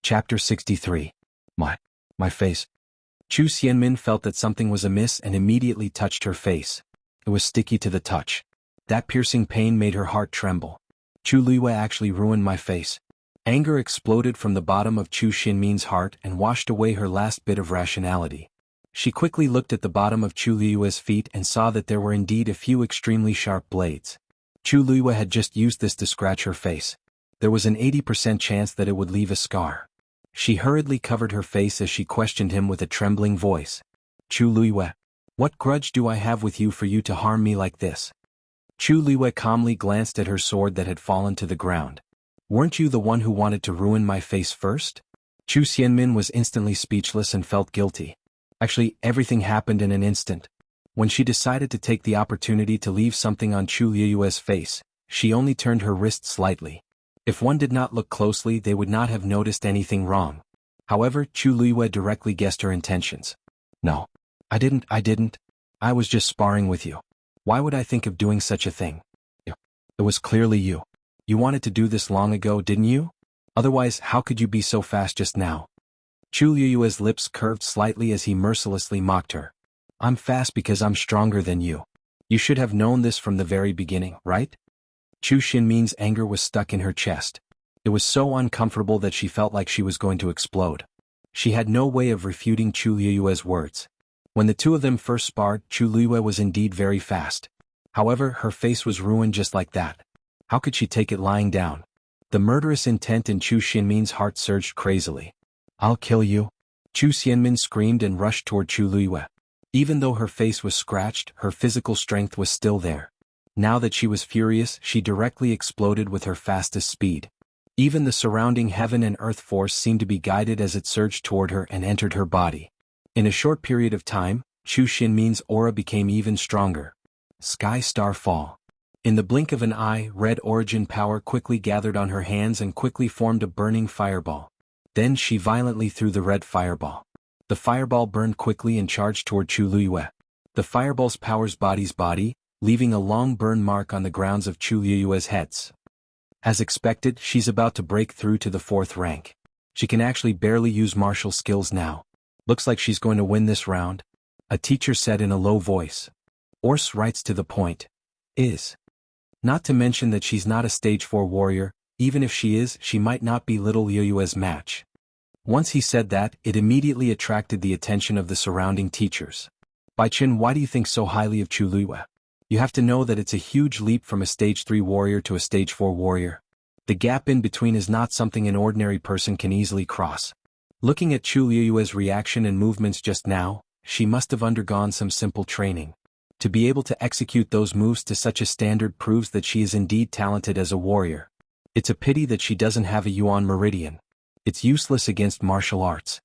Chapter 63. My face. Chu Xianmin felt that something was amiss and immediately touched her face. It was sticky to the touch. That piercing pain made her heart tremble. Chu Luiyue actually ruined my face. Anger exploded from the bottom of Chu Xianmin's heart and washed away her last bit of rationality. She quickly looked at the bottom of Chu Luiyue's feet and saw that there were indeed a few extremely sharp blades. Chu Luiyue had just used this to scratch her face. There was an 80% chance that it would leave a scar. She hurriedly covered her face as she questioned him with a trembling voice. Chu Luiyue, what grudge do I have with you for you to harm me like this? Chu Luiyue calmly glanced at her sword that had fallen to the ground. Weren't you the one who wanted to ruin my face first? Chu Xianmin was instantly speechless and felt guilty. Actually, everything happened in an instant. When she decided to take the opportunity to leave something on Chu Luiyue's face, she only turned her wrist slightly. If one did not look closely, they would not have noticed anything wrong. However, Chu Luiyue directly guessed her intentions. No. I didn't. I was just sparring with you. Why would I think of doing such a thing? It was clearly you. You wanted to do this long ago, didn't you? Otherwise, how could you be so fast just now? Chu Luiyue's lips curved slightly as he mercilessly mocked her. I'm fast because I'm stronger than you. You should have known this from the very beginning, right? Chu Xianmin's anger was stuck in her chest. It was so uncomfortable that she felt like she was going to explode. She had no way of refuting Chu Luiyue's words. When the two of them first sparred, Chu Luiyue was indeed very fast. However, her face was ruined just like that. How could she take it lying down? The murderous intent in Chu Xianmin's heart surged crazily. I'll kill you. Chu Xianmin screamed and rushed toward Chu Luiyue. Even though her face was scratched, her physical strength was still there. Now that she was furious, she directly exploded with her fastest speed. Even the surrounding heaven and earth force seemed to be guided as it surged toward her and entered her body. In a short period of time, Chu Xianmin's aura became even stronger. Sky Star Fall. In the blink of an eye, red origin power quickly gathered on her hands and quickly formed a burning fireball. Then she violently threw the red fireball. The fireball burned quickly and charged toward Chu Luiyue. The fireball's powers body's body, leaving a long burn mark on the grounds of Chu Luiyue's heads. As expected, she's about to break through to the 4th rank. She can actually barely use martial skills now. Looks like she's going to win this round, a teacher said in a low voice. Ors writes to the point. Is. Not to mention that she's not a stage 4 warrior, even if she is, she might not be little Luiyue's match. Once he said that, it immediately attracted the attention of the surrounding teachers. Bai Qin, why do you think so highly of Chu Luiyue? You have to know that it's a huge leap from a stage 3 warrior to a stage 4 warrior. The gap in between is not something an ordinary person can easily cross. Looking at Chu Luiyue's reaction and movements just now, she must have undergone some simple training. To be able to execute those moves to such a standard proves that she is indeed talented as a warrior. It's a pity that she doesn't have a Yuan meridian. It's useless against martial arts.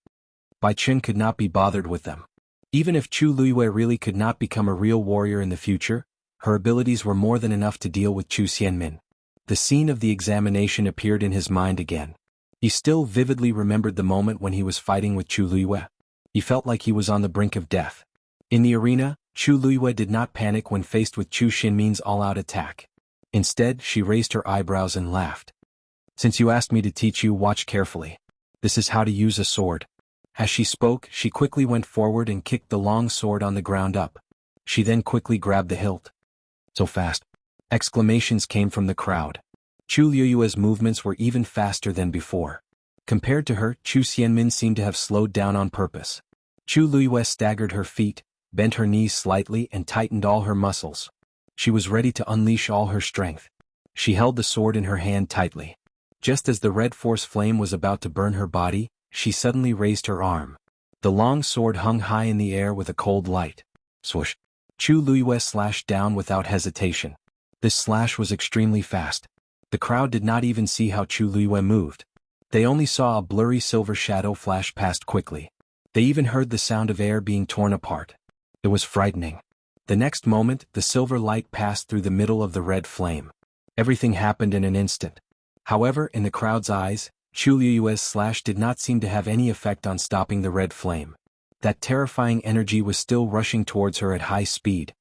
Bai Qin could not be bothered with them. Even if Chu Luiyue really could not become a real warrior in the future, her abilities were more than enough to deal with Chu Xianmin. The scene of the examination appeared in his mind again. He still vividly remembered the moment when he was fighting with Chu Luiyue. He felt like he was on the brink of death. In the arena, Chu Luiyue did not panic when faced with Chu Xianmin's all-out attack. Instead, she raised her eyebrows and laughed. Since you asked me to teach you, watch carefully. This is how to use a sword. As she spoke, she quickly went forward and kicked the long sword on the ground up. She then quickly grabbed the hilt. So fast. Exclamations came from the crowd. Chu Luiyue's movements were even faster than before. Compared to her, Chu Xianmin seemed to have slowed down on purpose. Chu Luiyue staggered her feet, bent her knees slightly and tightened all her muscles. She was ready to unleash all her strength. She held the sword in her hand tightly. Just as the red force flame was about to burn her body, she suddenly raised her arm. The long sword hung high in the air with a cold light. Swoosh. Chu Luiyue slashed down without hesitation. This slash was extremely fast. The crowd did not even see how Chu Luiyue moved. They only saw a blurry silver shadow flash past quickly. They even heard the sound of air being torn apart. It was frightening. The next moment, the silver light passed through the middle of the red flame. Everything happened in an instant. However, in the crowd's eyes, Chu Luiyue's slash did not seem to have any effect on stopping the red flame. That terrifying energy was still rushing towards her at high speed.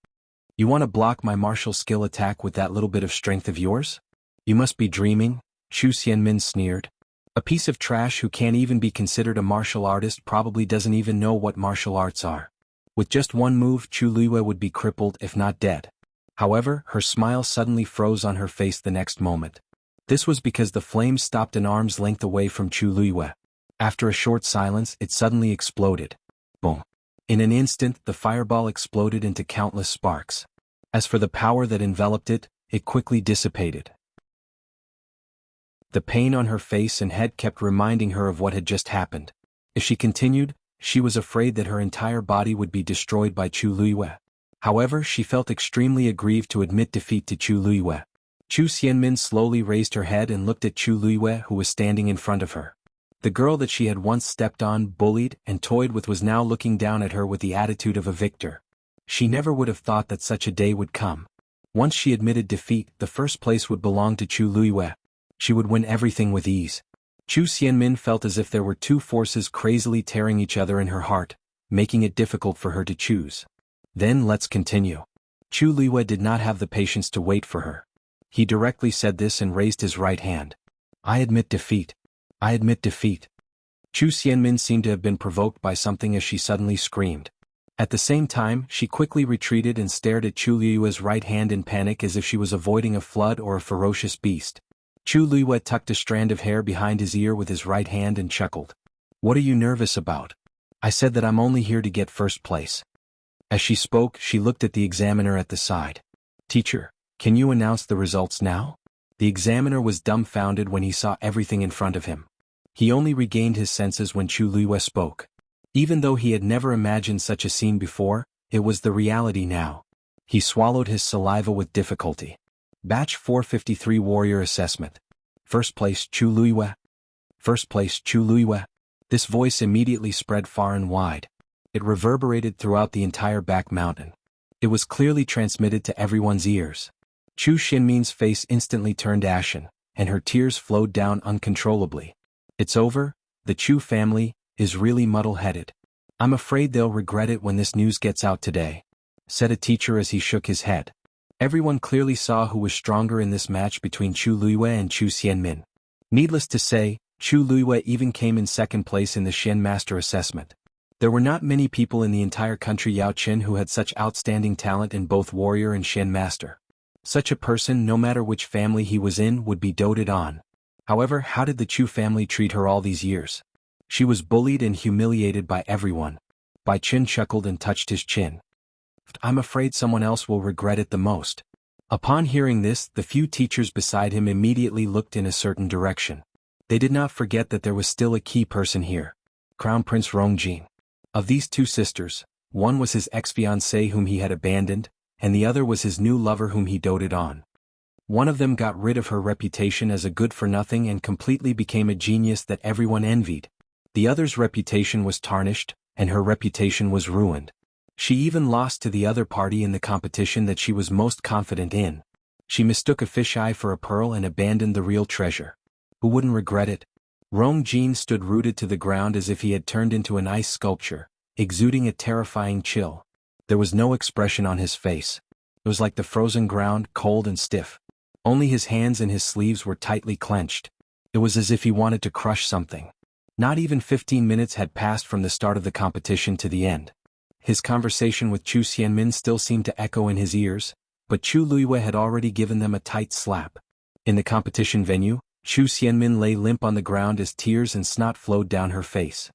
You want to block my martial skill attack with that little bit of strength of yours? You must be dreaming, Chu Xianmin sneered. A piece of trash who can't even be considered a martial artist probably doesn't even know what martial arts are. With just one move, Chu Luiyue would be crippled if not dead. However, her smile suddenly froze on her face the next moment. This was because the flames stopped an arm's length away from Chu Luiyue. After a short silence, it suddenly exploded. Boom. In an instant, the fireball exploded into countless sparks. As for the power that enveloped it, it quickly dissipated. The pain on her face and head kept reminding her of what had just happened. If she continued, she was afraid that her entire body would be destroyed by Chu Luiyue. However, she felt extremely aggrieved to admit defeat to Chu Luiyue. Chu Xianmin slowly raised her head and looked at Chu Luiyue, who was standing in front of her. The girl that she had once stepped on, bullied, and toyed with was now looking down at her with the attitude of a victor. She never would have thought that such a day would come. Once she admitted defeat, the first place would belong to Chu Luiyue. She would win everything with ease. Chu Xianmin felt as if there were two forces crazily tearing each other in her heart, making it difficult for her to choose. Then let's continue. Chu Luiyue did not have the patience to wait for her. He directly said this and raised his right hand. I admit defeat. I admit defeat. Chu Xianmin seemed to have been provoked by something as she suddenly screamed. At the same time, she quickly retreated and stared at Chu Luiyue's right hand in panic as if she was avoiding a flood or a ferocious beast. Chu Luiyue tucked a strand of hair behind his ear with his right hand and chuckled. What are you nervous about? I said that I'm only here to get first place. As she spoke, she looked at the examiner at the side. Teacher, can you announce the results now? The examiner was dumbfounded when he saw everything in front of him. He only regained his senses when Chu Luiyue spoke. Even though he had never imagined such a scene before, it was the reality now. He swallowed his saliva with difficulty. Batch 453 Warrior Assessment. First place Chu Luiyue. First place Chu Luiyue. This voice immediately spread far and wide. It reverberated throughout the entire back mountain. It was clearly transmitted to everyone's ears. Chu Xianmin's face instantly turned ashen, and her tears flowed down uncontrollably. It's over, the Chu family is really muddle-headed. I'm afraid they'll regret it when this news gets out today, said a teacher as he shook his head. Everyone clearly saw who was stronger in this match between Chu Luiyue and Chu Xianmin. Needless to say, Chu Luiyue even came in second place in the Xianmaster assessment. There were not many people in the entire country Yaoqin who had such outstanding talent in both warrior and Xianmaster. Such a person, no matter which family he was in, would be doted on. However, how did the Chu family treat her all these years? She was bullied and humiliated by everyone. Bai Qin chuckled and touched his chin. I'm afraid someone else will regret it the most. Upon hearing this, the few teachers beside him immediately looked in a certain direction. They did not forget that there was still a key person here. Crown Prince Rongjin. Of these two sisters, one was his ex-fiancée whom he had abandoned, and the other was his new lover whom he doted on. One of them got rid of her reputation as a good-for-nothing and completely became a genius that everyone envied. The other's reputation was tarnished, and her reputation was ruined. She even lost to the other party in the competition that she was most confident in. She mistook a fisheye for a pearl and abandoned the real treasure. Who wouldn't regret it? Rongjin stood rooted to the ground as if he had turned into an ice sculpture, exuding a terrifying chill. There was no expression on his face. It was like the frozen ground, cold and stiff. Only his hands and his sleeves were tightly clenched. It was as if he wanted to crush something. Not even 15 minutes had passed from the start of the competition to the end. His conversation with Chu Xianmin still seemed to echo in his ears, but Chu Luiyue had already given them a tight slap. In the competition venue, Chu Xianmin lay limp on the ground as tears and snot flowed down her face.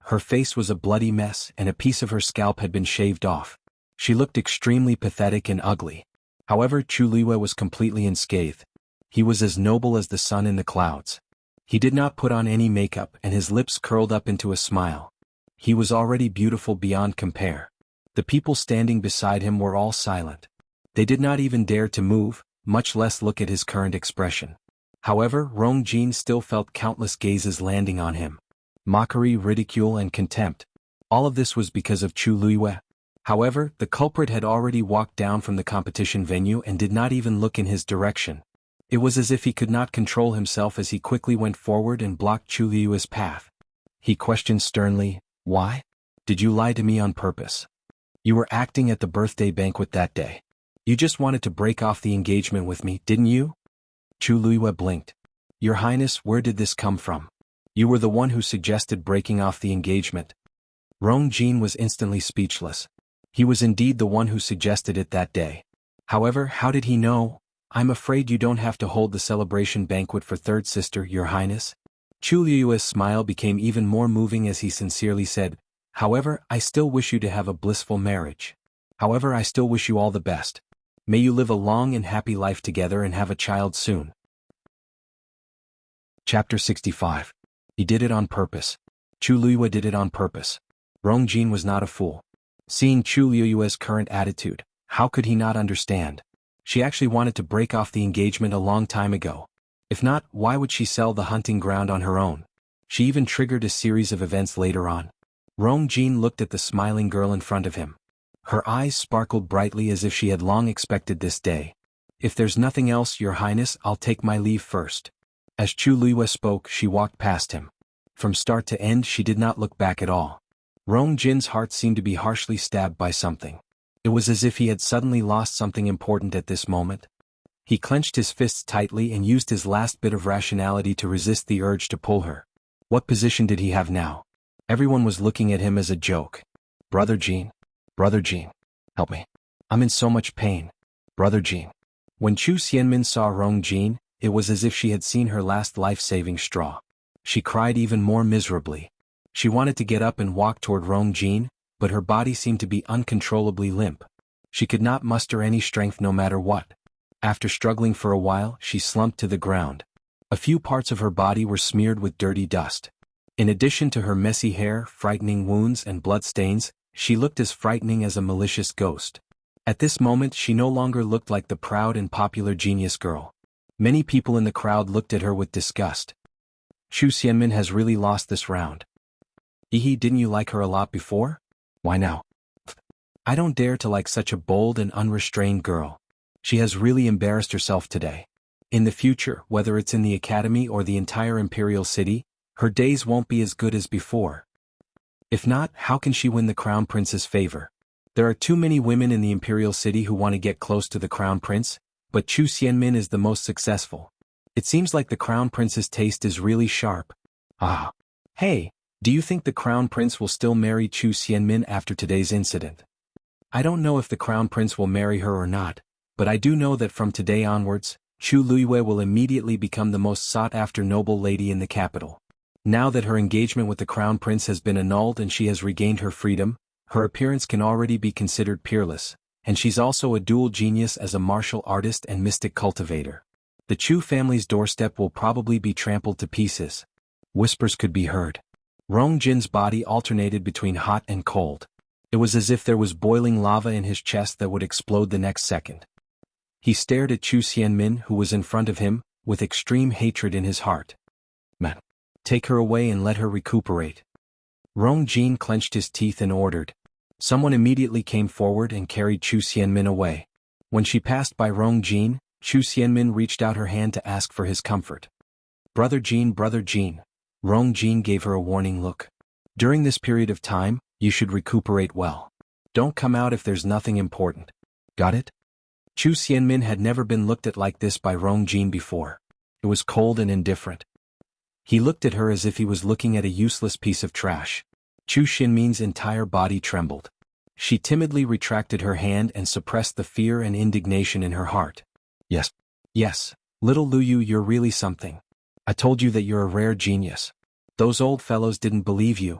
Her face was a bloody mess and a piece of her scalp had been shaved off. She looked extremely pathetic and ugly. However, Chu Luiyue was completely unscathed. He was as noble as the sun in the clouds. He did not put on any makeup and his lips curled up into a smile. He was already beautiful beyond compare. The people standing beside him were all silent. They did not even dare to move, much less look at his current expression. However, Rongjin still felt countless gazes landing on him. Mockery, ridicule and contempt. All of this was because of Chu Luiyue. However, the culprit had already walked down from the competition venue and did not even look in his direction. It was as if he could not control himself as he quickly went forward and blocked Chu Luiyue's path. He questioned sternly, "Why? Did you lie to me on purpose? You were acting at the birthday banquet that day. You just wanted to break off the engagement with me, didn't you?" Chu Luiyue blinked. "Your Highness, where did this come from?" You were the one who suggested breaking off the engagement. Rong Jin was instantly speechless. He was indeed the one who suggested it that day. However, how did he know? I'm afraid you don't have to hold the celebration banquet for third sister, Your Highness. Chu Liyue's smile became even more moving as he sincerely said, however, I still wish you to have a blissful marriage. However, I still wish you all the best. May you live a long and happy life together and have a child soon. Chapter 65. He did it on purpose. Chu Liyue did it on purpose. Rong Jin was not a fool. Seeing Chu Liyue's current attitude, how could he not understand? She actually wanted to break off the engagement a long time ago. If not, why would she sell the hunting ground on her own? She even triggered a series of events later on. Rong Jin looked at the smiling girl in front of him. Her eyes sparkled brightly as if she had long expected this day. If there's nothing else, Your Highness, I'll take my leave first. As Chu Liyue spoke, she walked past him. From start to end, she did not look back at all. Rong Jin's heart seemed to be harshly stabbed by something. It was as if he had suddenly lost something important at this moment. He clenched his fists tightly and used his last bit of rationality to resist the urge to pull her. What position did he have now? Everyone was looking at him as a joke. Brother Jin, help me. I'm in so much pain. Brother Jin. When Chu Xianmin saw Rong Jin, it was as if she had seen her last life-saving straw. She cried even more miserably. She wanted to get up and walk toward Rong Jin, but her body seemed to be uncontrollably limp. She could not muster any strength no matter what. After struggling for a while, she slumped to the ground. A few parts of her body were smeared with dirty dust. In addition to her messy hair, frightening wounds, and bloodstains, she looked as frightening as a malicious ghost. At this moment, she no longer looked like the proud and popular genius girl. Many people in the crowd looked at her with disgust. Chu Xianmin has really lost this round. Didn't you like her a lot before? Why now? I don't dare to like such a bold and unrestrained girl. She has really embarrassed herself today. In the future, whether it's in the academy or the entire imperial city, her days won't be as good as before. If not, how can she win the crown prince's favor? There are too many women in the imperial city who want to get close to the crown prince, but Chu Xianmin is the most successful. It seems like the crown prince's taste is really sharp. Hey, do you think the crown prince will still marry Chu Xianmin after today's incident? I don't know if the crown prince will marry her or not, but I do know that from today onwards, Chu Liyue will immediately become the most sought-after noble lady in the capital. Now that her engagement with the crown prince has been annulled and she has regained her freedom, her appearance can already be considered peerless, and she's also a dual genius as a martial artist and mystic cultivator. The Chu family's doorstep will probably be trampled to pieces. Whispers could be heard. Rong Jin's body alternated between hot and cold. It was as if there was boiling lava in his chest that would explode the next second. He stared at Chu Xianmin, who was in front of him, with extreme hatred in his heart. Man, take her away and let her recuperate. Rong Jin clenched his teeth and ordered. Someone immediately came forward and carried Chu Xianmin away. When she passed by Rong Jin, Chu Xianmin reached out her hand to ask for his comfort. Brother Jin. Rong Jin gave her a warning look. During this period of time, you should recuperate well. Don't come out if there's nothing important. Got it? Chu Xianmin had never been looked at like this by Rong Jin before. It was cold and indifferent. He looked at her as if he was looking at a useless piece of trash. Chu Xianmin's entire body trembled. She timidly retracted her hand and suppressed the fear and indignation in her heart. Yes, little Luyu, you're really something. I told you that you're a rare genius. Those old fellows didn't believe you.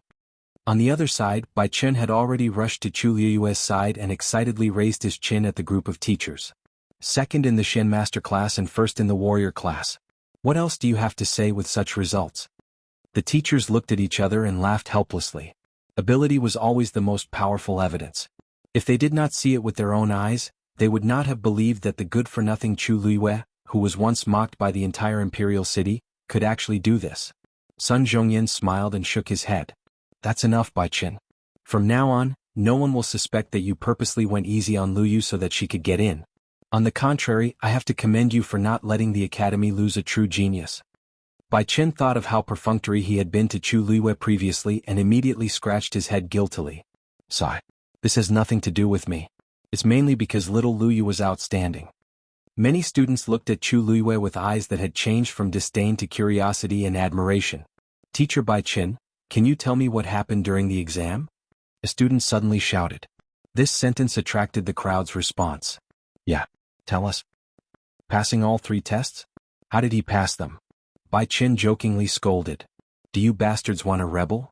On the other side, Bai Chen had already rushed to Chu Liyue's side and excitedly raised his chin at the group of teachers. Second in the Xianmaster class and first in the warrior class. What else do you have to say with such results? The teachers looked at each other and laughed helplessly. Ability was always the most powerful evidence. If they did not see it with their own eyes, they would not have believed that the good-for-nothing Chu Liyue, who was once mocked by the entire imperial city, could actually do this. Sun Zhongyan smiled and shook his head. That's enough, Bai Chen. From now on, no one will suspect that you purposely went easy on Luyu so that she could get in. On the contrary, I have to commend you for not letting the academy lose a true genius. Bai Chen thought of how perfunctory he had been to Chu Liyue previously and immediately scratched his head guiltily. Sigh. This has nothing to do with me. It's mainly because little Luyu was outstanding. Many students looked at Chu Liyue with eyes that had changed from disdain to curiosity and admiration. Teacher Bai Qin, can you tell me what happened during the exam? A student suddenly shouted. This sentence attracted the crowd's response. Yeah, tell us. Passing all 3 tests? How did he pass them? Bai Qin jokingly scolded. Do you bastards want a rebel?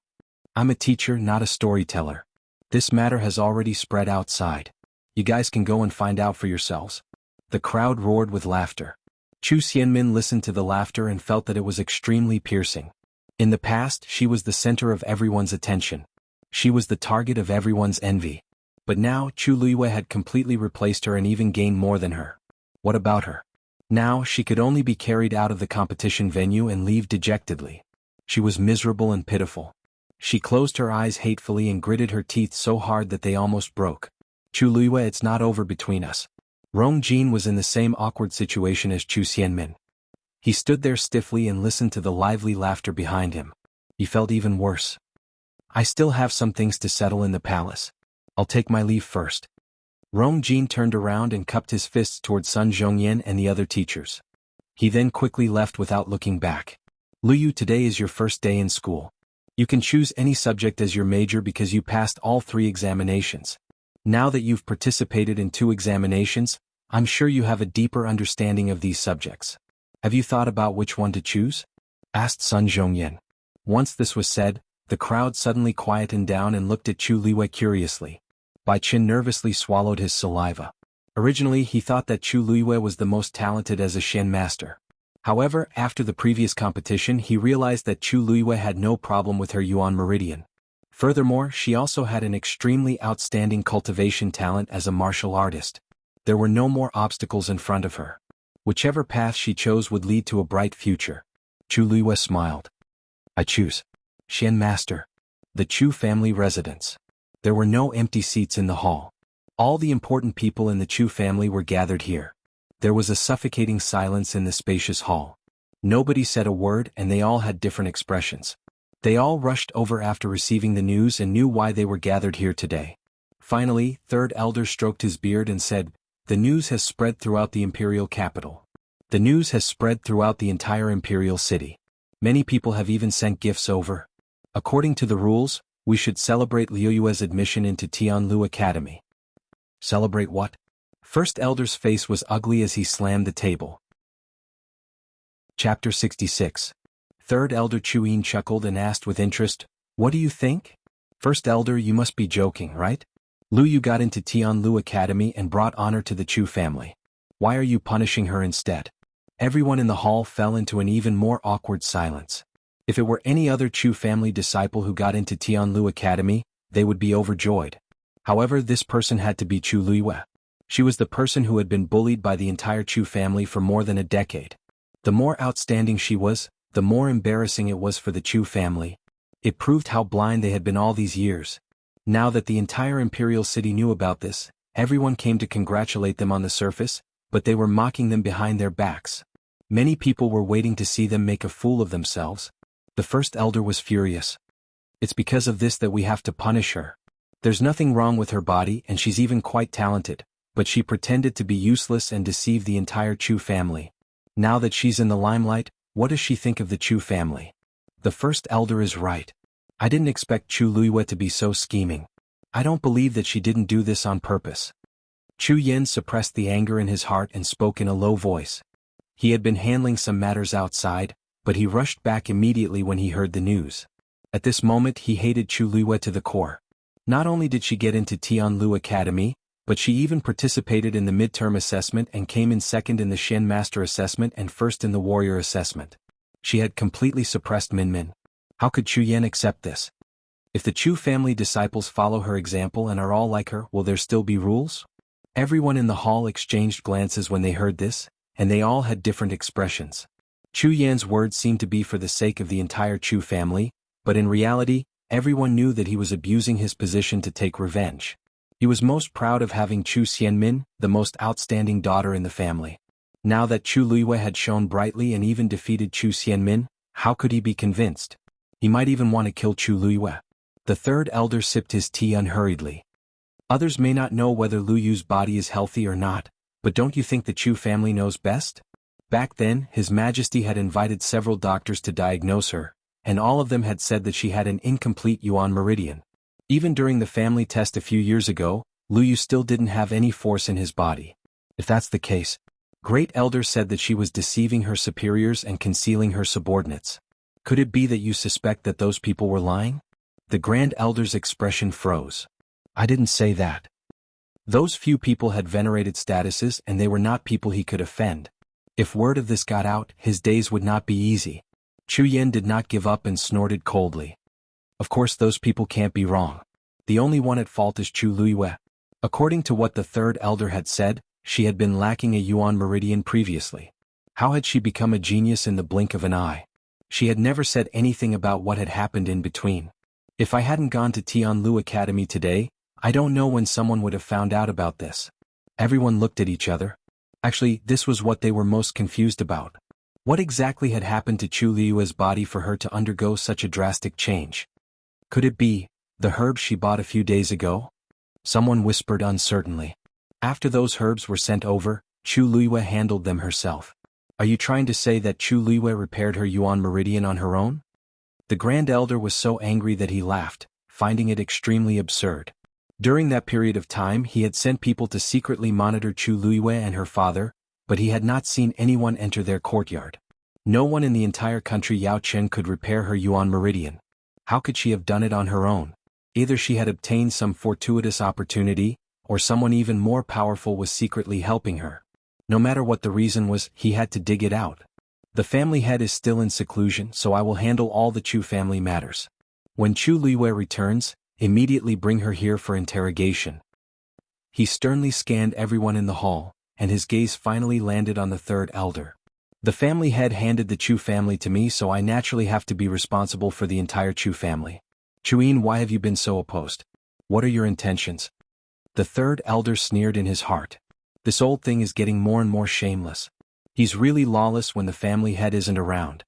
I'm a teacher, not a storyteller. This matter has already spread outside. You guys can go and find out for yourselves. The crowd roared with laughter. Chu Xianmin listened to the laughter and felt that it was extremely piercing. In the past, she was the center of everyone's attention. She was the target of everyone's envy. But now, Chu Luiyue had completely replaced her and even gained more than her. What about her? Now, she could only be carried out of the competition venue and leave dejectedly. She was miserable and pitiful. She closed her eyes hatefully and gritted her teeth so hard that they almost broke. Chu Luiyue, it's not over between us. Rong Jin was in the same awkward situation as Chu Xianmin. He stood there stiffly and listened to the lively laughter behind him. He felt even worse. I still have some things to settle in the palace. I'll take my leave first. Rong Jin turned around and cupped his fists toward Sun Zhongyan and the other teachers. He then quickly left without looking back. Luyu, today is your first day in school. You can choose any subject as your major because you passed all 3 examinations. Now that you've participated in 2 examinations, I'm sure you have a deeper understanding of these subjects. Have you thought about which one to choose? Asked Sun Zhongyan. Once this was said, the crowd suddenly quietened down and looked at Chu Luiyue curiously. Bai Qin nervously swallowed his saliva. Originally, he thought that Chu Luiyue was the most talented as a Shen master. However, after the previous competition, he realized that Chu Luiyue had no problem with her Yuan Meridian. Furthermore, she also had an extremely outstanding cultivation talent as a martial artist. There were no more obstacles in front of her. Whichever path she chose would lead to a bright future. Chu Luiyue smiled. I choose Shen Master. The Chu family residence. There were no empty seats in the hall. All the important people in the Chu family were gathered here. There was a suffocating silence in the spacious hall. Nobody said a word and they all had different expressions. They all rushed over after receiving the news and knew why they were gathered here today. Finally, Third Elder stroked his beard and said, The news has spread throughout the imperial capital. The news has spread throughout the entire imperial city. Many people have even sent gifts over. According to the rules, we should celebrate Liu Yue's admission into Tianlu Academy. Celebrate what? First Elder's face was ugly as he slammed the table. Chapter 66. Third Elder Chu Yin chuckled and asked with interest, What do you think? First Elder, you must be joking, right? Liu Yu got into Tianlu Academy and brought honor to the Chu family. Why are you punishing her instead? Everyone in the hall fell into an even more awkward silence. If it were any other Chu family disciple who got into Tianlu Academy, they would be overjoyed. However, this person had to be Chu Luiyue. She was the person who had been bullied by the entire Chu family for more than a decade. The more outstanding she was, the more embarrassing it was for the Chu family. It proved how blind they had been all these years. Now that the entire imperial city knew about this, everyone came to congratulate them on the surface, but they were mocking them behind their backs. Many people were waiting to see them make a fool of themselves. The First Elder was furious. It's because of this that we have to punish her. There's nothing wrong with her body and she's even quite talented, but she pretended to be useless and deceived the entire Chu family. Now that she's in the limelight, what does she think of the Chu family? The First Elder is right. I didn't expect Chu Luiyue to be so scheming. I don't believe that she didn't do this on purpose. Chu Yen suppressed the anger in his heart and spoke in a low voice. He had been handling some matters outside, but he rushed back immediately when he heard the news. At this moment he hated Chu Luiyue to the core. Not only did she get into Tianlu Academy, but she even participated in the midterm assessment and came in second in the Shen Master assessment and first in the warrior assessment. She had completely suppressed Min. How could Chu Yen accept this? If the Chu family disciples follow her example and are all like her, will there still be rules? Everyone in the hall exchanged glances when they heard this, and they all had different expressions. Chu Yan's words seemed to be for the sake of the entire Chu family, but in reality, everyone knew that he was abusing his position to take revenge. He was most proud of having Chu Xianmin, the most outstanding daughter in the family. Now that Chu Luiyue had shone brightly and even defeated Chu Xianmin, how could he be convinced? He might even want to kill Chu Luiyue. The Third Elder sipped his tea unhurriedly. Others may not know whether Liu Yu's body is healthy or not, but don't you think the Chu family knows best? Back then, His Majesty had invited several doctors to diagnose her, and all of them had said that she had an incomplete yuan meridian. Even during the family test a few years ago, Lu Yu still didn't have any force in his body. If that's the case, Great Elder said that she was deceiving her superiors and concealing her subordinates. Could it be that you suspect that those people were lying? The Grand Elder's expression froze. I didn't say that. Those few people had venerated statuses and they were not people he could offend. If word of this got out, his days would not be easy. Chu Yen did not give up and snorted coldly. Of course those people can't be wrong. The only one at fault is Chu Luiyue. According to what the third elder had said, she had been lacking a yuan meridian previously. How had she become a genius in the blink of an eye? She had never said anything about what had happened in between. If I hadn't gone to Tianlu Academy today, I don't know when someone would have found out about this. Everyone looked at each other. Actually, this was what they were most confused about. What exactly had happened to Chu Liyue's body for her to undergo such a drastic change? Could it be the herbs she bought a few days ago? Someone whispered uncertainly. After those herbs were sent over, Chu Liyue handled them herself. Are you trying to say that Chu Liyue repaired her yuan meridian on her own? The Grand Elder was so angry that he laughed, finding it extremely absurd. During that period of time he had sent people to secretly monitor Chu Liyue and her father, but he had not seen anyone enter their courtyard. No one in the entire country Yao Chen could repair her yuan meridian. How could she have done it on her own? Either she had obtained some fortuitous opportunity, or someone even more powerful was secretly helping her. No matter what the reason was, he had to dig it out. The family head is still in seclusion, so I will handle all the Chu family matters. When Chu Liyue returns, immediately bring her here for interrogation. He sternly scanned everyone in the hall, and his gaze finally landed on the third elder. The family head handed the Chu family to me, so I naturally have to be responsible for the entire Chu family. Chuyin, why have you been so opposed? What are your intentions? The third elder sneered in his heart. This old thing is getting more and more shameless. He's really lawless when the family head isn't around.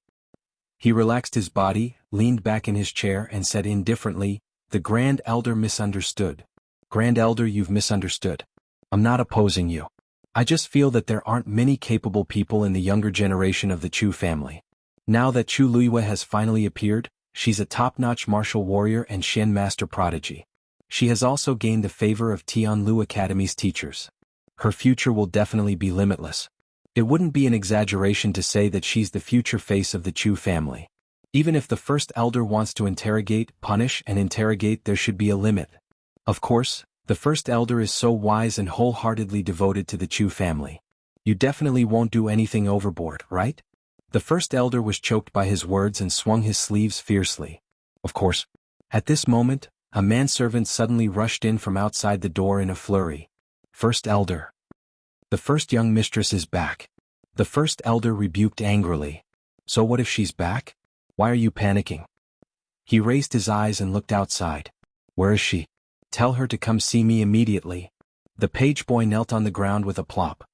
He relaxed his body, leaned back in his chair and said indifferently, the Grand Elder misunderstood. Grand Elder, you've misunderstood. I'm not opposing you. I just feel that there aren't many capable people in the younger generation of the Chu family. Now that Chu Liyue has finally appeared, she's a top-notch martial warrior and Shen master prodigy. She has also gained the favor of Tianlu Academy's teachers. Her future will definitely be limitless. It wouldn't be an exaggeration to say that she's the future face of the Chu family. Even if the first elder wants to interrogate, punish, and interrogate, there should be a limit. Of course, the first elder is so wise and wholeheartedly devoted to the Chu family. You definitely won't do anything overboard, right? The first elder was choked by his words and swung his sleeves fiercely. Of course. At this moment, a manservant suddenly rushed in from outside the door in a flurry. First elder. The first young mistress is back. The first elder rebuked angrily. So what if she's back? Why are you panicking? He raised his eyes and looked outside. Where is she? Tell her to come see me immediately. The page boy knelt on the ground with a plop.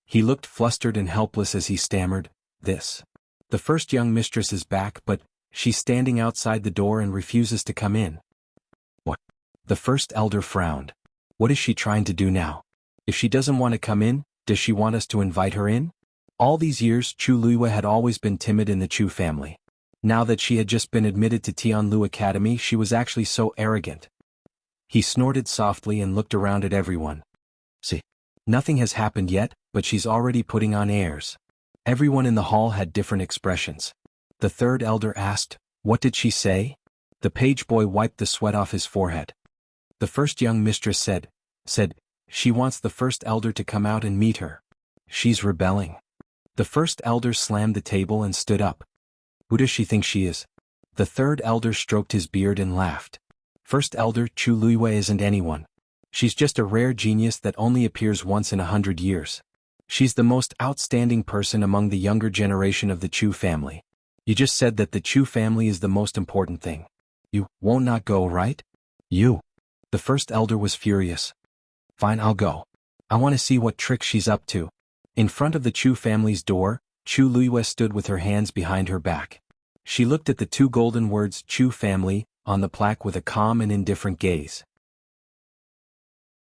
He looked flustered and helpless as he stammered, this. The first young mistress is back, but she's standing outside the door and refuses to come in. What? The first elder frowned. What is she trying to do now? If she doesn't want to come in, does she want us to invite her in? All these years Chu Liyue had always been timid in the Chu family. Now that she had just been admitted to Tianlu Academy, she was actually so arrogant. He snorted softly and looked around at everyone. See, nothing has happened yet, but she's already putting on airs. Everyone in the hall had different expressions. The third elder asked, what did she say? The page boy wiped the sweat off his forehead. The first young mistress said, she wants the first elder to come out and meet her. She's rebelling. The first elder slammed the table and stood up. Who does she think she is? The third elder stroked his beard and laughed. First elder, Chu Liyue isn't anyone. She's just a rare genius that only appears once in 100 years. She's the most outstanding person among the younger generation of the Chu family. You just said that the Chu family is the most important thing. You won't not go, right? You. The first elder was furious. Fine, I'll go. I want to see what trick she's up to. In front of the Chu family's door, Chu Liyue stood with her hands behind her back. She looked at the two golden words Chu family on the plaque with a calm and indifferent gaze.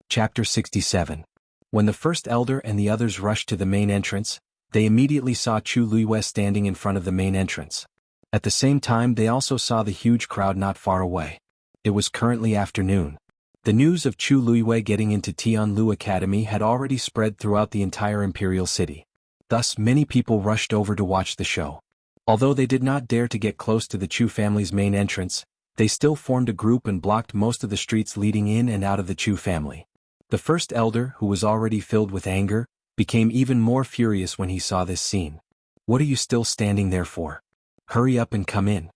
Chapter 67. When the first elder and the others rushed to the main entrance, they immediately saw Chu Liyue standing in front of the main entrance. At the same time, they also saw the huge crowd not far away. It was currently afternoon. The news of Chu Luiwei getting into Tianlu Academy had already spread throughout the entire imperial city. Thus, many people rushed over to watch the show. Although they did not dare to get close to the Chu family's main entrance, they still formed a group and blocked most of the streets leading in and out of the Chu family. The first elder, who was already filled with anger, became even more furious when he saw this scene. "What are you still standing there for? Hurry up and come in."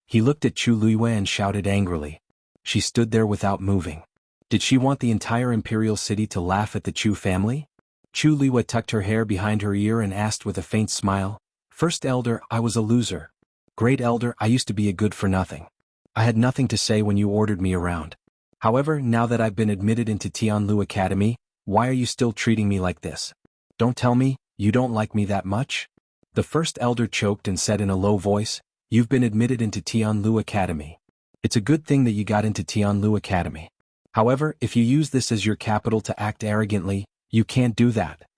He looked at Chu Luiwei and shouted angrily. She stood there without moving. Did she want the entire imperial city to laugh at the Chu family? Chu Luiwei tucked her hair behind her ear and asked with a faint smile, "First elder, I was a loser. Great elder, I used to be a good-for-nothing. I had nothing to say when you ordered me around. However, now that I've been admitted into Tianlu Academy, why are you still treating me like this? Don't tell me, you don't like me that much?" The first elder choked and said in a low voice, "You've been admitted into Tianlu Academy. It's a good thing that you got into Tianlu Academy. However, if you use this as your capital to act arrogantly, you can't do that."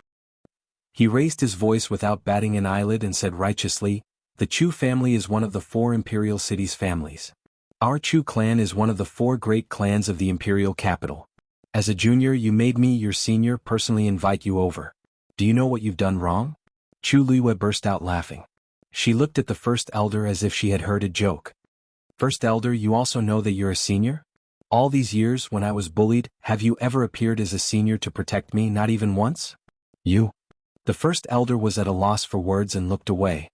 He raised his voice without batting an eyelid and said righteously, "The Chu family is one of the 4 imperial cities' families. Our Chu clan is one of the 4 great clans of the imperial capital. As a junior, you made me your senior personally invite you over. Do you know what you've done wrong?" Chu Luiwei burst out laughing. She looked at the first elder as if she had heard a joke. "First elder, you also know that you're a senior? All these years, when I was bullied, have you ever appeared as a senior to protect me, not even once? You?" The first elder was at a loss for words and looked away.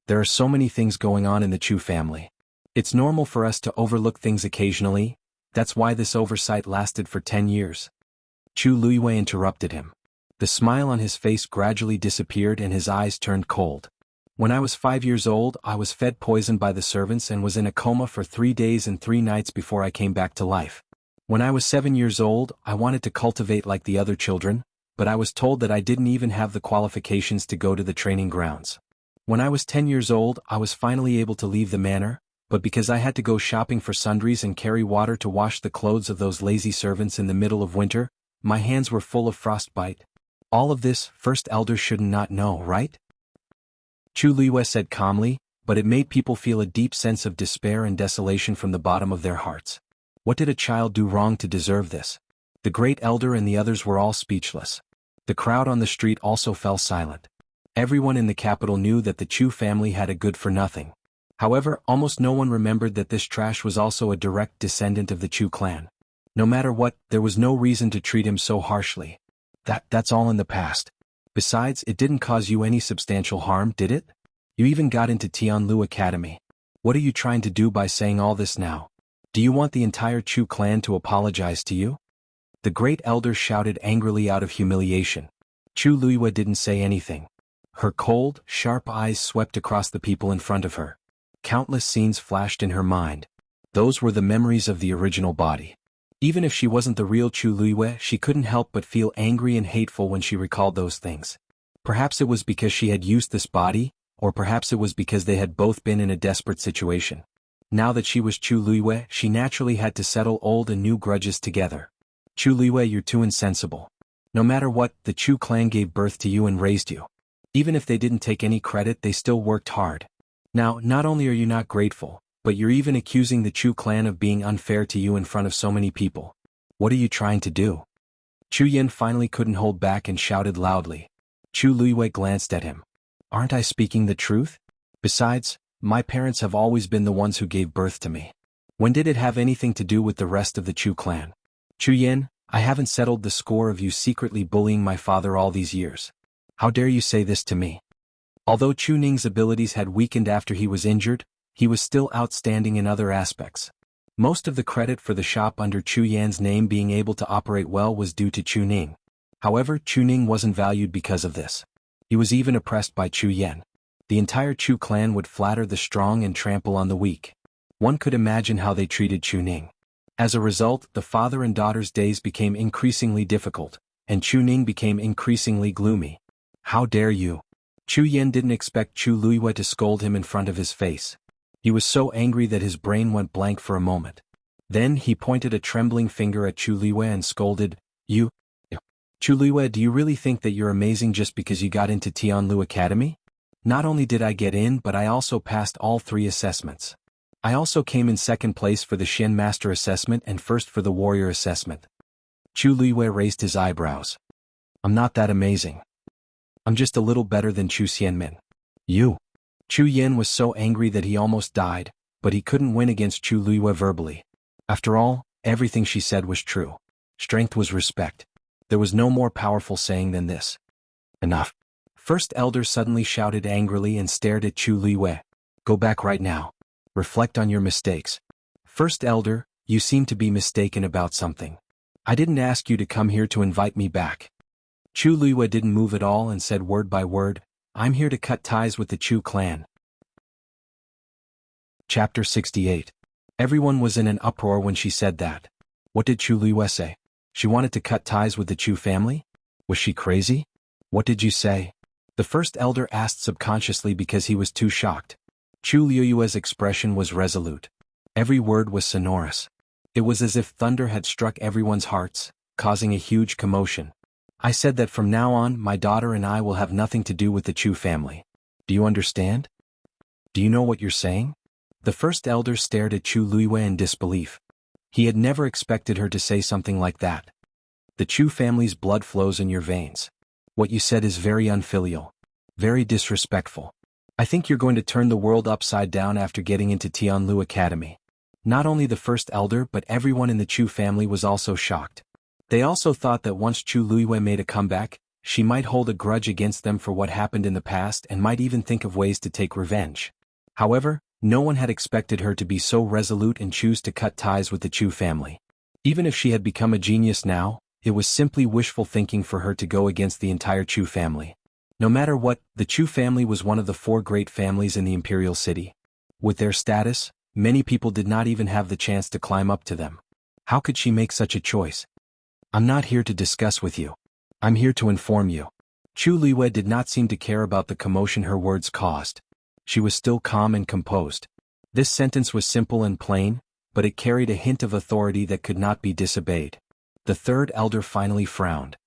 There are so many things going on in the Chu family. It's normal for us to overlook things occasionally. That's why this oversight lasted for 10 years. Chu Luiwei interrupted him. The smile on his face gradually disappeared and his eyes turned cold. "When I was 5 years old, I was fed poison by the servants and was in a coma for 3 days and 3 nights before I came back to life. When I was 7 years old, I wanted to cultivate like the other children, but I was told that I didn't even have the qualifications to go to the training grounds. When I was 10 years old, I was finally able to leave the manor, but because I had to go shopping for sundries and carry water to wash the clothes of those lazy servants in the middle of winter, my hands were full of frostbite. All of this, first elder should not know, right?" Chu Luiwei said calmly, but it made people feel a deep sense of despair and desolation from the bottom of their hearts. What did a child do wrong to deserve this? The great elder and the others were all speechless. The crowd on the street also fell silent. Everyone in the capital knew that the Chu family had a good-for-nothing. However, almost no one remembered that this trash was also a direct descendant of the Chu clan. No matter what, there was no reason to treat him so harshly. That's all in the past. Besides, it didn't cause you any substantial harm, did it? You even got into Tianlu Academy. What are you trying to do by saying all this now? Do you want the entire Chu clan to apologize to you?" The great elder shouted angrily out of humiliation. Chu Luiwei didn't say anything. Her cold, sharp eyes swept across the people in front of her. Countless scenes flashed in her mind. Those were the memories of the original body. Even if she wasn't the real Chu Luiwei, she couldn't help but feel angry and hateful when she recalled those things. Perhaps it was because she had used this body, or perhaps it was because they had both been in a desperate situation. Now that she was Chu Luiwei, she naturally had to settle old and new grudges together. "Chu Luiwei, you're too insensible. No matter what, the Chu clan gave birth to you and raised you. Even if they didn't take any credit, they still worked hard. Now, not only are you not grateful, but you're even accusing the Chu clan of being unfair to you in front of so many people. What are you trying to do?" Chu Yan finally couldn't hold back and shouted loudly. Chu Luiwei glanced at him. "Aren't I speaking the truth? Besides, my parents have always been the ones who gave birth to me. When did it have anything to do with the rest of the Chu clan? Chu Yan, I haven't settled the score of you secretly bullying my father all these years. How dare you say this to me?" Although Chu Ning's abilities had weakened after he was injured, he was still outstanding in other aspects. Most of the credit for the shop under Chu Yan's name being able to operate well was due to Chu Ning. However, Chu Ning wasn't valued because of this. He was even oppressed by Chu Yan. The entire Chu clan would flatter the strong and trample on the weak. One could imagine how they treated Chu Ning. As a result, the father and daughter's days became increasingly difficult, and Chu Ning became increasingly gloomy. "How dare you?" Chu Yan didn't expect Chu Luiwei to scold him in front of his face. He was so angry that his brain went blank for a moment. Then he pointed a trembling finger at Chu Luiwei and scolded, "You, Chu Luiwei, do you really think that you're amazing just because you got into Tianlu Academy? Not only did I get in, but I also passed all 3 assessments. I also came in 2nd place for the Xianmaster assessment and 1st for the warrior assessment. Chu Luiyue raised his eyebrows. I'm not that amazing. I'm just a little better than Chu Xianmin. You. Chu Yan was so angry that he almost died, but he couldn't win against Chu Luiyue verbally. After all, everything she said was true. Strength was respect. There was no more powerful saying than this. Enough. First Elder suddenly shouted angrily and stared at Chu Luiyue. Go back right now. Reflect on your mistakes. First Elder, you seem to be mistaken about something. I didn't ask you to come here to invite me back. Chu Luiyue didn't move at all and said word by word, I'm here to cut ties with the Chu clan. Chapter 68. Everyone was in an uproar when she said that. What did Chu Luiyue say? She wanted to cut ties with the Chu family? Was she crazy? What did you say? The first elder asked subconsciously because he was too shocked. Chu Luiyue's expression was resolute. Every word was sonorous. It was as if thunder had struck everyone's hearts, causing a huge commotion. I said that from now on my daughter and I will have nothing to do with the Chu family. Do you understand? Do you know what you're saying? The first elder stared at Chu Luiyue in disbelief. He had never expected her to say something like that. The Chu family's blood flows in your veins. What you said is very unfilial. Very disrespectful. I think you're going to turn the world upside down after getting into Tianlu Academy. Not only the first elder but everyone in the Chu family was also shocked. They also thought that once Chu Luiyue made a comeback, she might hold a grudge against them for what happened in the past and might even think of ways to take revenge. However, no one had expected her to be so resolute and choose to cut ties with the Chu family. Even if she had become a genius now, it was simply wishful thinking for her to go against the entire Chu family. No matter what, the Chu family was one of the 4 great families in the imperial city. With their status, many people did not even have the chance to climb up to them. How could she make such a choice? I'm not here to discuss with you. I'm here to inform you. Chu Luiyue did not seem to care about the commotion her words caused. She was still calm and composed. This sentence was simple and plain, but it carried a hint of authority that could not be disobeyed. The third elder finally frowned.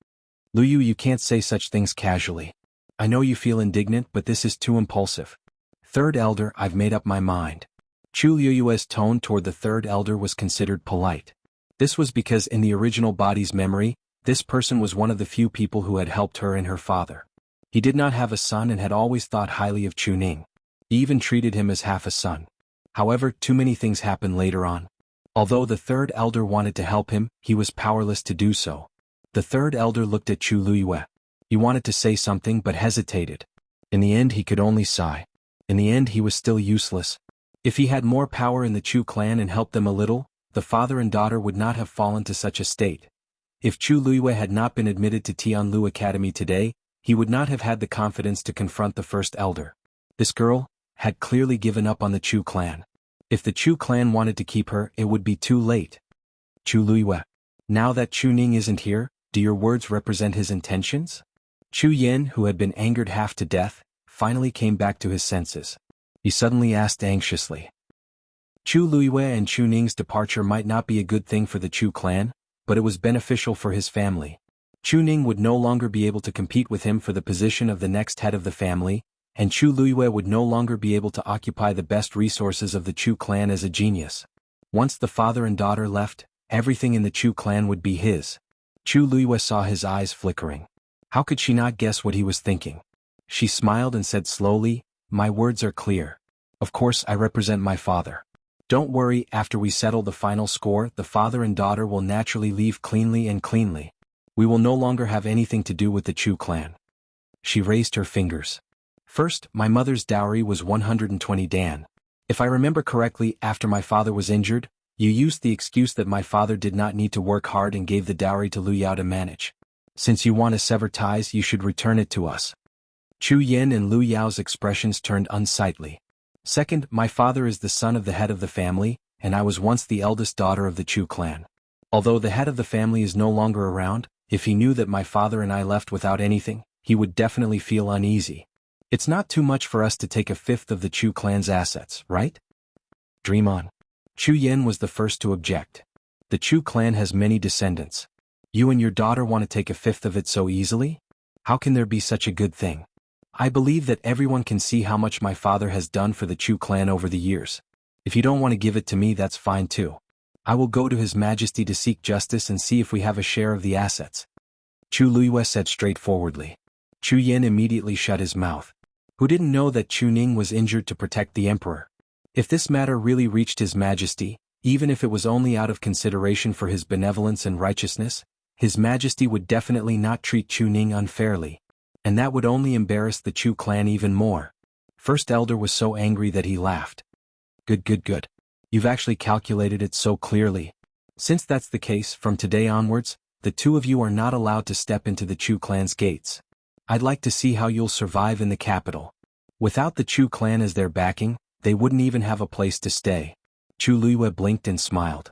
Luyu, you can't say such things casually. I know you feel indignant, but this is too impulsive. Third elder, I've made up my mind. Chu Luiyue's tone toward the third elder was considered polite. This was because in the original body's memory, this person was one of the few people who had helped her and her father. He did not have a son and had always thought highly of Chu Ning. He even treated him as half a son. However, too many things happened later on. Although the third elder wanted to help him, he was powerless to do so. The third elder looked at Chu Luiyue. He wanted to say something but hesitated. In the end he could only sigh. In the end he was still useless. If he had more power in the Chu clan and helped them a little, the father and daughter would not have fallen to such a state. If Chu Luiyue had not been admitted to Tianlu Academy today, he would not have had the confidence to confront the first elder. This girl had clearly given up on the Chu clan. If the Chu clan wanted to keep her, it would be too late. Chu Luiyue. Now that Chu Ning isn't here, do your words represent his intentions? Chu Yin, who had been angered half to death, finally came back to his senses. He suddenly asked anxiously. Chu Luiyue and Chu Ning's departure might not be a good thing for the Chu clan, but it was beneficial for his family. Chu Ning would no longer be able to compete with him for the position of the next head of the family, and Chu Luiyue would no longer be able to occupy the best resources of the Chu clan as a genius. Once the father and daughter left, everything in the Chu clan would be his. Chu Luiyue saw his eyes flickering. How could she not guess what he was thinking? She smiled and said slowly, my words are clear. Of course I represent my father. Don't worry, after we settle the final score, the father and daughter will naturally leave cleanly. We will no longer have anything to do with the Chu clan. She raised her fingers. First, my mother's dowry was 120 dan. If I remember correctly, after my father was injured, you used the excuse that my father did not need to work hard and gave the dowry to Lu Yao to manage. Since you want to sever ties, you should return it to us. Chu Yin and Lu Yao's expressions turned unsightly. Second, my father is the son of the head of the family, and I was once the eldest daughter of the Chu clan. Although the head of the family is no longer around, if he knew that my father and I left without anything, he would definitely feel uneasy. It's not too much for us to take a fifth of the Chu clan's assets, right? Dream on. Chu Yin was the first to object. The Chu clan has many descendants. You and your daughter want to take a fifth of it so easily? How can there be such a good thing? I believe that everyone can see how much my father has done for the Chu clan over the years. If you don't want to give it to me, that's fine too. I will go to His Majesty to seek justice and see if we have a share of the assets. Chu Luiyue said straightforwardly. Chu Yin immediately shut his mouth. Who didn't know that Chu Ning was injured to protect the emperor? If this matter really reached His Majesty, even if it was only out of consideration for his benevolence and righteousness, His Majesty would definitely not treat Chu Ning unfairly. And that would only embarrass the Chu clan even more. First Elder was so angry that he laughed. Good. You've actually calculated it so clearly. Since that's the case, from today onwards, the two of you are not allowed to step into the Chu clan's gates. I'd like to see how you'll survive in the capital. Without the Chu clan as their backing, they wouldn't even have a place to stay. Chu Luiyue blinked and smiled.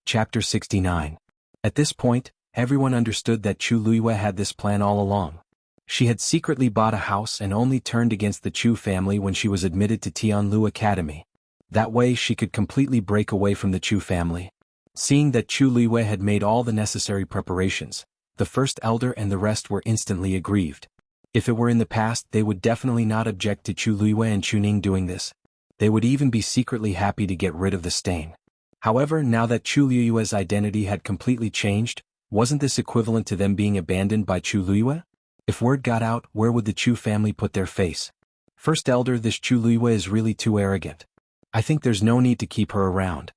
Chapter 69. At this point, everyone understood that Chu Luiyue had this plan all along. She had secretly bought a house and only turned against the Chu family when she was admitted to Tianlu Academy. That way she could completely break away from the Chu family. Seeing that Chu Luiyue had made all the necessary preparations, the First Elder and the rest were instantly aggrieved. If it were in the past, they would definitely not object to Chu Luiyue and Chu Ning doing this. They would even be secretly happy to get rid of the stain. However, now that Chu Luiyue's identity had completely changed, wasn't this equivalent to them being abandoned by Chu Luiyue? If word got out, where would the Chu family put their face? First Elder, this Chu Luiyue is really too arrogant. I think there's no need to keep her around.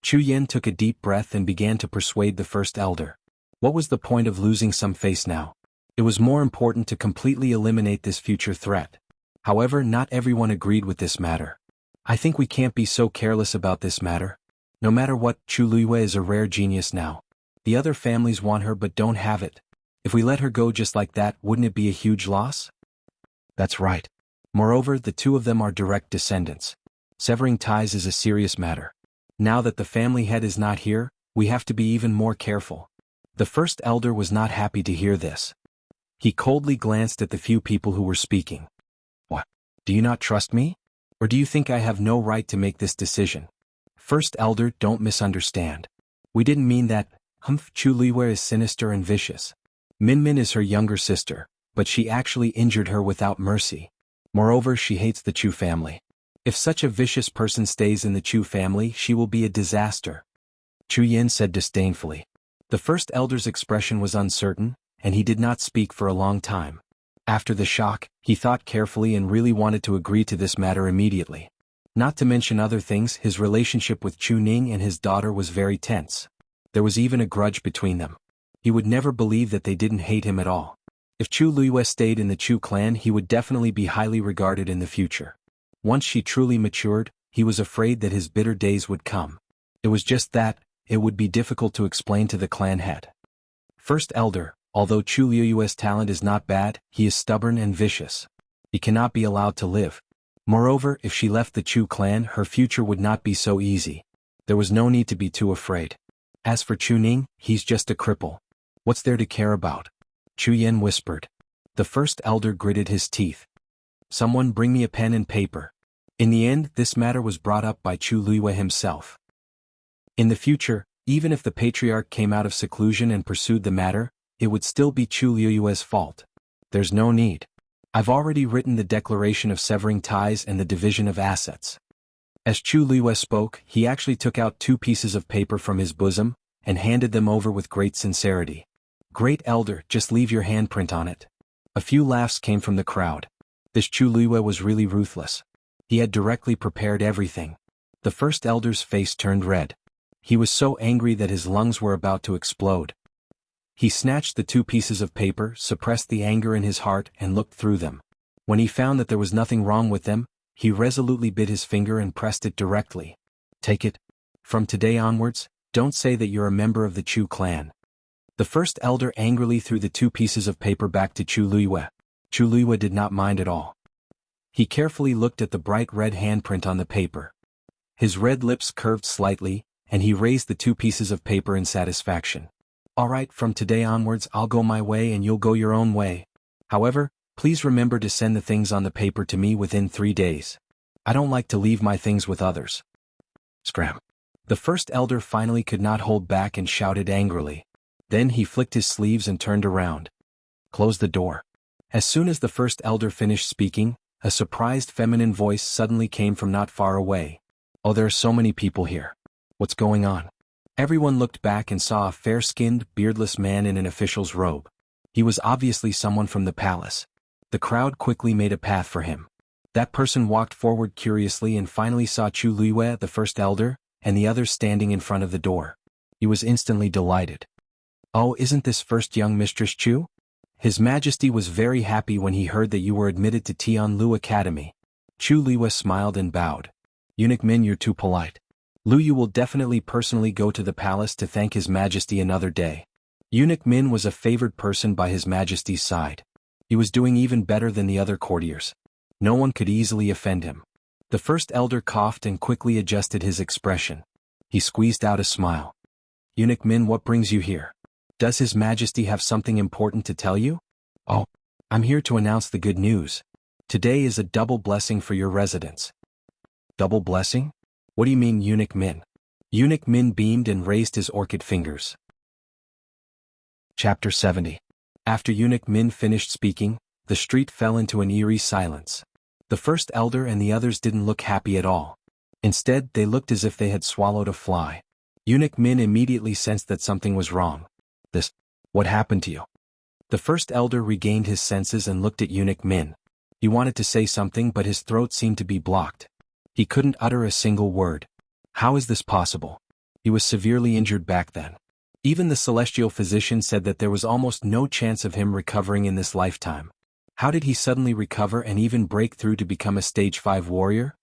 Chu Yin took a deep breath and began to persuade the First Elder. What was the point of losing some face now? It was more important to completely eliminate this future threat. However, not everyone agreed with this matter. I think we can't be so careless about this matter. No matter what, Chu Luiyue is a rare genius now. The other families want her but don't have it. If we let her go just like that, wouldn't it be a huge loss? That's right. Moreover, the two of them are direct descendants. Severing ties is a serious matter. Now that the family head is not here, we have to be even more careful. The First Elder was not happy to hear this. He coldly glanced at the few people who were speaking. What? Do you not trust me? Or do you think I have no right to make this decision? First Elder, don't misunderstand. We didn't mean that. Chu Luiyue is sinister and vicious. Min is her younger sister, but she actually injured her without mercy. Moreover, she hates the Chu family. If such a vicious person stays in the Chu family, she will be a disaster. Chu Yin said disdainfully. The First Elder's expression was uncertain, and he did not speak for a long time. After the shock, he thought carefully and really wanted to agree to this matter immediately. Not to mention other things, his relationship with Chu Ning and his daughter was very tense. There was even a grudge between them. He would never believe that they didn't hate him at all. If Chu Luiyue stayed in the Chu clan, he would definitely be highly regarded in the future. Once she truly matured, he was afraid that his bitter days would come. It was just that, it would be difficult to explain to the clan head. First Elder, although Chu Luiyue's talent is not bad, he is stubborn and vicious. He cannot be allowed to live. Moreover, if she left the Chu clan, her future would not be so easy. There was no need to be too afraid. As for Chu Ning, he's just a cripple. What's there to care about? Chu Yin whispered. The First Elder gritted his teeth. Someone bring me a pen and paper. In the end, this matter was brought up by Chu Luiyue himself. In the future, even if the patriarch came out of seclusion and pursued the matter, it would still be Chu Luiyue's fault. There's no need. I've already written the declaration of severing ties and the division of assets. As Chu Luiyue spoke, he actually took out 2 pieces of paper from his bosom, and handed them over with great sincerity. Great Elder, just leave your handprint on it. A few laughs came from the crowd. This Chu Luiyue was really ruthless. He had directly prepared everything. The First Elder's face turned red. He was so angry that his lungs were about to explode. He snatched the 2 pieces of paper, suppressed the anger in his heart, and looked through them. When he found that there was nothing wrong with them, he resolutely bit his finger and pressed it directly. Take it. From today onwards, don't say that you're a member of the Chu clan. The First Elder angrily threw the 2 pieces of paper back to Chu Luiyue. Chu Luiyue did not mind at all. He carefully looked at the bright red handprint on the paper. His red lips curved slightly, and he raised the 2 pieces of paper in satisfaction. All right, from today onwards I'll go my way and you'll go your own way. However, please remember to send the things on the paper to me within 3 days. I don't like to leave my things with others. Scram. The First Elder finally could not hold back and shouted angrily. Then he flicked his sleeves and turned around. Close the door. As soon as the first elder finished speaking, a surprised feminine voice suddenly came from not far away. "Oh, there are so many people here. What's going on?" Everyone looked back and saw a fair-skinned, beardless man in an official's robe. He was obviously someone from the palace. The crowd quickly made a path for him. That person walked forward curiously and finally saw Chu Luiyue, the first elder, and the others standing in front of the door. He was instantly delighted. "Oh, isn't this first young Mistress Chu? His Majesty was very happy when he heard that you were admitted to Tianlu Academy." Chu Luiyue smiled and bowed. "Eunuch Min, you're too polite. Lu Yu will definitely personally go to the palace to thank His Majesty another day." Eunuch Min was a favored person by His Majesty's side. He was doing even better than the other courtiers. No one could easily offend him. The first elder coughed and quickly adjusted his expression. He squeezed out a smile. "Eunuch Min, what brings you here? Does His Majesty have something important to tell you?" "Oh, I'm here to announce the good news. Today is a double blessing for your residence." "Double blessing? What do you mean, Eunuch Min?" Eunuch Min beamed and raised his orchid fingers. Chapter 70. After Eunuch Min finished speaking, the street fell into an eerie silence. The first elder and the others didn't look happy at all. Instead, they looked as if they had swallowed a fly. Eunuch Min immediately sensed that something was wrong. What happened to you?" The first elder regained his senses and looked at Eunuch Min. He wanted to say something, but his throat seemed to be blocked. He couldn't utter a single word. How is this possible? He was severely injured back then. Even the celestial physician said that there was almost no chance of him recovering in this lifetime. How did he suddenly recover and even break through to become a stage 5 warrior?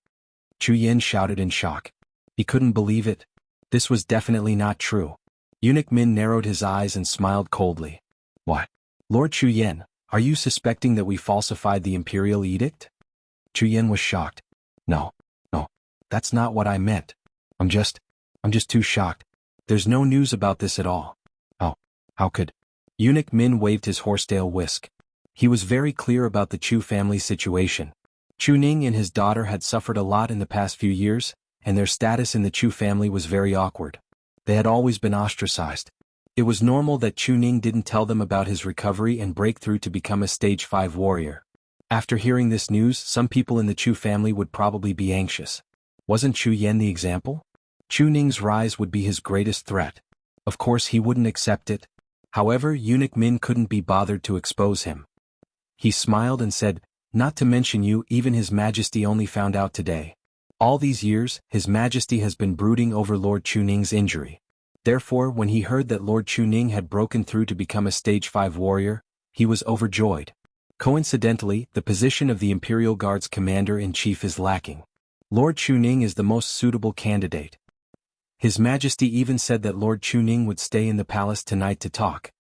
Chu Yin shouted in shock. He couldn't believe it. This was definitely not true. Eunuch Min narrowed his eyes and smiled coldly. "What? Lord Chu Yin, are you suspecting that we falsified the imperial edict?" Chu Yin was shocked. No, that's not what I meant. I'm just too shocked. There's no news about this at all." "Oh, how could?" Eunuch Min waved his horsetail whisk. He was very clear about the Chu family situation. Chu Ning and his daughter had suffered a lot in the past few years, and their status in the Chu family was very awkward. They had always been ostracized. It was normal that Chu Ning didn't tell them about his recovery and breakthrough to become a stage 5 warrior. After hearing this news, some people in the Chu family would probably be anxious. Wasn't Chu Yen the example? Chu Ning's rise would be his greatest threat. Of course he wouldn't accept it. However, Eunuch Min couldn't be bothered to expose him. He smiled and said, "Not to mention you, even His Majesty only found out today. All these years, His Majesty has been brooding over Lord Chu Ning's injury. Therefore, when he heard that Lord Chu Ning had broken through to become a stage 5 warrior, he was overjoyed. Coincidentally, the position of the Imperial Guard's commander-in-chief is lacking. Lord Chu Ning is the most suitable candidate. His Majesty even said that Lord Chu Ning would stay in the palace tonight to talk."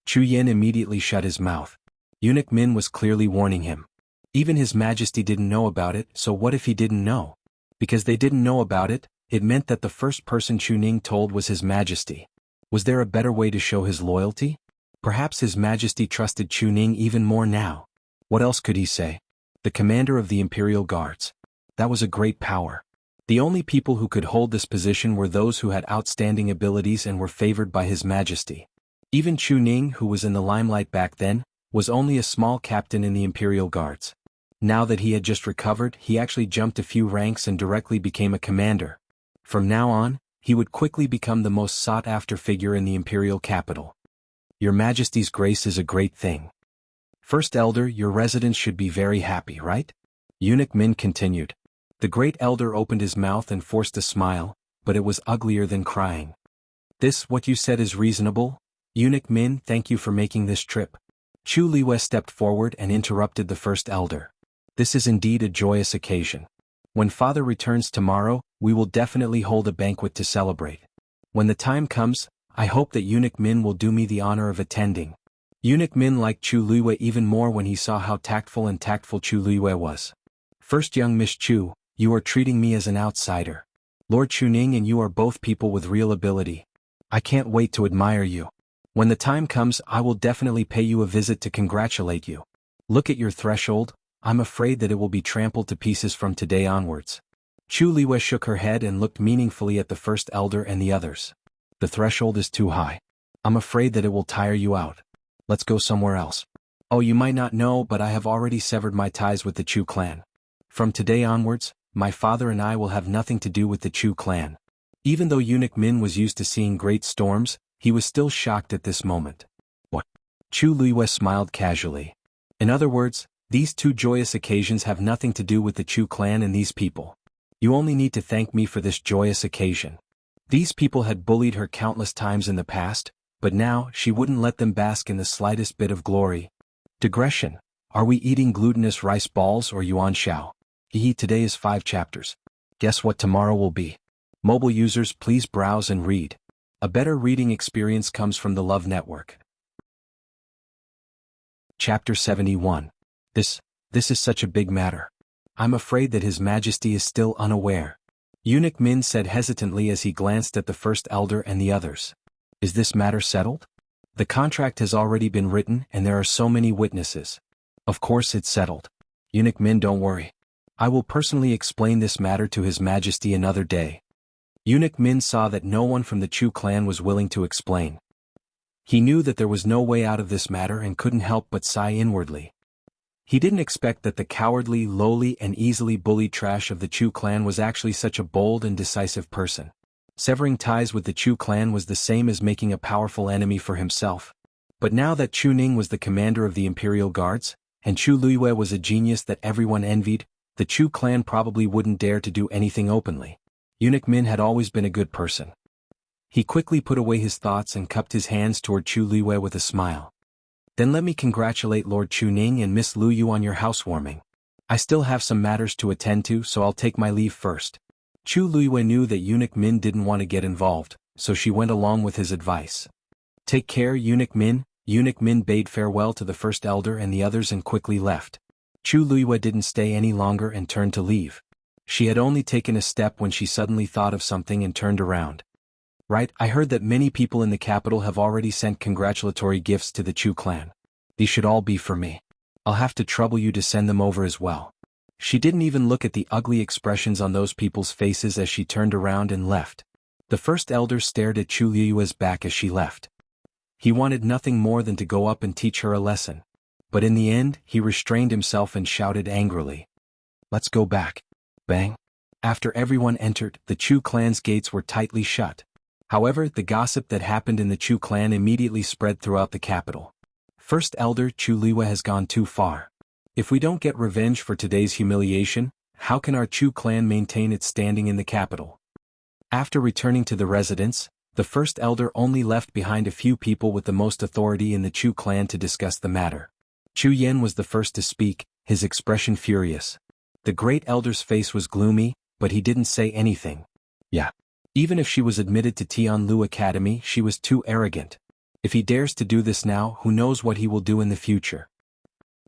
Chu Yen immediately shut his mouth. Eunuch Min was clearly warning him. Even His Majesty didn't know about it, so what if he didn't know? Because they didn't know about it, it meant that the first person Chu Ning told was His Majesty. Was there a better way to show his loyalty? Perhaps His Majesty trusted Chu Ning even more now. What else could he say? The commander of the Imperial Guards. That was a great power. The only people who could hold this position were those who had outstanding abilities and were favored by His Majesty. Even Chu Ning, who was in the limelight back then, was only a small captain in the Imperial Guards. Now that he had just recovered, he actually jumped a few ranks and directly became a commander. From now on, he would quickly become the most sought-after figure in the imperial capital. Your Majesty's grace is a great thing. First Elder, your residents should be very happy, right? Eunuch Min continued. The great elder opened his mouth and forced a smile, but it was uglier than crying. What you said is reasonable. Eunuch Min, thank you for making this trip. Chu Liwei stepped forward and interrupted the first elder. This is indeed a joyous occasion. When Father returns tomorrow, we will definitely hold a banquet to celebrate. When the time comes, I hope that Eunuch Min will do me the honor of attending. Eunuch Min liked Chu Liwei even more when he saw how tactful Chu Liwei was. First young Miss Chu, you are treating me as an outsider. Lord Chu Ning and you are both people with real ability. I can't wait to admire you. When the time comes, I will definitely pay you a visit to congratulate you. Look at your threshold, I'm afraid that it will be trampled to pieces from today onwards. Chu Liwei shook her head and looked meaningfully at the first elder and the others. The threshold is too high. I'm afraid that it will tire you out. Let's go somewhere else. Oh, you might not know, but I have already severed my ties with the Chu clan. From today onwards, my father and I will have nothing to do with the Chu clan. Even though Eunuch Min was used to seeing great storms, he was still shocked at this moment. What? Chu Luiyue smiled casually. In other words, these two joyous occasions have nothing to do with the Chu clan and these people. You only need to thank me for this joyous occasion. These people had bullied her countless times in the past, but now she wouldn't let them bask in the slightest bit of glory. Digression. Are we eating glutinous rice balls or yuanxiao? Today is 5 chapters. Guess what tomorrow will be? Mobile users, please browse and read. A better reading experience comes from the Love Network. Chapter 71. This is such a big matter. I'm afraid that His Majesty is still unaware. Eunuch Min said hesitantly as he glanced at the first elder and the others. Is this matter settled? The contract has already been written and there are so many witnesses. Of course it's settled. Eunuch Min, don't worry. I will personally explain this matter to His Majesty another day. Eunuch Min saw that no one from the Chu clan was willing to explain. He knew that there was no way out of this matter and couldn't help but sigh inwardly. He didn't expect that the cowardly, lowly and easily bullied trash of the Chu clan was actually such a bold and decisive person. Severing ties with the Chu clan was the same as making a powerful enemy for himself. But now that Chu Ning was the commander of the Imperial Guards, and Chu Luiyue was a genius that everyone envied, the Chu clan probably wouldn't dare to do anything openly. Eunuch Min had always been a good person. He quickly put away his thoughts and cupped his hands toward Chu Luiyue with a smile. Then let me congratulate Lord Chu Ning and Miss Lu Yu on your housewarming. I still have some matters to attend to, so I'll take my leave first. Chu Luiyue knew that Eunuch Min didn't want to get involved, so she went along with his advice. Take care, Eunuch Min. Eunuch Min bade farewell to the first elder and the others and quickly left. Chu Luiyue didn't stay any longer and turned to leave. She had only taken a step when she suddenly thought of something and turned around. Right, I heard that many people in the capital have already sent congratulatory gifts to the Chu clan. These should all be for me. I'll have to trouble you to send them over as well. She didn't even look at the ugly expressions on those people's faces as she turned around and left. The first elder stared at Chu Luiyue's back as she left. He wanted nothing more than to go up and teach her a lesson. But in the end, he restrained himself and shouted angrily. Let's go back. Bang. After everyone entered, the Chu clan's gates were tightly shut. However, the gossip that happened in the Chu clan immediately spread throughout the capital. First Elder, Chu Luiyue has gone too far. If we don't get revenge for today's humiliation, how can our Chu clan maintain its standing in the capital? After returning to the residence, the first elder only left behind a few people with the most authority in the Chu clan to discuss the matter. Chu Yan was the first to speak, his expression furious. The great elder's face was gloomy, but he didn't say anything. Yeah. Even if she was admitted to Tianlu Academy, she was too arrogant. If he dares to do this now, who knows what he will do in the future.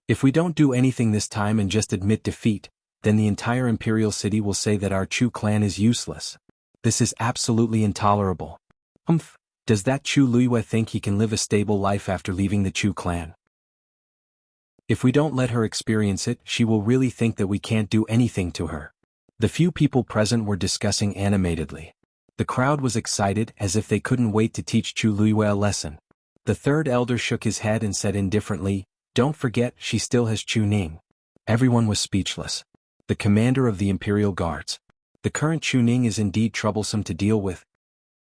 If we don't do anything this time and just admit defeat, then the entire Imperial City will say that our Chu clan is useless. This is absolutely intolerable. Does that Chu Luiyue think he can live a stable life after leaving the Chu clan? If we don't let her experience it, she will really think that we can't do anything to her. The few people present were discussing animatedly. The crowd was excited as if they couldn't wait to teach Chu Luiyue a lesson. The third elder shook his head and said indifferently, "Don't forget, she still has Chu Ning." Everyone was speechless. The commander of the Imperial Guards. The current Chu Ning is indeed troublesome to deal with.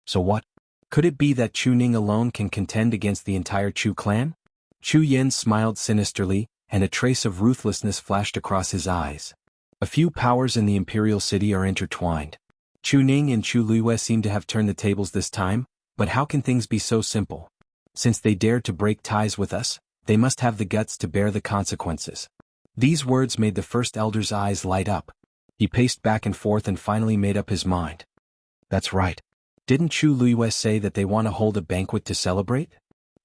So what? Could it be that Chu Ning alone can contend against the entire Chu clan? Chu Yan smiled sinisterly, and a trace of ruthlessness flashed across his eyes. A few powers in the Imperial City are intertwined. Chu Ning and Chu Luiyue seem to have turned the tables this time, but how can things be so simple? Since they dared to break ties with us, they must have the guts to bear the consequences. These words made the first elder's eyes light up. He paced back and forth and finally made up his mind. That's right. Didn't Chu Luiyue say that they want to hold a banquet to celebrate?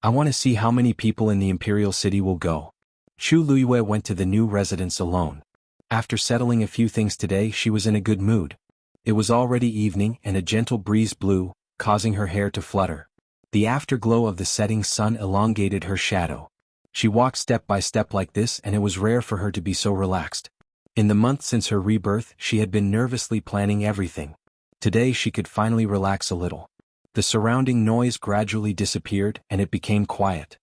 I want to see how many people in the Imperial City will go. Chu Luiyue went to the new residence alone. After settling a few things today, she was in a good mood. It was already evening and a gentle breeze blew, causing her hair to flutter. The afterglow of the setting sun elongated her shadow. She walked step by step like this, and it was rare for her to be so relaxed. In the month since her rebirth, she had been nervously planning everything. Today she could finally relax a little. The surrounding noise gradually disappeared and it became quiet.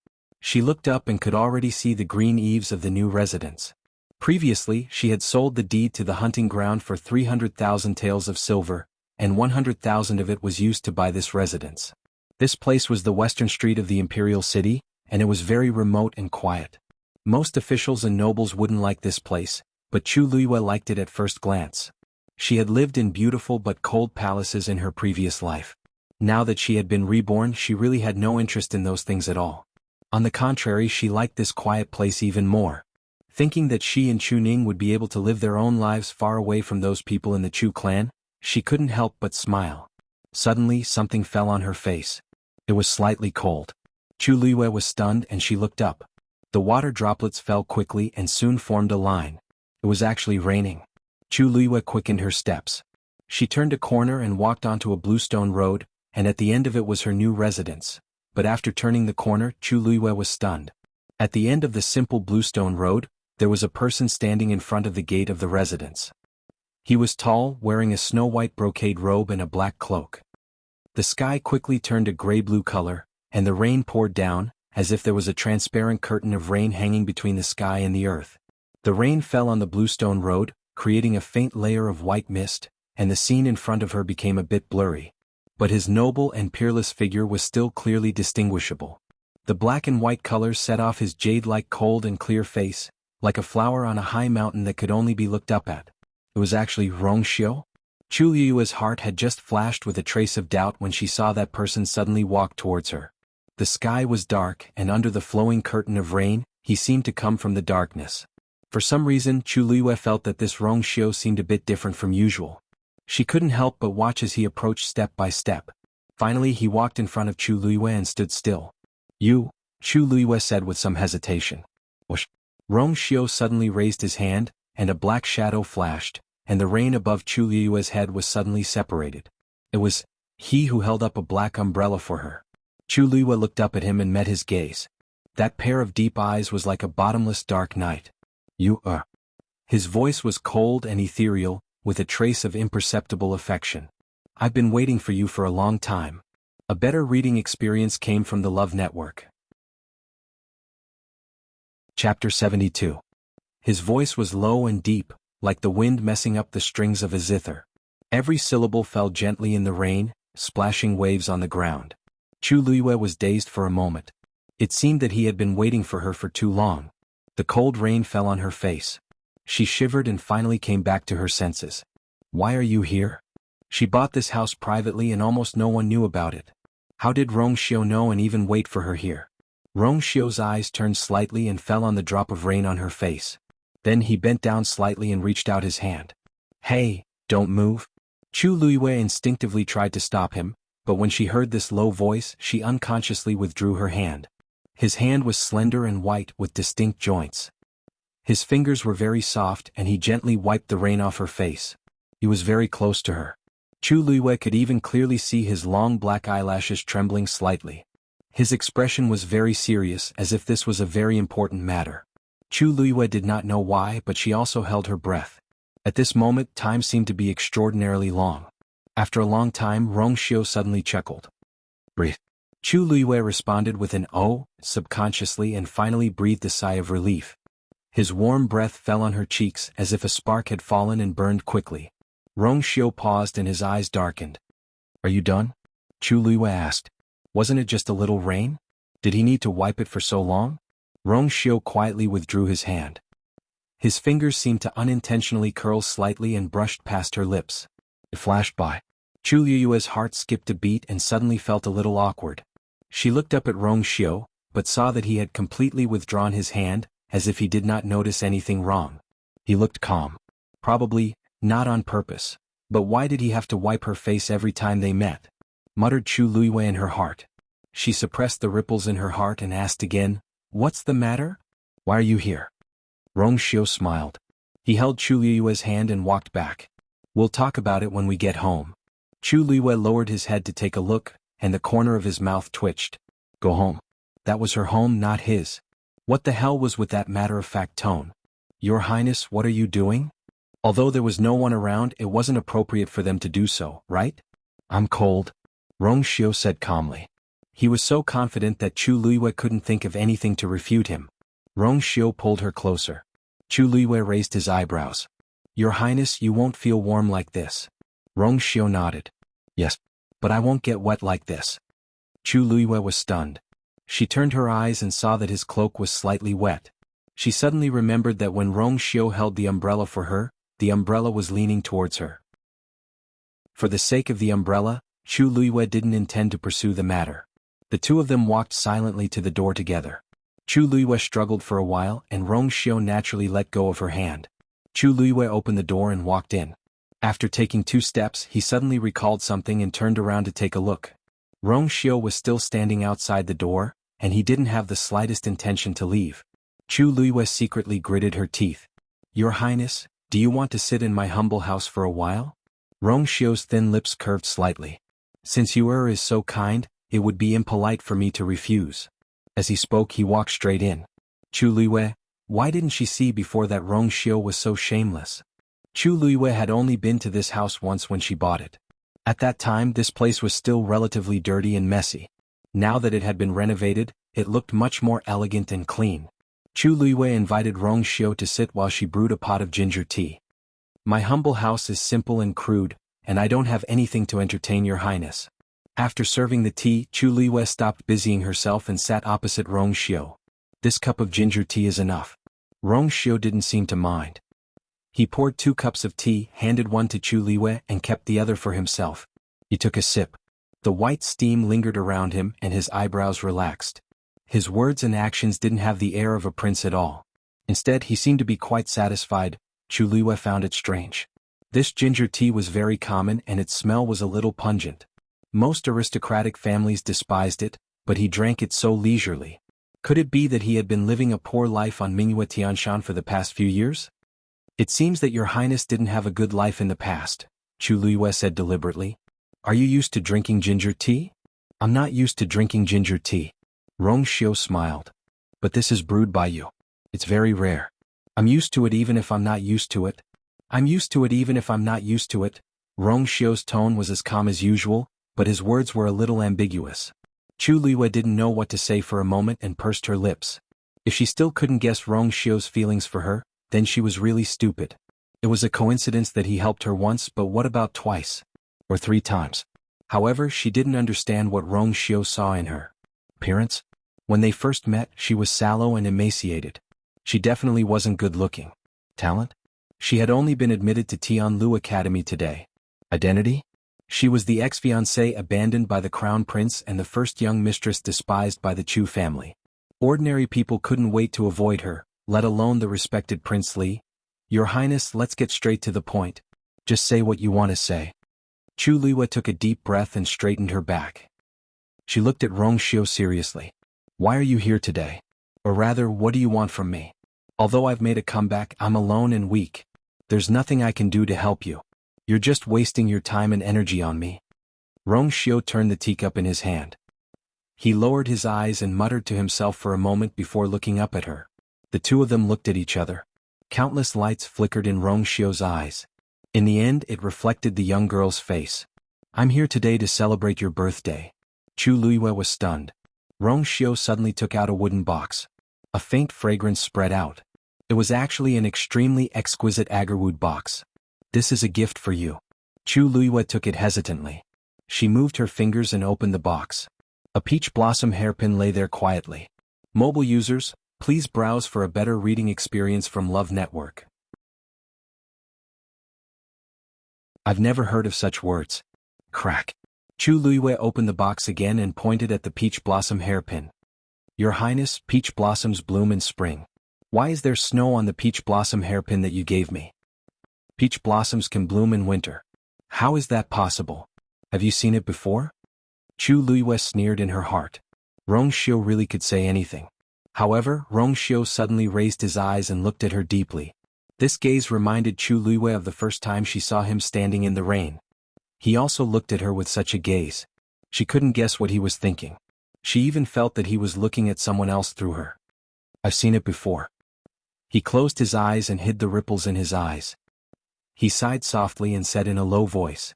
She looked up and could already see the green eaves of the new residence. Previously, she had sold the deed to the hunting ground for 300,000 taels of silver, and 100,000 of it was used to buy this residence. This place was the western street of the imperial city, and it was very remote and quiet. Most officials and nobles wouldn't like this place, but Chu Luiyue liked it at first glance. She had lived in beautiful but cold palaces in her previous life. Now that she had been reborn, she really had no interest in those things at all. On the contrary, she liked this quiet place even more. Thinking that she and Chu Ning would be able to live their own lives far away from those people in the Chu clan, she couldn't help but smile. Suddenly, something fell on her face. It was slightly cold. Chu Luiyue was stunned and she looked up. The water droplets fell quickly and soon formed a line. It was actually raining. Chu Luiyue quickened her steps. She turned a corner and walked onto a bluestone road, and at the end of it was her new residence. But after turning the corner, Chu Luiyue was stunned. At the end of the simple bluestone road, there was a person standing in front of the gate of the residence. He was tall, wearing a snow-white brocade robe and a black cloak. The sky quickly turned a gray-blue color, and the rain poured down, as if there was a transparent curtain of rain hanging between the sky and the earth. The rain fell on the bluestone road, creating a faint layer of white mist, and the scene in front of her became a bit blurry. But his noble and peerless figure was still clearly distinguishable. The black and white colors set off his jade-like cold and clear face, like a flower on a high mountain that could only be looked up at. It was actually Rongxiu? Chu Luiyue's heart had just flashed with a trace of doubt when she saw that person suddenly walk towards her. The sky was dark, and under the flowing curtain of rain, he seemed to come from the darkness. For some reason, Chu Luiyue felt that this Rongxiu seemed a bit different from usual. She couldn't help but watch as he approached step by step. Finally, he walked in front of Chu Luiyue and stood still. "You," Chu Luiyue said with some hesitation. "Whoosh." Rongxiu suddenly raised his hand, and a black shadow flashed, and the rain above Chu Luiyue's head was suddenly separated. It was he who held up a black umbrella for her. Chu Luiyue looked up at him and met his gaze. That pair of deep eyes was like a bottomless dark night. "You are." His voice was cold and ethereal, with a trace of imperceptible affection. "I've been waiting for you for a long time." A better reading experience came from the Love Network. Chapter 72. His voice was low and deep, like the wind messing up the strings of a zither. Every syllable fell gently in the rain, splashing waves on the ground. Chu Luiyue was dazed for a moment. It seemed that he had been waiting for her for too long. The cold rain fell on her face. She shivered and finally came back to her senses. "Why are you here?" She bought this house privately and almost no one knew about it. How did Rongxiu know and even wait for her here? Rongxiu's eyes turned slightly and fell on the drop of rain on her face. Then he bent down slightly and reached out his hand. "Hey, don't move." Chu Luiyue instinctively tried to stop him, but when she heard this low voice, she unconsciously withdrew her hand. His hand was slender and white with distinct joints. His fingers were very soft and he gently wiped the rain off her face. He was very close to her. Chu Luiyue could even clearly see his long black eyelashes trembling slightly. His expression was very serious, as if this was a very important matter. Chu Luiyue did not know why, but she also held her breath. At this moment, time seemed to be extraordinarily long. After a long time, Rongxiu suddenly chuckled. "Breathe." Chu Luiyue responded with an "oh" subconsciously and finally breathed a sigh of relief. His warm breath fell on her cheeks as if a spark had fallen and burned quickly. Rongxiu paused and his eyes darkened. "Are you done?" Chu Luiyue asked. "Wasn't it just a little rain? Did he need to wipe it for so long?" Rongxiu quietly withdrew his hand. His fingers seemed to unintentionally curl slightly and brushed past her lips. It flashed by. Chu Luiyue's heart skipped a beat and suddenly felt a little awkward. She looked up at Rongxiu, but saw that he had completely withdrawn his hand, as if he did not notice anything wrong. He looked calm. Probably, not on purpose. But why did he have to wipe her face every time they met? Muttered Chu Luiyue in her heart. She suppressed the ripples in her heart and asked again, "What's the matter? Why are you here?" Rongxiu smiled. He held Chu Luiyue's hand and walked back. "We'll talk about it when we get home." Chu Luiyue lowered his head to take a look, and the corner of his mouth twitched. "Go home." That was her home, not his. What the hell was with that matter-of-fact tone? "Your Highness, what are you doing?" Although there was no one around, it wasn't appropriate for them to do so, right? "I'm cold," Rongxiu said calmly. He was so confident that Chu Luiyue couldn't think of anything to refute him. Rong Xiu pulled her closer. Chu Luiyue raised his eyebrows. Your Highness, you won't feel warm like this. Rong Xiu nodded. Yes, but I won't get wet like this. Chu Luiyue was stunned. She turned her eyes and saw that his cloak was slightly wet. She suddenly remembered that when Rong Xiu held the umbrella for her, the umbrella was leaning towards her. For the sake of the umbrella, Chu Luiyue didn't intend to pursue the matter. The two of them walked silently to the door together. Chu Luiyue struggled for a while and Rong Xiu naturally let go of her hand. Chu Luiyue opened the door and walked in. After taking 2 steps, he suddenly recalled something and turned around to take a look. Rong Xiu was still standing outside the door, and he didn't have the slightest intention to leave. Chu Luiyue secretly gritted her teeth. Your Highness, do you want to sit in my humble house for a while? Rong Xiu's thin lips curved slightly. Since you is so kind, it would be impolite for me to refuse. As he spoke, he walked straight in. Chu Luiyue, why didn't she see before that Rong Xiu was so shameless? Chu Luiyue had only been to this house once when she bought it. At that time, this place was still relatively dirty and messy. Now that it had been renovated, it looked much more elegant and clean. Chu Luiyue invited Rong Xiu to sit while she brewed a pot of ginger tea. My humble house is simple and crude, and I don't have anything to entertain your Highness. After serving the tea, Chu Luiyue stopped busying herself and sat opposite Rong Xiu. This cup of ginger tea is enough. Rong Xiu didn't seem to mind. He poured 2 cups of tea, handed one to Chu Luiyue and kept the other for himself. He took a sip. The white steam lingered around him and his eyebrows relaxed. His words and actions didn't have the air of a prince at all. Instead, he seemed to be quite satisfied. Chu Luiyue found it strange. This ginger tea was very common and its smell was a little pungent. Most aristocratic families despised it, but he drank it so leisurely. Could it be that he had been living a poor life on Mingyue Tianshan for the past few years? It seems that your Highness didn't have a good life in the past, Chu Luiyue said deliberately. Are you used to drinking ginger tea? I'm not used to drinking ginger tea. Rong Xiu smiled. But this is brewed by you. It's very rare. I'm used to it even if I'm not used to it. I'm used to it even if I'm not used to it. Rong Xiu's tone was as calm as usual, but his words were a little ambiguous. Chu Luiyue didn't know what to say for a moment and pursed her lips. If she still couldn't guess Rong Xiu's feelings for her, then she was really stupid. It was a coincidence that he helped her once, but what about twice? Or 3 times? However, she didn't understand what Rong Xiu saw in her. Appearance? When they first met, she was sallow and emaciated. She definitely wasn't good-looking. Talent? She had only been admitted to Tianlu Academy today. Identity? She was the ex-fiancée abandoned by the crown prince and the first young mistress despised by the Chu family. Ordinary people couldn't wait to avoid her, let alone the respected Prince Li. Your Highness, let's get straight to the point. Just say what you want to say. Chu Luiyue took a deep breath and straightened her back. She looked at Rong Xiu seriously. Why are you here today? Or rather, what do you want from me? Although I've made a comeback, I'm alone and weak. There's nothing I can do to help you. You're just wasting your time and energy on me. Rong Xiu turned the teacup in his hand. He lowered his eyes and muttered to himself for a moment before looking up at her. The two of them looked at each other. Countless lights flickered in Rong Xiu's eyes. In the end, it reflected the young girl's face. I'm here today to celebrate your birthday. Chu Luiyue was stunned. Rong Xiu suddenly took out a wooden box. A faint fragrance spread out. It was actually an extremely exquisite agarwood box. This is a gift for you. Chu Luiyue took it hesitantly. She moved her fingers and opened the box. A peach blossom hairpin lay there quietly. Mobile users, please browse for a better reading experience from Love Network. I've never heard of such words. Crack. Chu Luiyue opened the box again and pointed at the peach blossom hairpin. Your Highness, peach blossoms bloom in spring. Why is there snow on the peach blossom hairpin that you gave me? Peach blossoms can bloom in winter. How is that possible? Have you seen it before? Chu Luiyue sneered in her heart. Rong Xiu really could say anything. However, Rong Xiu suddenly raised his eyes and looked at her deeply. This gaze reminded Chu Luiyue of the first time she saw him standing in the rain. He also looked at her with such a gaze. She couldn't guess what he was thinking. She even felt that he was looking at someone else through her. I've seen it before. He closed his eyes and hid the ripples in his eyes. He sighed softly and said in a low voice.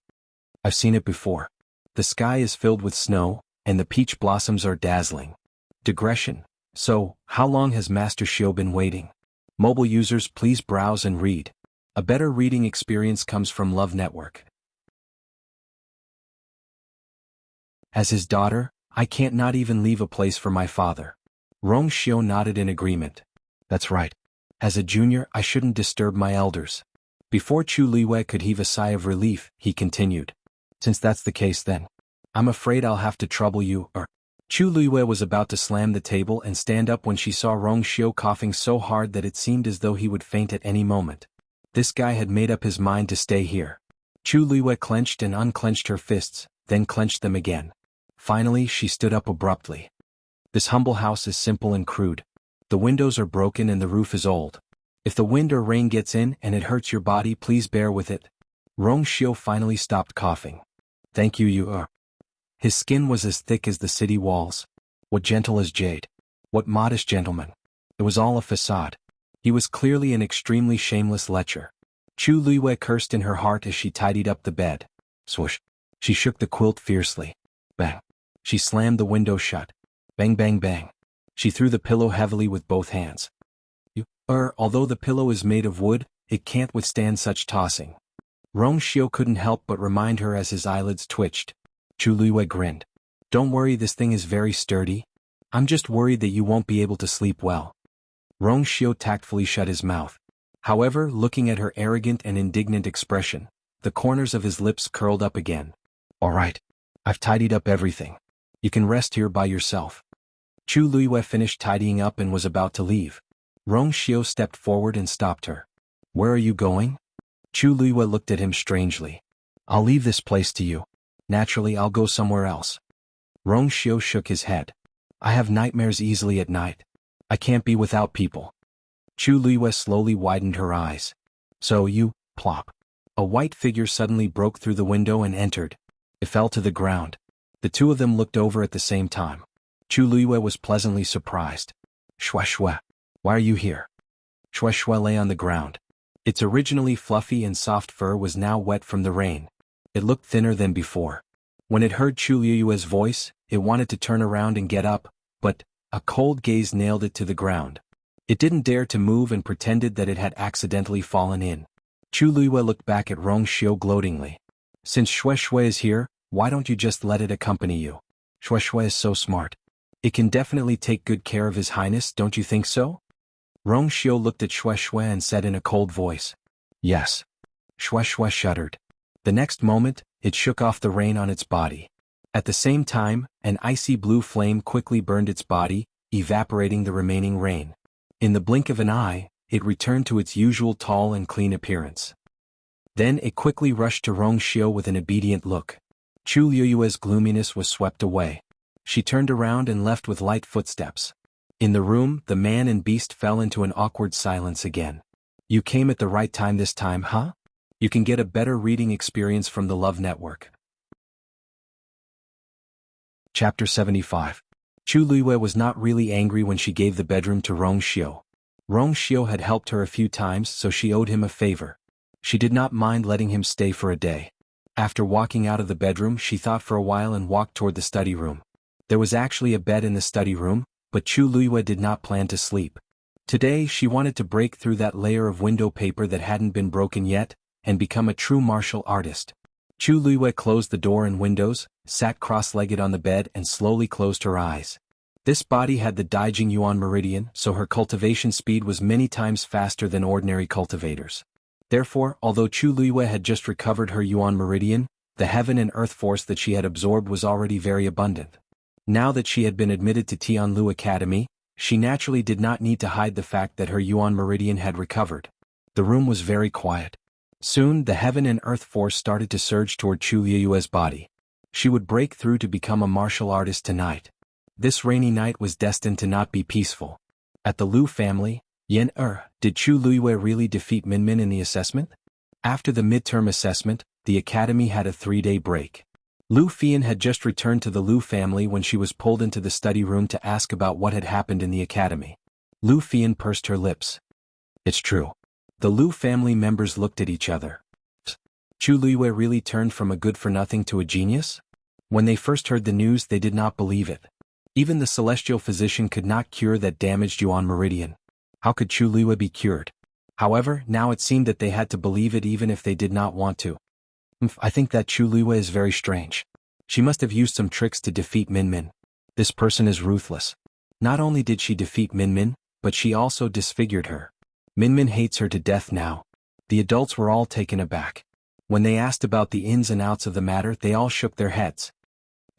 I've seen it before. The sky is filled with snow, and the peach blossoms are dazzling. Digression. So, how long has Master Xiao been waiting? Mobile users, please browse and read. A better reading experience comes from Love Network. As his daughter, I can't not even leave a place for my father. Rong Xiao nodded in agreement. That's right. As a junior, I shouldn't disturb my elders. Before Chu Liwei could heave a sigh of relief, he continued. Since that's the case then, I'm afraid I'll have to trouble you, Chu Liwei was about to slam the table and stand up when she saw Rong Xiao coughing so hard that it seemed as though he would faint at any moment. This guy had made up his mind to stay here. Chu Liwei clenched and unclenched her fists, then clenched them again. Finally, she stood up abruptly. This humble house is simple and crude. The windows are broken and the roof is old. If the wind or rain gets in and it hurts your body, please bear with it. Rong Xiao finally stopped coughing. Thank you, you are. His skin was as thick as the city walls. What gentle as jade. What modest gentleman. It was all a facade. He was clearly an extremely shameless lecher. Chu Liwei cursed in her heart as she tidied up the bed. Swoosh. She shook the quilt fiercely. Bang. She slammed the window shut. Bang bang bang. She threw the pillow heavily with both hands. Although the pillow is made of wood, it can't withstand such tossing. Rong Xiao couldn't help but remind her as his eyelids twitched. Chu Liwei grinned. Don't worry, this thing is very sturdy. I'm just worried that you won't be able to sleep well. Rong Xiao tactfully shut his mouth. However, looking at her arrogant and indignant expression, the corners of his lips curled up again. All right. I've tidied up everything. You can rest here by yourself. Chu Liwei finished tidying up and was about to leave. Rong Xiao stepped forward and stopped her. Where are you going? Chu Liwei looked at him strangely. I'll leave this place to you. Naturally, I'll go somewhere else. Rong Xiao shook his head. I have nightmares easily at night. I can't be without people. Chu Liwei slowly widened her eyes. So you, plop. A white figure suddenly broke through the window and entered. It fell to the ground. The two of them looked over at the same time. Chu Liwei was pleasantly surprised. Shua. Why are you here? Shua lay on the ground. Its originally fluffy and soft fur was now wet from the rain. It looked thinner than before. When it heard Chu Liue's voice, it wanted to turn around and get up, but a cold gaze nailed it to the ground. It didn't dare to move and pretended that it had accidentally fallen in. Chu Liue looked back at Rong Xiao gloatingly. Since Shua is here, why don't you just let it accompany you? Shua is so smart. It can definitely take good care of His Highness, don't you think so? Rong Xiao looked at Shua and said in a cold voice. Yes. Shua shuddered. The next moment, it shook off the rain on its body. At the same time, an icy blue flame quickly burned its body, evaporating the remaining rain. In the blink of an eye, it returned to its usual tall and clean appearance. Then it quickly rushed to Rong Xiao with an obedient look. Chu Liue's gloominess was swept away. She turned around and left with light footsteps. In the room, the man and beast fell into an awkward silence again. You came at the right time this time, huh? You can get a better reading experience from the Love Network. Chapter 75. Chu Liue was not really angry when she gave the bedroom to Rong Xiao. Rong Xiao had helped her a few times, so she owed him a favor. She did not mind letting him stay for a day. After walking out of the bedroom, she thought for a while and walked toward the study room. There was actually a bed in the study room, but Chu Liue did not plan to sleep. Today she wanted to break through that layer of window paper that hadn't been broken yet, and become a true martial artist. Chu Liue closed the door and windows, sat cross-legged on the bed and slowly closed her eyes. This body had the Daijing meridian, so her cultivation speed was many times faster than ordinary cultivators. Therefore, although Chu Liue had just recovered her Yuan meridian, the heaven and earth force that she had absorbed was already very abundant. Now that she had been admitted to Tianlu Academy, she naturally did not need to hide the fact that her Yuan meridian had recovered. The room was very quiet. Soon, the heaven and earth force started to surge toward Chu Liue's body. She would break through to become a martial artist tonight. This rainy night was destined to not be peaceful. At the Liu family, did Chu Liue really defeat Minmin in the assessment? After the midterm assessment, the academy had a 3-day break. Liu Fian had just returned to the Liu family when she was pulled into the study room to ask about what had happened in the academy. Liu Fian pursed her lips. It's true. The Liu family members looked at each other. Chu Liue really turned from a good-for-nothing to a genius? When they first heard the news, they did not believe it. Even the celestial physician could not cure that damaged Yuan meridian. How could Chu Liwei be cured? However, now it seemed that they had to believe it even if they did not want to. I think that Chu Liwei is very strange. She must have used some tricks to defeat Min Min. This person is ruthless. Not only did she defeat Min Min, but she also disfigured her. Min Min hates her to death now. The adults were all taken aback. When they asked about the ins and outs of the matter, they all shook their heads.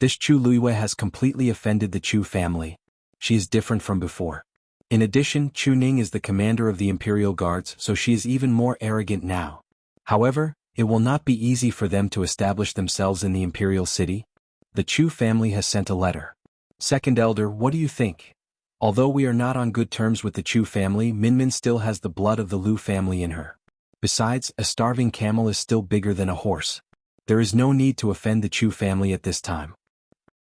This Chu Liwei has completely offended the Chu family. She is different from before. In addition, Chu Ning is the commander of the Imperial Guards, so she is even more arrogant now. However, it will not be easy for them to establish themselves in the Imperial City. The Chu family has sent a letter. Second Elder, what do you think? Although we are not on good terms with the Chu family, Min Min still has the blood of the Lu family in her. Besides, a starving camel is still bigger than a horse. There is no need to offend the Chu family at this time.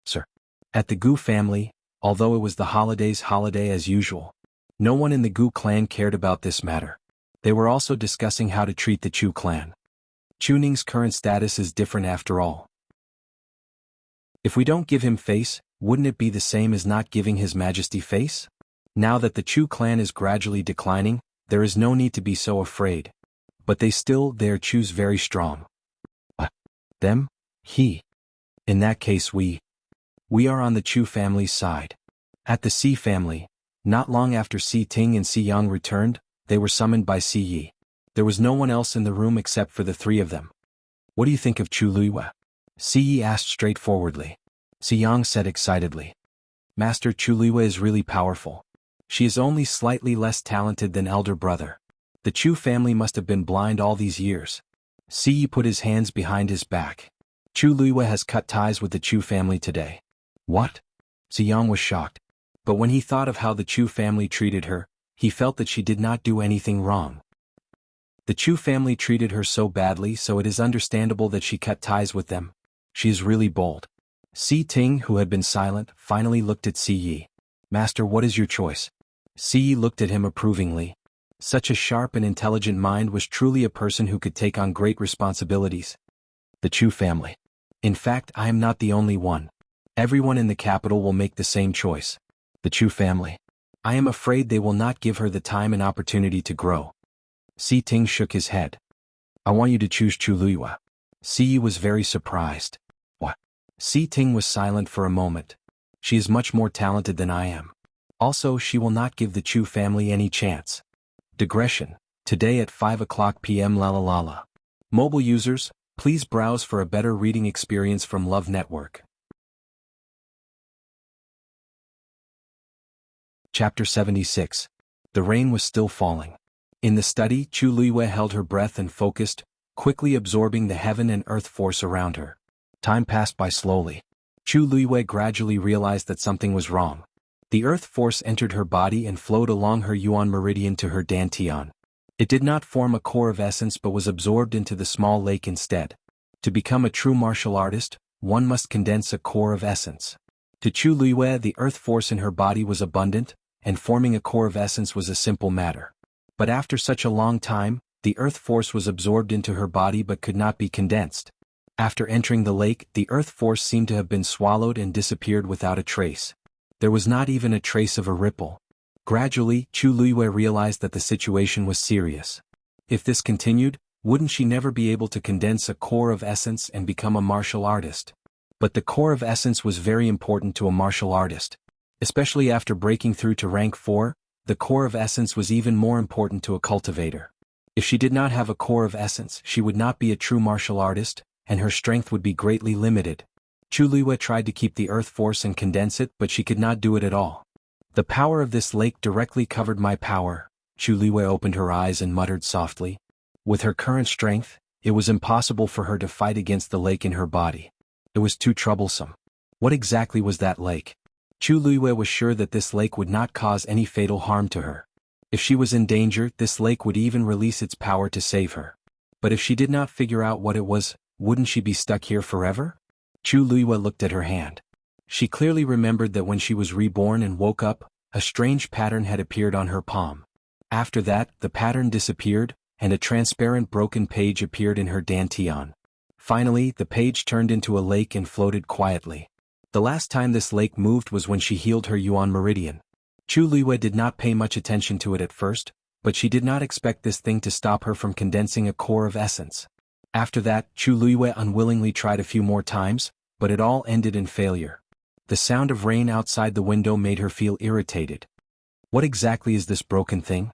Sir. At the Gu family, although it was the holiday as usual, no one in the Gu clan cared about this matter. They were also discussing how to treat the Chu clan. Chu Ning's current status is different after all. If we don't give him face, wouldn't it be the same as not giving His Majesty face? Now that the Chu clan is gradually declining, there is no need to be so afraid. But they are Chu's very strong. Them? He. In that case we are on the Chu family's side. At the Si family, not long after Si Ting and Si Yang returned, they were summoned by Si Yi. There was no one else in the room except for the three of them. What do you think of Chu Liwei? Si Yi asked straightforwardly. Si Yang said excitedly. Master, Chu Liwei is really powerful. She is only slightly less talented than elder brother. The Chu family must have been blind all these years. Si Yi put his hands behind his back. Chu Liwei has cut ties with the Chu family today. What? Si Yang was shocked. But when he thought of how the Chu family treated her, he felt that she did not do anything wrong. The Chu family treated her so badly, so it is understandable that she cut ties with them. She is really bold. Si Ting, who had been silent, finally looked at Si Yi. Master, what is your choice? Si Yi looked at him approvingly. Such a sharp and intelligent mind was truly a person who could take on great responsibilities. The Chu family. In fact, I am not the only one. Everyone in the capital will make the same choice. The Chu family. I am afraid they will not give her the time and opportunity to grow. Si Ting shook his head. I want you to choose Chu Liwei. Si Yi was very surprised. What? Si Ting was silent for a moment. She is much more talented than I am. Also, she will not give the Chu family any chance. Digression. Today at 5:00 p.m. La. Mobile users, please browse for a better reading experience from Love Network. Chapter 76. The rain was still falling. In the study, Chu Liwei held her breath and focused, quickly absorbing the heaven and earth force around her. Time passed by slowly. Chu Liwei gradually realized that something was wrong. The earth force entered her body and flowed along her Yuan meridian to her dantian. It did not form a core of essence but was absorbed into the small lake instead. To become a true martial artist, one must condense a core of essence. To Chu Liwei, the earth force in her body was abundant, and forming a core of essence was a simple matter. But after such a long time, the earth force was absorbed into her body but could not be condensed. After entering the lake, the earth force seemed to have been swallowed and disappeared without a trace. There was not even a trace of a ripple. Gradually, Chu Liwei realized that the situation was serious. If this continued, wouldn't she never be able to condense a core of essence and become a martial artist? But the core of essence was very important to a martial artist. Especially after breaking through to rank 4, the core of essence was even more important to a cultivator. If she did not have a core of essence, she would not be a true martial artist, and her strength would be greatly limited. Chu Liwei tried to keep the earth force and condense it, but she could not do it at all. The power of this lake directly covered my power. Chu Liwei opened her eyes and muttered softly. With her current strength, it was impossible for her to fight against the lake in her body. It was too troublesome. What exactly was that lake? Chu Liwei was sure that this lake would not cause any fatal harm to her. If she was in danger, this lake would even release its power to save her. But if she did not figure out what it was, wouldn't she be stuck here forever? Chu Liwei looked at her hand. She clearly remembered that when she was reborn and woke up, a strange pattern had appeared on her palm. After that, the pattern disappeared, and a transparent broken page appeared in her dantian. Finally, the page turned into a lake and floated quietly. The last time this lake moved was when she healed her Yuan meridian. Chu Luiyue did not pay much attention to it at first, but she did not expect this thing to stop her from condensing a core of essence. After that, Chu Luiyue unwillingly tried a few more times, but it all ended in failure. The sound of rain outside the window made her feel irritated. What exactly is this broken thing?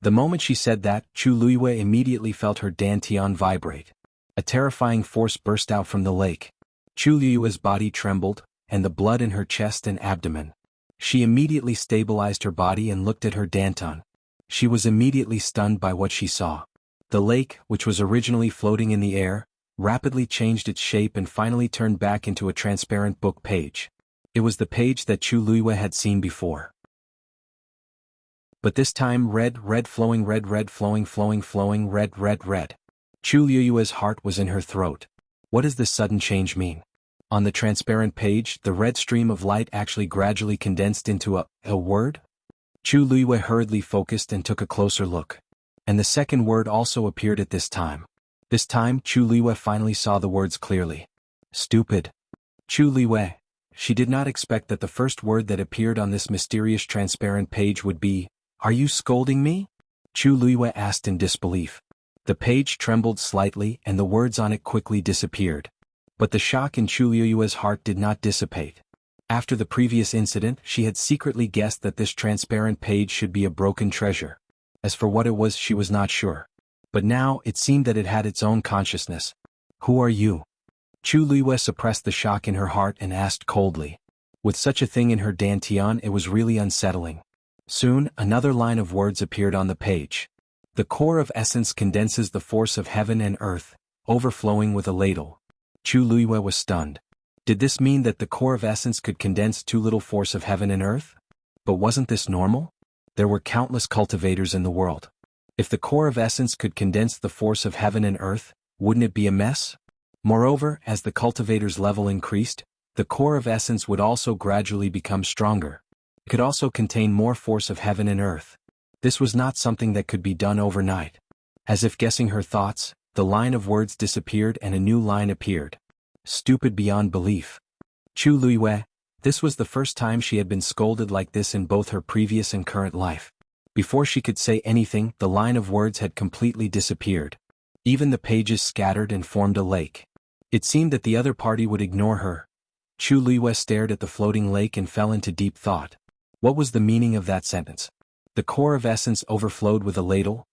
The moment she said that, Chu Luiyue immediately felt her dantian vibrate. A terrifying force burst out from the lake. Chu Luiyue's body trembled, and the blood in her chest and abdomen. She immediately stabilized her body and looked at her danton. She was immediately stunned by what she saw. The lake, which was originally floating in the air, rapidly changed its shape and finally turned back into a transparent book page. It was the page that Chu Luiyue had seen before. But this time red flowing red flowing red. Chu Luiyue's heart was in her throat. What does this sudden change mean? On the transparent page, the red stream of light actually gradually condensed into a word? Chu Luiyue hurriedly focused and took a closer look. And the second word also appeared at this time. This time, Chu Luiyue finally saw the words clearly. Stupid. Chu Luiyue. She did not expect that the first word that appeared on this mysterious transparent page would be, "Are you scolding me?" Chu Luiyue asked in disbelief. The page trembled slightly and the words on it quickly disappeared. But the shock in Chu Luiyue's heart did not dissipate. After the previous incident, she had secretly guessed that this transparent page should be a broken treasure. As for what it was, she was not sure. But now, it seemed that it had its own consciousness. Who are you? Chu Luiyue suppressed the shock in her heart and asked coldly. With such a thing in her dantian, it was really unsettling. Soon, another line of words appeared on the page. The core of essence condenses the force of heaven and earth, overflowing with a ladle. Chu Luiyue was stunned. Did this mean that the core of essence could condense too little force of heaven and earth? But wasn't this normal? There were countless cultivators in the world. If the core of essence could condense the force of heaven and earth, wouldn't it be a mess? Moreover, as the cultivators' level increased, the core of essence would also gradually become stronger. It could also contain more force of heaven and earth. This was not something that could be done overnight. As if guessing her thoughts, the line of words disappeared and a new line appeared. Stupid beyond belief. Chu Luiyue. This was the first time she had been scolded like this in both her previous and current life. Before she could say anything, the line of words had completely disappeared. Even the pages scattered and formed a lake. It seemed that the other party would ignore her. Chu Luiyue stared at the floating lake and fell into deep thought. What was the meaning of that sentence? The core of essence overflowed with a ladle?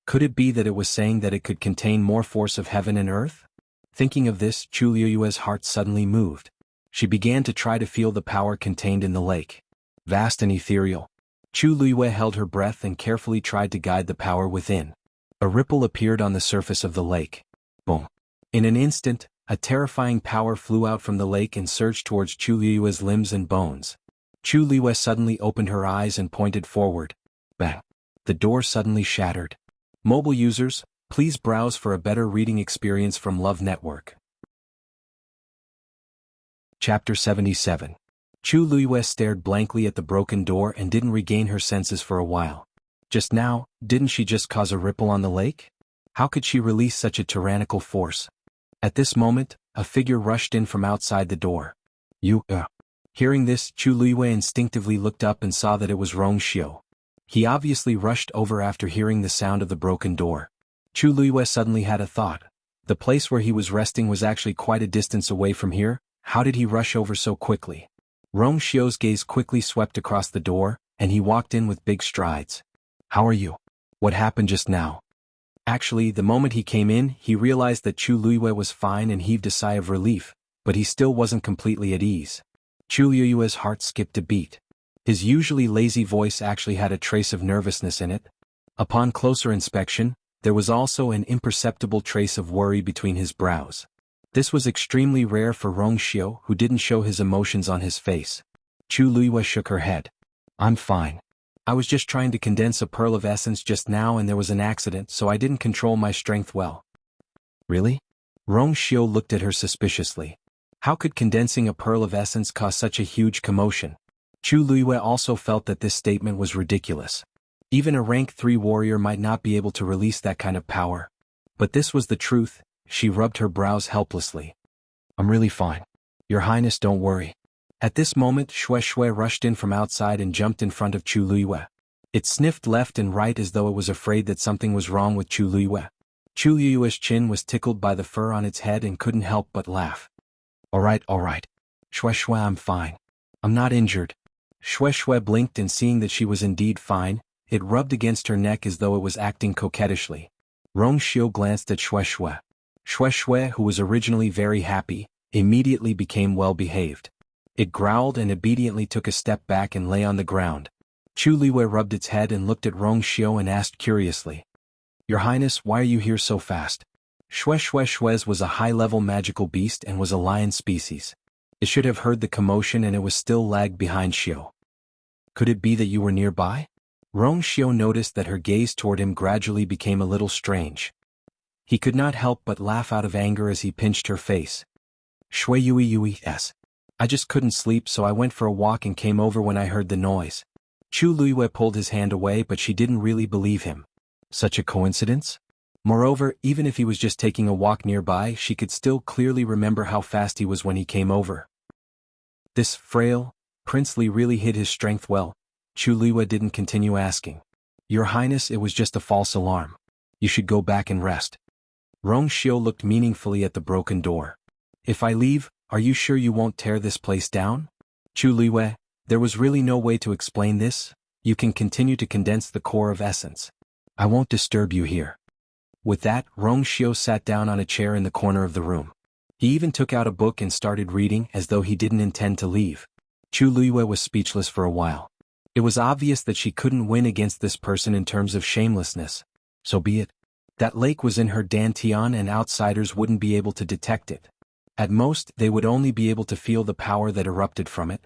Could it be that it was saying that it could contain more force of heaven and earth? Thinking of this, Chu Luiyue's heart suddenly moved. She began to try to feel the power contained in the lake. Vast and ethereal. Chu Luiyue held her breath and carefully tried to guide the power within. A ripple appeared on the surface of the lake. Boom. In an instant, a terrifying power flew out from the lake and surged towards Chu Luiyue's limbs and bones. Chu Luiyue suddenly opened her eyes and pointed forward. Bang. The door suddenly shattered. Mobile users, please browse for a better reading experience from Love Network. Chapter 77. Chu Luiyue stared blankly at the broken door and didn't regain her senses for a while. Just now, didn't she just cause a ripple on the lake? How could she release such a tyrannical force? At this moment, a figure rushed in from outside the door. Hearing this, Chu Luiyue instinctively looked up and saw that it was Rongxiu. He obviously rushed over after hearing the sound of the broken door. Chu Luiyue suddenly had a thought. The place where he was resting was actually quite a distance away from here. How did he rush over so quickly? Rongxiu's gaze quickly swept across the door, and he walked in with big strides. How are you? What happened just now? Actually, the moment he came in, he realized that Chu Luiyue was fine and heaved a sigh of relief, but he still wasn't completely at ease. Chu Luiyue's heart skipped a beat. His usually lazy voice actually had a trace of nervousness in it. Upon closer inspection, there was also an imperceptible trace of worry between his brows. This was extremely rare for Rongxiu, who didn't show his emotions on his face. Chu Luiyue shook her head. I'm fine. I was just trying to condense a pearl of essence just now and there was an accident, so I didn't control my strength well. Really? Rongxiu looked at her suspiciously. How could condensing a pearl of essence cause such a huge commotion? Chu Luiyue also felt that this statement was ridiculous. Even a rank 3 warrior might not be able to release that kind of power. But this was the truth. she rubbed her brows helplessly. I'm really fine. Your Highness, don't worry. At this moment, Xuanhuan rushed in from outside and jumped in front of Chu Luiyue. It sniffed left and right as though it was afraid that something was wrong with Chu Luiyue. Chu Luiyue's chin was tickled by the fur on its head and couldn't help but laugh. All right. Xuanhuan, I'm fine. I'm not injured. Xuanhuan blinked, and seeing that she was indeed fine, it rubbed against her neck as though it was acting coquettishly. Rongxiu glanced at Xuanhuan. Xuanhuan, who was originally very happy, immediately became well-behaved. It growled and obediently took a step back and lay on the ground. Chu Luiyue rubbed its head and looked at Rongxiu and asked curiously, Your Highness, why are you here so fast? Xuanhuan was a high-level magical beast and was a lion species. It should have heard the commotion, and it was still lagged behind Xiu. Could it be that you were nearby? Rongxiu noticed that her gaze toward him gradually became a little strange. He could not help but laugh out of anger as he pinched her face. Yes. I just couldn't sleep, so I went for a walk and came over when I heard the noise. Chu Luiyue pulled his hand away, but she didn't really believe him. Such a coincidence? Moreover, even if he was just taking a walk nearby, she could still clearly remember how fast he was when he came over. This frail, princely really hid his strength well. Chu Luiyue didn't continue asking. Your Highness, it was just a false alarm. You should go back and rest. Rongxiu looked meaningfully at the broken door. If I leave, are you sure you won't tear this place down? Chu Luiyue, there was really no way to explain this. You can continue to condense the core of essence. I won't disturb you here. With that, Rongxiu sat down on a chair in the corner of the room. He even took out a book and started reading as though he didn't intend to leave. Chu Luiyue was speechless for a while. It was obvious that she couldn't win against this person in terms of shamelessness. So be it. That lake was in her dantian and outsiders wouldn't be able to detect it. At most, they would only be able to feel the power that erupted from it.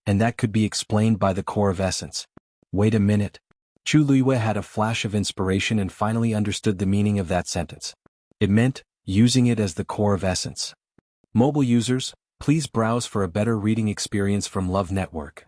And that could be explained by the core of essence. Wait a minute. Chu Luiyue had a flash of inspiration and finally understood the meaning of that sentence. It meant, using it as the core of essence. Mobile users, please browse for a better reading experience from Love Network.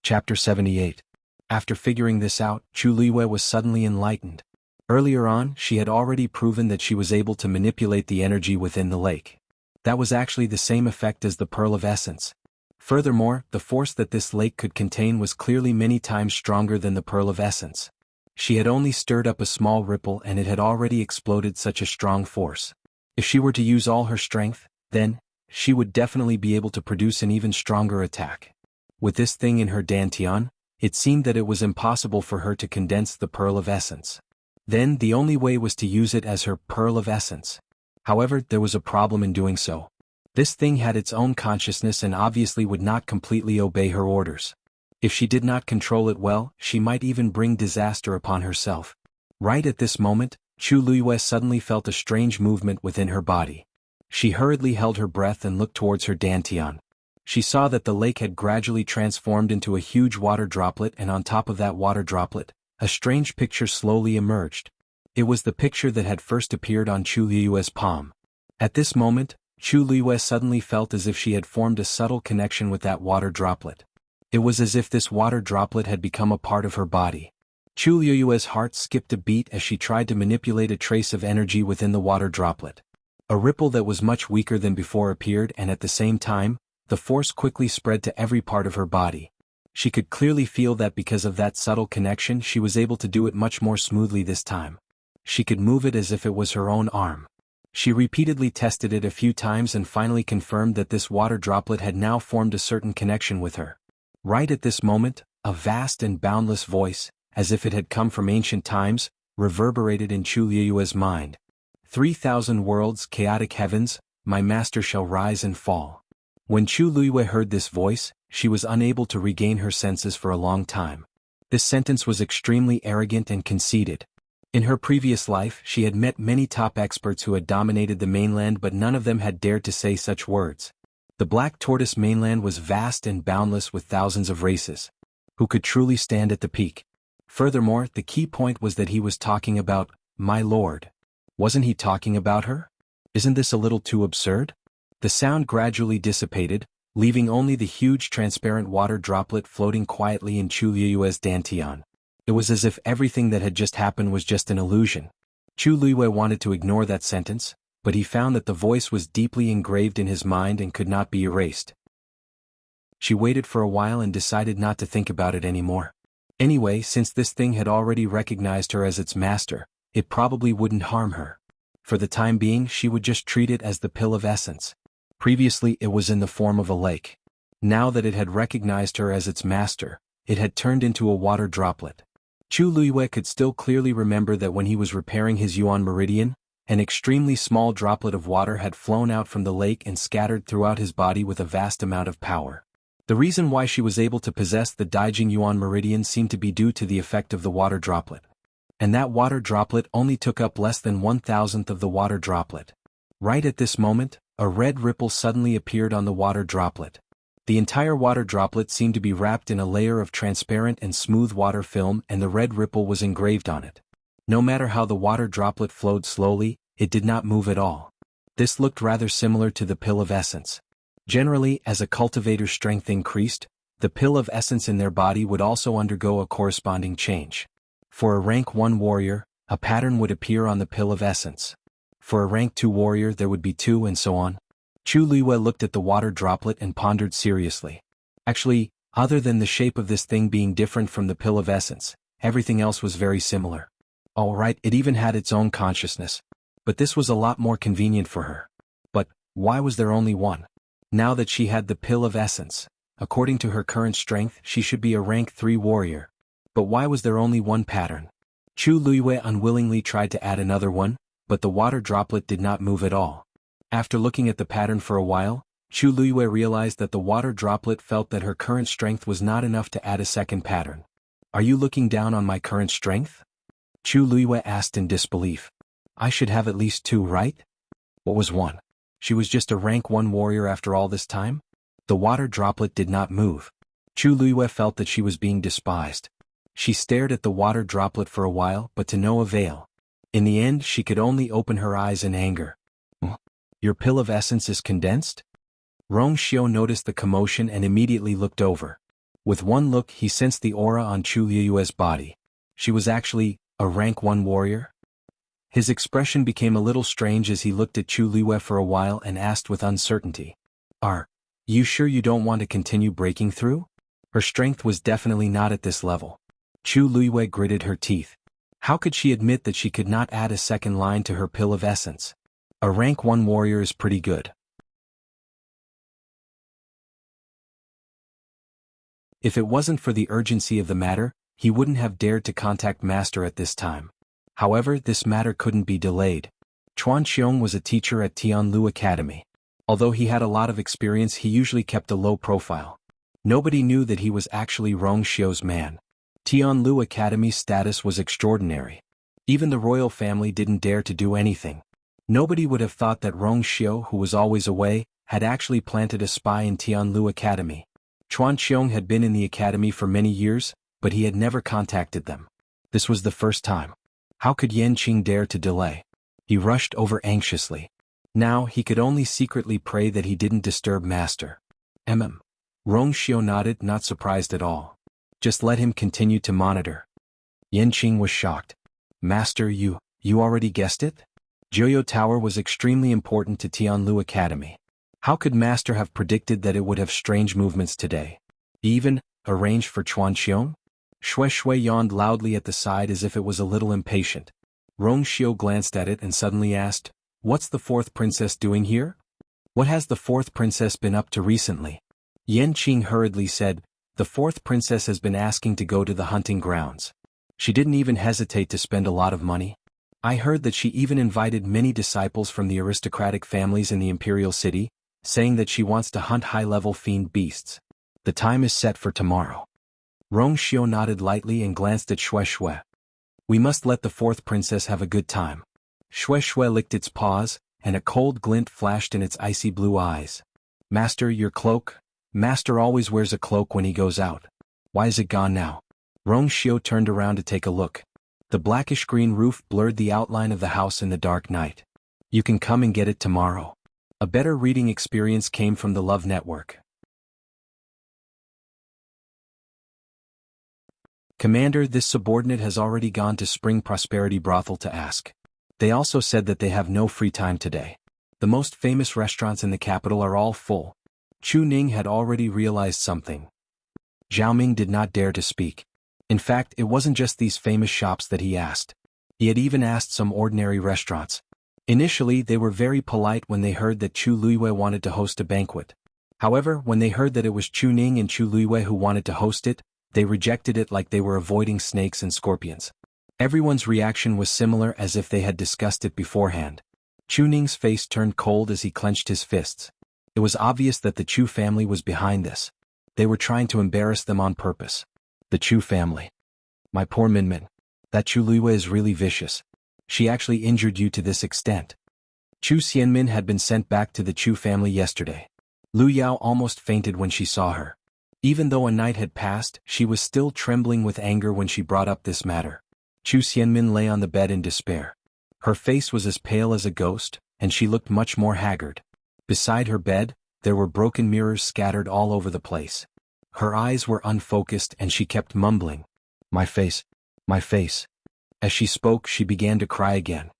Chapter 78. After figuring this out, Chu Luiyue was suddenly enlightened. Earlier on, she had already proven that she was able to manipulate the energy within the lake. That was actually the same effect as the Pearl of Essence. Furthermore, the force that this lake could contain was clearly many times stronger than the Pearl of Essence. She had only stirred up a small ripple and it had already exploded such a strong force. If she were to use all her strength, then, she would definitely be able to produce an even stronger attack. With this thing in her dantian, it seemed that it was impossible for her to condense the Pearl of Essence. Then the only way was to use it as her Pearl of Essence. However, there was a problem in doing so. This thing had its own consciousness and obviously would not completely obey her orders. If she did not control it well, she might even bring disaster upon herself. Right at this moment, Chu Luiyue suddenly felt a strange movement within her body. She hurriedly held her breath and looked towards her dantian. She saw that the lake had gradually transformed into a huge water droplet, and on top of that water droplet, a strange picture slowly emerged. It was the picture that had first appeared on Chu Luiyue's palm. At this moment, Chu Luiyue suddenly felt as if she had formed a subtle connection with that water droplet. It was as if this water droplet had become a part of her body. Chu Luiyue's heart skipped a beat as she tried to manipulate a trace of energy within the water droplet. A ripple that was much weaker than before appeared, and at the same time, the force quickly spread to every part of her body. She could clearly feel that because of that subtle connection she was able to do it much more smoothly this time. She could move it as if it was her own arm. She repeatedly tested it a few times and finally confirmed that this water droplet had now formed a certain connection with her. Right at this moment, a vast and boundless voice, as if it had come from ancient times, reverberated in Chu Luiyue's mind. 3,000 worlds, chaotic heavens, my master shall rise and fall. When Chu Luiyue heard this voice, she was unable to regain her senses for a long time. This sentence was extremely arrogant and conceited. In her previous life, she had met many top experts who had dominated the mainland, but none of them had dared to say such words. The Black Tortoise mainland was vast and boundless with thousands of races. Who could truly stand at the peak? Furthermore, the key point was that he was talking about, my lord. Wasn't he talking about her? Isn't this a little too absurd? The sound gradually dissipated, leaving only the huge transparent water droplet floating quietly in Chu Luiyue's dantian. It was as if everything that had just happened was just an illusion. Chu Luiyue wanted to ignore that sentence, but he found that the voice was deeply engraved in his mind and could not be erased. She waited for a while and decided not to think about it anymore. Anyway, since this thing had already recognized her as its master, it probably wouldn't harm her. For the time being, she would just treat it as the pill of essence. Previously, it was in the form of a lake. Now that it had recognized her as its master, it had turned into a water droplet. Chu Luiyue could still clearly remember that when he was repairing his Yuan meridian, an extremely small droplet of water had flown out from the lake and scattered throughout his body with a vast amount of power. The reason why she was able to possess the Daijing Yuan meridian seemed to be due to the effect of the water droplet. And that water droplet only took up less than 1,000th of the water droplet. Right at this moment, a red ripple suddenly appeared on the water droplet. The entire water droplet seemed to be wrapped in a layer of transparent and smooth water film, and the red ripple was engraved on it. No matter how the water droplet flowed slowly, it did not move at all. This looked rather similar to the pill of essence. Generally, as a cultivator's strength increased, the pill of essence in their body would also undergo a corresponding change. For a rank 1 warrior, a pattern would appear on the pill of essence. For a rank 2 warrior there would be 2, and so on. Chu Luiyue looked at the water droplet and pondered seriously. Actually, other than the shape of this thing being different from the pill of essence, everything else was very similar. Alright, it even had its own consciousness. But this was a lot more convenient for her. But why was there only one? Now that she had the pill of essence, according to her current strength, she should be a rank 3 warrior. But why was there only one pattern? Chu Luiyue unwillingly tried to add another one, but the water droplet did not move at all. After looking at the pattern for a while, Chu Luiyue realized that the water droplet felt that her current strength was not enough to add a second pattern. Are you looking down on my current strength? Chu Luiyue asked in disbelief. I should have at least 2, right? What was 1? She was just a rank 1 warrior after all this time? The water droplet did not move. Chu Luiyue felt that she was being despised. She stared at the water droplet for a while, but to no avail. In the end, she could only open her eyes in anger. Your pill of essence is condensed? Rong Xiao noticed the commotion and immediately looked over. With one look, he sensed the aura on Chu Luiyue's body. She was actually a rank 1 warrior? His expression became a little strange as he looked at Chu Luiyue for a while and asked with uncertainty. Are you sure you don't want to continue breaking through? Her strength was definitely not at this level. Chu Luiyue gritted her teeth. How could she admit that she could not add a second line to her pill of essence? A rank 1 warrior is pretty good. If it wasn't for the urgency of the matter, he wouldn't have dared to contact Master at this time. However, this matter couldn't be delayed. Xuanhuan was a teacher at Tianlu Academy. Although he had a lot of experience, he usually kept a low profile. Nobody knew that he was actually Rong Xiao's man. Tianlu Academy's status was extraordinary. Even the royal family didn't dare to do anything. Nobody would have thought that Rong Xiao, who was always away, had actually planted a spy in Tianlu Academy. Xuanhuan had been in the academy for many years, but he had never contacted them. This was the first time. How could Yanqing dare to delay? He rushed over anxiously. Now he could only secretly pray that he didn't disturb Master. Rong Xiao nodded, not surprised at all. Just let him continue to monitor. Yanqing was shocked. Master, you already guessed it? Joyo Tower was extremely important to Tianlu Academy. How could Master have predicted that it would have strange movements today? Even arranged for Xuanxiong? Shui Shui yawned loudly at the side as if it was a little impatient. Rong Xiao glanced at it and suddenly asked, What's the 4th princess doing here? What has the 4th princess been up to recently? Yanqing hurriedly said, The 4th princess has been asking to go to the hunting grounds. She didn't even hesitate to spend a lot of money. I heard that she even invited many disciples from the aristocratic families in the imperial city, saying that she wants to hunt high-level fiend beasts. The time is set for tomorrow. Rong Xiao nodded lightly and glanced at Shui Shui. We must let the 4th princess have a good time. Shui Shui licked its paws, and a cold glint flashed in its icy blue eyes. Master, your cloak? Master always wears a cloak when he goes out. Why is it gone now? Rong Xiao turned around to take a look. The blackish-green roof blurred the outline of the house in the dark night. You can come and get it tomorrow. A better reading experience came from the Love Network. Commander, this subordinate has already gone to Spring Prosperity Brothel to ask. They also said that they have no free time today. The most famous restaurants in the capital are all full. Chu Ning had already realized something. Zhao Ming did not dare to speak. In fact, it wasn't just these famous shops that he asked. He had even asked some ordinary restaurants. Initially, they were very polite when they heard that Chu Luiyue wanted to host a banquet. However, when they heard that it was Chu Ning and Chu Luiyue who wanted to host it, they rejected it like they were avoiding snakes and scorpions. Everyone's reaction was similar, as if they had discussed it beforehand. Chu Ning's face turned cold as he clenched his fists. It was obvious that the Chu family was behind this. They were trying to embarrass them on purpose. The Chu family. My poor Minmin. That Chu Luiyue is really vicious. She actually injured you to this extent. Chu Xianmin had been sent back to the Chu family yesterday. Lu Yao almost fainted when she saw her. Even though a night had passed, she was still trembling with anger when she brought up this matter. Chu Xianmin lay on the bed in despair. Her face was as pale as a ghost, and she looked much more haggard. Beside her bed, there were broken mirrors scattered all over the place. Her eyes were unfocused and she kept mumbling, "My face. My face." As she spoke, she began to cry again.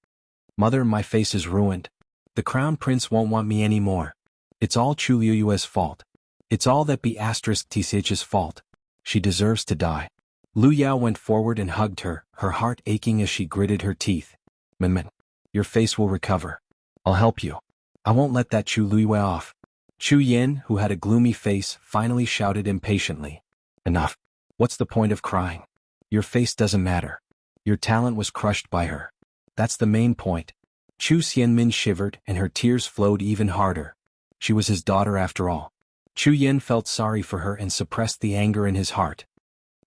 "Mother, my face is ruined. The crown prince won't want me anymore. It's all Chu Liuyue's fault. It's all that B*Tch's fault. She deserves to die." Lu Yao went forward and hugged her, her heart aching as she gritted her teeth. "Minmin, your face will recover. I'll help you. I won't let that Chu Luiyue off." Chu Yin, who had a gloomy face, finally shouted impatiently. "Enough. What's the point of crying? Your face doesn't matter. Your talent was crushed by her. That's the main point." Chu Xianmin shivered and her tears flowed even harder. She was his daughter after all. Chu Yin felt sorry for her and suppressed the anger in his heart.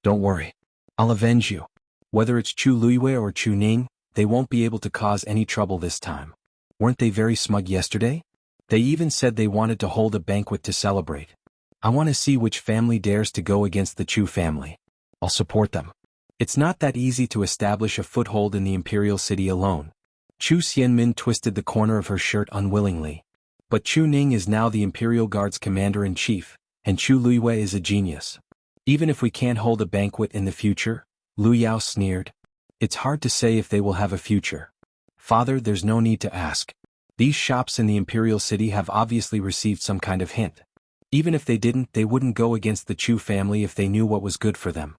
"Don't worry. I'll avenge you. Whether it's Chu Luiyue or Chu Ning, they won't be able to cause any trouble this time. Weren't they very smug yesterday? They even said they wanted to hold a banquet to celebrate. I want to see which family dares to go against the Chu family. I'll support them. It's not that easy to establish a foothold in the imperial city alone." Chu Xianmin twisted the corner of her shirt unwillingly. "But Chu Ning is now the Imperial Guard's commander-in-chief, and Chu Luiyue is a genius. Even if we can't hold a banquet in the future," Lu Yao sneered, "it's hard to say if they will have a future. Father, there's no need to ask. These shops in the Imperial City have obviously received some kind of hint. Even if they didn't, they wouldn't go against the Chu family if they knew what was good for them."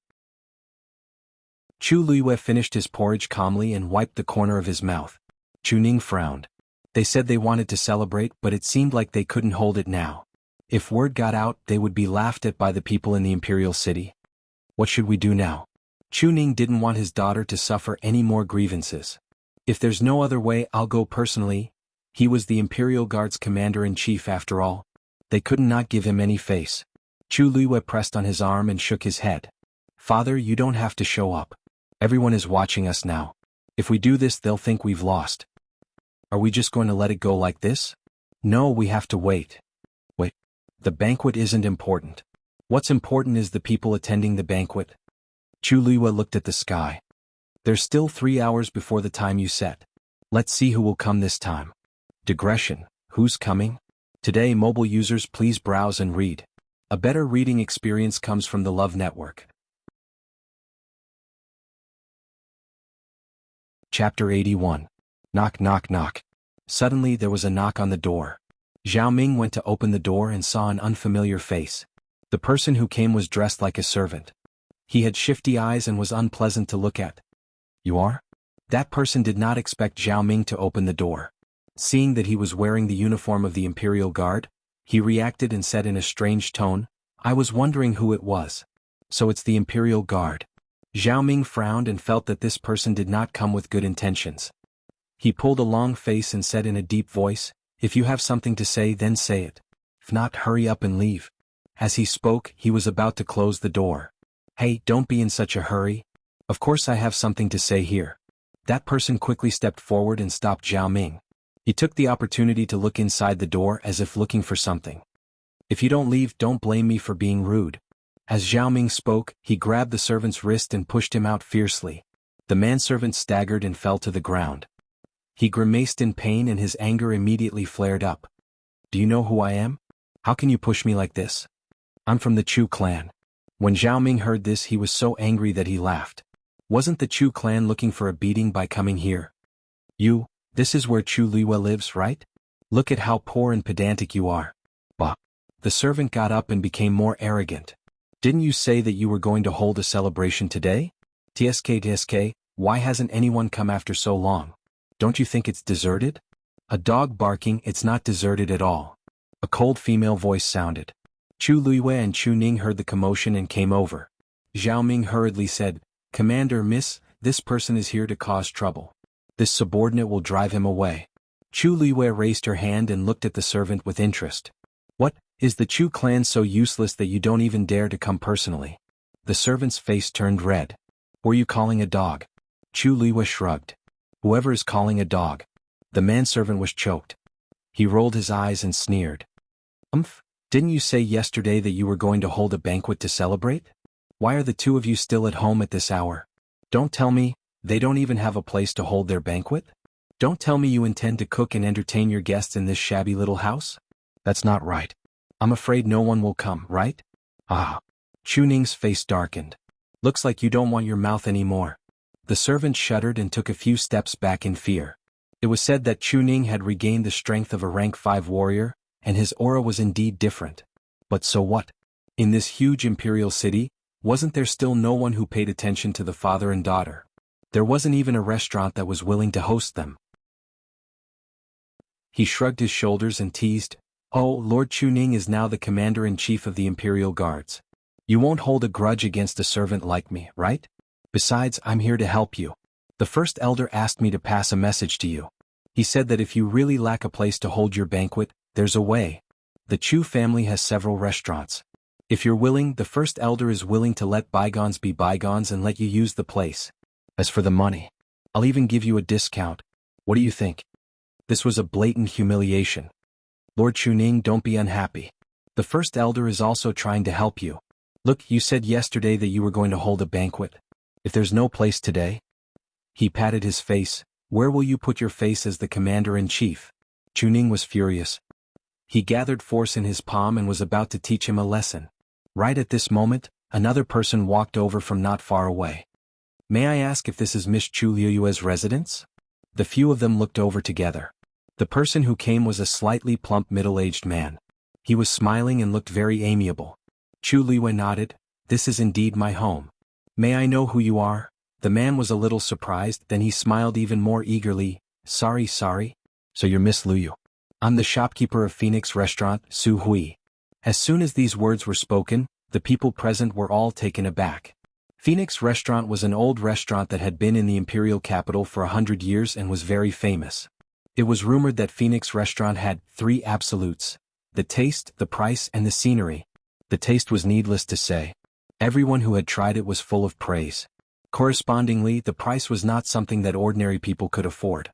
Chu Luiyue finished his porridge calmly and wiped the corner of his mouth. Chu Ning frowned. They said they wanted to celebrate, but it seemed like they couldn't hold it now. If word got out, they would be laughed at by the people in the Imperial City. What should we do now? Chu Ning didn't want his daughter to suffer any more grievances. "If there's no other way, I'll go personally." He was the Imperial Guard's commander-in-chief after all. They could not give him any face. Chu Luiyue pressed on his arm and shook his head. "Father, you don't have to show up. Everyone is watching us now. If we do this, they'll think we've lost. Are we just going to let it go like this? No, we have to wait." "Wait. The banquet isn't important. What's important is the people attending the banquet." Chu Luiyue looked at the sky. "There's still 3 hours before the time you set. Let's see who will come this time." Digression. Who's coming? Today, mobile users, please browse and read. A better reading experience comes from the Love Network. Chapter 81. Knock, knock, knock. Suddenly there was a knock on the door. Zhao Ming went to open the door and saw an unfamiliar face. The person who came was dressed like a servant. He had shifty eyes and was unpleasant to look at. "You are?" That person did not expect Zhao Ming to open the door. Seeing that he was wearing the uniform of the Imperial Guard, he reacted and said in a strange tone, "I was wondering who it was." "So it's the Imperial Guard." Zhao Ming frowned and felt that this person did not come with good intentions. He pulled a long face and said in a deep voice, "If you have something to say, then say it. If not, hurry up and leave." As he spoke, he was about to close the door. "Hey, don't be in such a hurry. Of course I have something to say here." That person quickly stepped forward and stopped Zhao Ming. He took the opportunity to look inside the door as if looking for something. "If you don't leave, don't blame me for being rude." As Zhao Ming spoke, he grabbed the servant's wrist and pushed him out fiercely. The manservant staggered and fell to the ground. He grimaced in pain and his anger immediately flared up. "Do you know who I am? How can you push me like this? I'm from the Chu clan." When Zhao Ming heard this, he was so angry that he laughed. Wasn't the Chu clan looking for a beating by coming here? This is where Chu Liwe lives, right? Look at how poor and pedantic you are. Bah. The servant got up and became more arrogant. Didn't you say that you were going to hold a celebration today? TSK, why hasn't anyone come after so long? Don't you think it's deserted? A dog barking, it's not deserted at all. A cold female voice sounded. Chu Liwe and Chu Ning heard the commotion and came over. Zhao Ming hurriedly said, Commander, miss, this person is here to cause trouble. This subordinate will drive him away. Chu Liwe raised her hand and looked at the servant with interest. What, is the Chu clan so useless that you don't even dare to come personally? The servant's face turned red. Were you calling a dog? Chu Liwe shrugged. Whoever is calling a dog. The manservant was choked. He rolled his eyes and sneered. Didn't you say yesterday that you were going to hold a banquet to celebrate? Why are the two of you still at home at this hour? Don't tell me, they don't even have a place to hold their banquet? Don't tell me you intend to cook and entertain your guests in this shabby little house? That's not right. I'm afraid no one will come, right? Ah. Chu Ning's face darkened. Looks like you don't want your mouth anymore. The servant shuddered and took a few steps back in fear. It was said that Chu Ning had regained the strength of a rank 5 warrior, and his aura was indeed different. But so what? In this huge imperial city, wasn't there still no one who paid attention to the father and daughter? There wasn't even a restaurant that was willing to host them. He shrugged his shoulders and teased, Oh, Lord Chu Ning is now the commander-in-chief of the Imperial Guards. You won't hold a grudge against a servant like me, right? Besides, I'm here to help you. The first elder asked me to pass a message to you. He said that if you really lack a place to hold your banquet, there's a way. The Chu family has several restaurants. If you're willing, the first elder is willing to let bygones be bygones and let you use the place. As for the money, I'll even give you a discount. What do you think? This was a blatant humiliation. Lord Chu Ning, don't be unhappy. The first elder is also trying to help you. Look, you said yesterday that you were going to hold a banquet. If there's no place today. He patted his face. Where will you put your face as the commander-in-chief? Chu Ning was furious. He gathered force in his palm and was about to teach him a lesson. Right at this moment, another person walked over from not far away. May I ask if this is Miss Chu Liu's residence? The few of them looked over together. The person who came was a slightly plump middle-aged man. He was smiling and looked very amiable. Chu Liu nodded. This is indeed my home. May I know who you are? The man was a little surprised, then he smiled even more eagerly. Sorry. So you're Miss Liu. I'm the shopkeeper of Phoenix Restaurant, Su Hui. As soon as these words were spoken, the people present were all taken aback. Phoenix Restaurant was an old restaurant that had been in the imperial capital for 100 years and was very famous. It was rumored that Phoenix Restaurant had 3 absolutes: the taste, the price, and the scenery. The taste was needless to say. Everyone who had tried it was full of praise. Correspondingly, the price was not something that ordinary people could afford.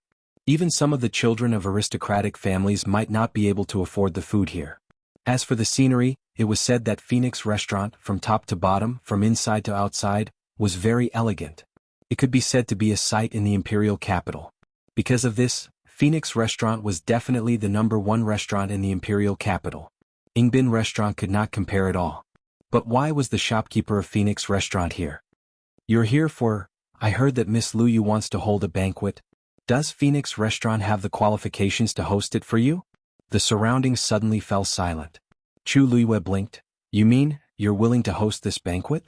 Even some of the children of aristocratic families might not be able to afford the food here. As for the scenery, it was said that Phoenix Restaurant, from top to bottom, from inside to outside, was very elegant. It could be said to be a sight in the imperial capital. Because of this, Phoenix Restaurant was definitely the #1 restaurant in the imperial capital. Yingbin Restaurant could not compare at all. But why was the shopkeeper of Phoenix Restaurant here? You're here for, I heard that Miss Liu wants to hold a banquet. Does Phoenix Restaurant have the qualifications to host it for you? The surroundings suddenly fell silent. Chu Liu blinked. You mean, you're willing to host this banquet?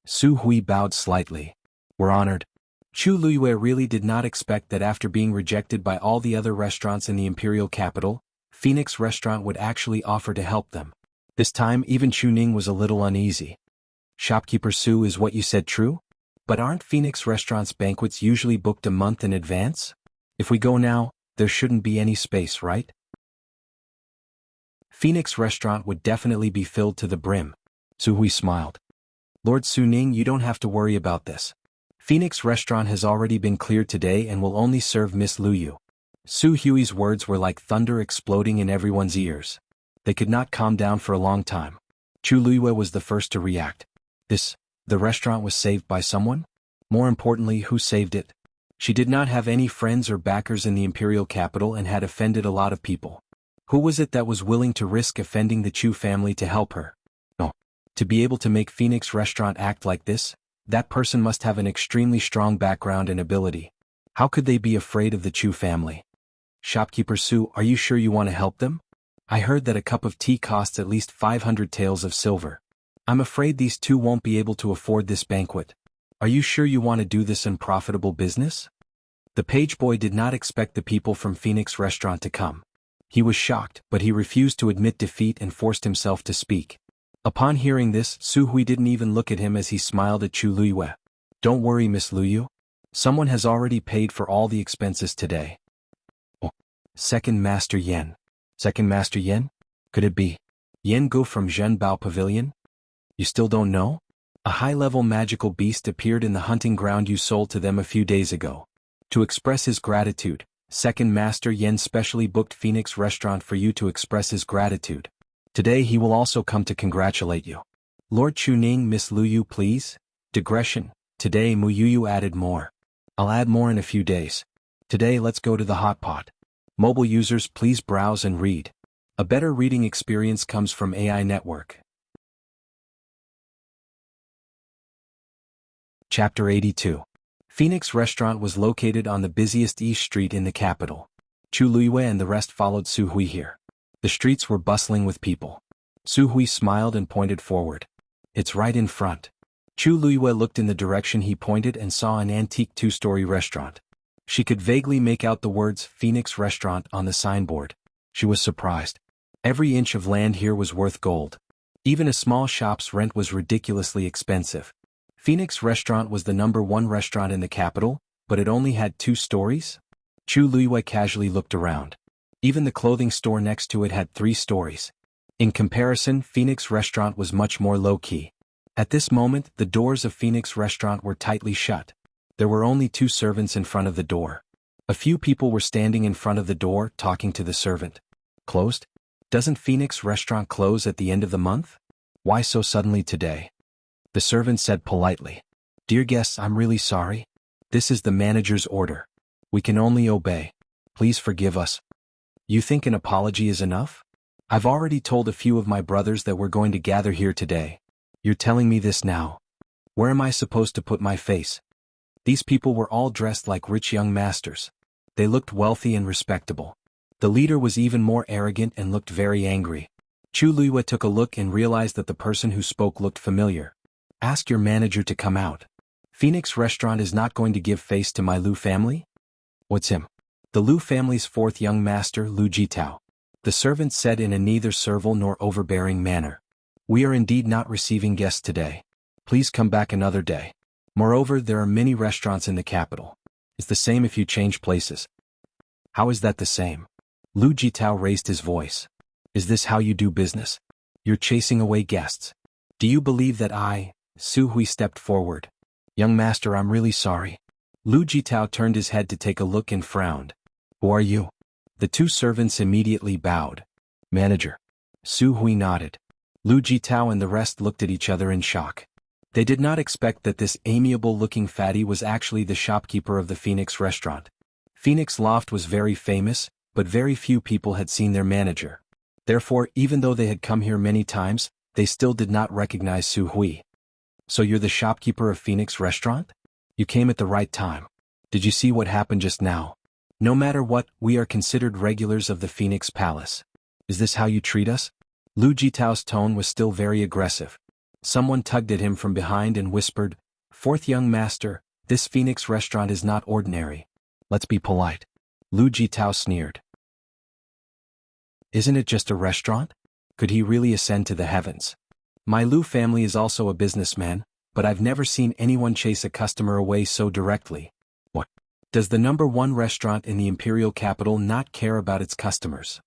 Su Hui bowed slightly. We're honored. Chu Liu really did not expect that after being rejected by all the other restaurants in the imperial capital, Phoenix Restaurant would actually offer to help them. This time even Chu Ning was a little uneasy. Shopkeeper Su, is what you said true? But aren't Phoenix Restaurant's banquets usually booked a month in advance? If we go now, there shouldn't be any space, right? Phoenix Restaurant would definitely be filled to the brim. Su Hui smiled. Lord Su Ning, you don't have to worry about this. Phoenix Restaurant has already been cleared today and will only serve Miss Liu. Su Hui's words were like thunder exploding in everyone's ears. They could not calm down for a long time. Chu Liu was the first to react. The restaurant was saved by someone? More importantly, who saved it? She did not have any friends or backers in the imperial capital and had offended a lot of people. Who was it that was willing to risk offending the Chu family to help her? No. To be able to make Phoenix Restaurant act like this, that person must have an extremely strong background and ability. How could they be afraid of the Chu family? Shopkeeper Su, are you sure you want to help them? I heard that a cup of tea costs at least 500 taels of silver. I'm afraid these two won't be able to afford this banquet. Are you sure you want to do this unprofitable business? The page boy did not expect the people from Phoenix Restaurant to come. He was shocked, but he refused to admit defeat and forced himself to speak. Upon hearing this, Su Hui didn't even look at him as he smiled at Chu Luyue. Don't worry, Miss Luyu. Someone has already paid for all the expenses today. Oh. Second Master Yen. Second Master Yen? Could it be Yen Go from Zhenbao Pavilion? You still don't know? A high-level magical beast appeared in the hunting ground you sold to them a few days ago. To express his gratitude, Second Master Yen specially booked Phoenix Restaurant for you to express his gratitude. Today he will also come to congratulate you. Lord Chuning, Miss Luyu, please? Digression. Today Muyuyu added more. I'll add more in a few days. Today let's go to the hot pot. Mobile users, please browse and read. A better reading experience comes from AI Network. Chapter 82. Phoenix Restaurant was located on the busiest East Street in the capital. Chu Luyue and the rest followed Su Hui here. The streets were bustling with people. Su Hui smiled and pointed forward. It's right in front. Chu Luyue looked in the direction he pointed and saw an antique two-story restaurant. She could vaguely make out the words Phoenix Restaurant on the signboard. She was surprised. Every inch of land here was worth gold. Even a small shop's rent was ridiculously expensive. Phoenix Restaurant was the #1 restaurant in the capital, but it only had 2 stories? Chu Luyue casually looked around. Even the clothing store next to it had 3 stories. In comparison, Phoenix Restaurant was much more low-key. At this moment, the doors of Phoenix Restaurant were tightly shut. There were only 2 servants in front of the door. A few people were standing in front of the door, talking to the servant. Closed? Doesn't Phoenix Restaurant close at the end of the month? Why so suddenly today? The servant said politely. Dear guests, I'm really sorry. This is the manager's order. We can only obey. Please forgive us. You think an apology is enough? I've already told a few of my brothers that we're going to gather here today. You're telling me this now. Where am I supposed to put my face? These people were all dressed like rich young masters. They looked wealthy and respectable. The leader was even more arrogant and looked very angry. Chu Luyue took a look and realized that the person who spoke looked familiar. Ask your manager to come out. Phoenix Restaurant is not going to give face to my Lu family? What's him? The Lu family's 4th young master, Lu Jitao. The servant said in a neither servile nor overbearing manner. We are indeed not receiving guests today. Please come back another day. Moreover, there are many restaurants in the capital. It's the same if you change places. How is that the same? Lu Jitao raised his voice. Is this how you do business? You're chasing away guests. Do you believe that Su Hui stepped forward. Young master, I'm really sorry. Lu Jitao turned his head to take a look and frowned. Who are you? The 2 servants immediately bowed. Manager. Su Hui nodded. Lu Jitao and the rest looked at each other in shock. They did not expect that this amiable-looking fatty was actually the shopkeeper of the Phoenix Restaurant. Phoenix Loft was very famous, but very few people had seen their manager. Therefore, even though they had come here many times, they still did not recognize Su Hui. So you're the shopkeeper of Phoenix Restaurant? You came at the right time. Did you see what happened just now? No matter what, we are considered regulars of the Phoenix Palace. Is this how you treat us? Lu Jitao's tone was still very aggressive. Someone tugged at him from behind and whispered, 4th young master, this Phoenix Restaurant is not ordinary. Let's be polite. Lu Jitao sneered. Isn't it just a restaurant? Could he really ascend to the heavens? My Lu family is also a businessman, but I've never seen anyone chase a customer away so directly. What? Does the #1 restaurant in the imperial capital not care about its customers?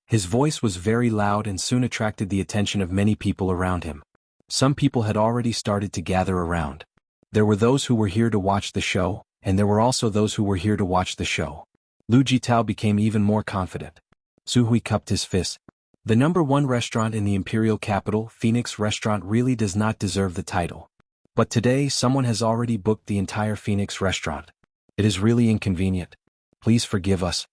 His voice was very loud and soon attracted the attention of many people around him. Some people had already started to gather around. There were those who were here to watch the show, and there were also those who were here to watch the show. Lu Jitao became even more confident. Su Hui cupped his fist. The #1 restaurant in the imperial capital, Phoenix Restaurant, really does not deserve the title. But today, someone has already booked the entire Phoenix Restaurant. It is really inconvenient. Please forgive us.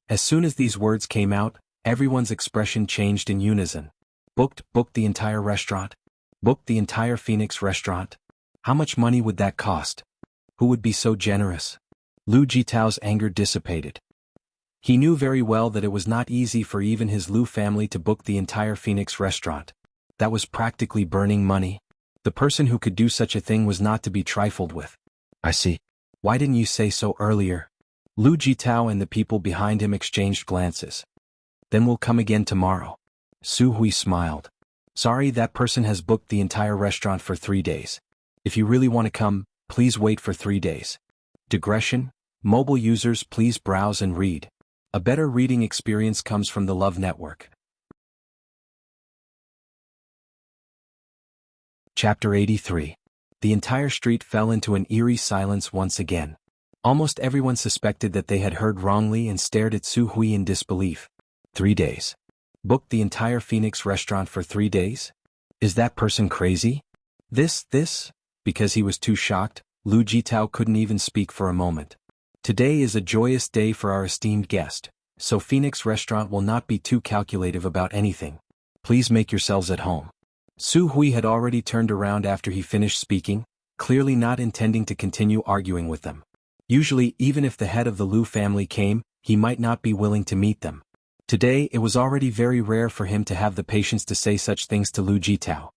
As soon as these words came out, everyone's expression changed in unison. Booked the entire restaurant? Booked the entire Phoenix Restaurant? How much money would that cost? Who would be so generous? Lu Jitao's anger dissipated. He knew very well that it was not easy for even his Lu family to book the entire Phoenix restaurant. That was practically burning money. The person who could do such a thing was not to be trifled with. I see. Why didn't you say so earlier? Lu Jitao and the people behind him exchanged glances. Then we'll come again tomorrow. Su Hui smiled. Sorry, that person has booked the entire restaurant for 3 days. If you really want to come, please wait for 3 days. Digression: mobile users, please browse and read. A better reading experience comes from the Love Network. Chapter 83. The entire street fell into an eerie silence once again. Almost everyone suspected that they had heard wrongly and stared at Su Hui in disbelief. 3 days. Booked the entire Phoenix restaurant for 3 days? Is that person crazy? Because he was too shocked, Lu Jitao couldn't even speak for a moment. Today is a joyous day for our esteemed guest, so Phoenix restaurant will not be too calculative about anything. Please make yourselves at home. Su Hui had already turned around after he finished speaking, clearly not intending to continue arguing with them. Usually, even if the head of the Lu family came, he might not be willing to meet them. Today, it was already very rare for him to have the patience to say such things to Lu Jitao.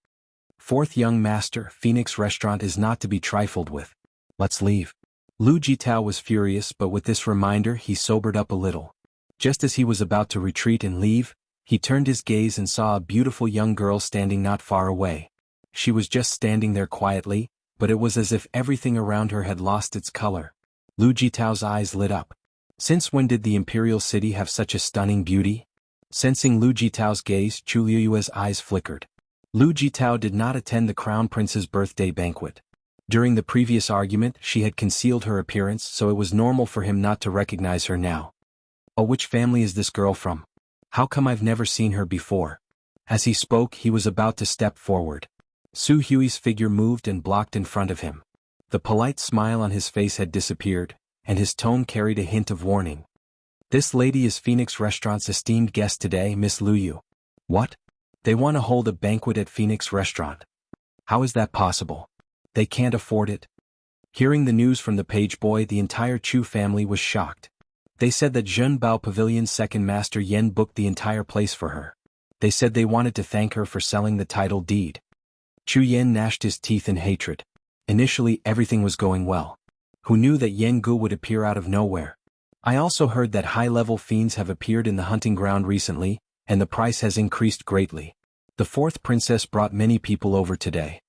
Fourth young master, Phoenix restaurant is not to be trifled with. Let's leave. Lu Jitao was furious, but with this reminder he sobered up a little. Just as he was about to retreat and leave, he turned his gaze and saw a beautiful young girl standing not far away. She was just standing there quietly, but it was as if everything around her had lost its color. Lu Jitao's eyes lit up. Since when did the imperial city have such a stunning beauty? Sensing Lu Jitao's gaze, Chu Liyue's eyes flickered. Lu Jitao did not attend the crown prince's birthday banquet. During the previous argument, she had concealed her appearance, so it was normal for him not to recognize her now. Oh, which family is this girl from? How come I've never seen her before? As he spoke, he was about to step forward. Su Hui's figure moved and blocked in front of him. The polite smile on his face had disappeared, and his tone carried a hint of warning. This lady is Phoenix Restaurant's esteemed guest today, Miss Lu Yu. What? They want to hold a banquet at Phoenix Restaurant. How is that possible? They can't afford it. Hearing the news from the page boy, the entire Chu family was shocked. They said that Zhenbao Pavilion's second master Yen booked the entire place for her. They said they wanted to thank her for selling the title deed. Chu Yen gnashed his teeth in hatred. Initially everything was going well. Who knew that Yen Gu would appear out of nowhere? I also heard that high-level fiends have appeared in the hunting ground recently, and the price has increased greatly. The fourth princess brought many people over today.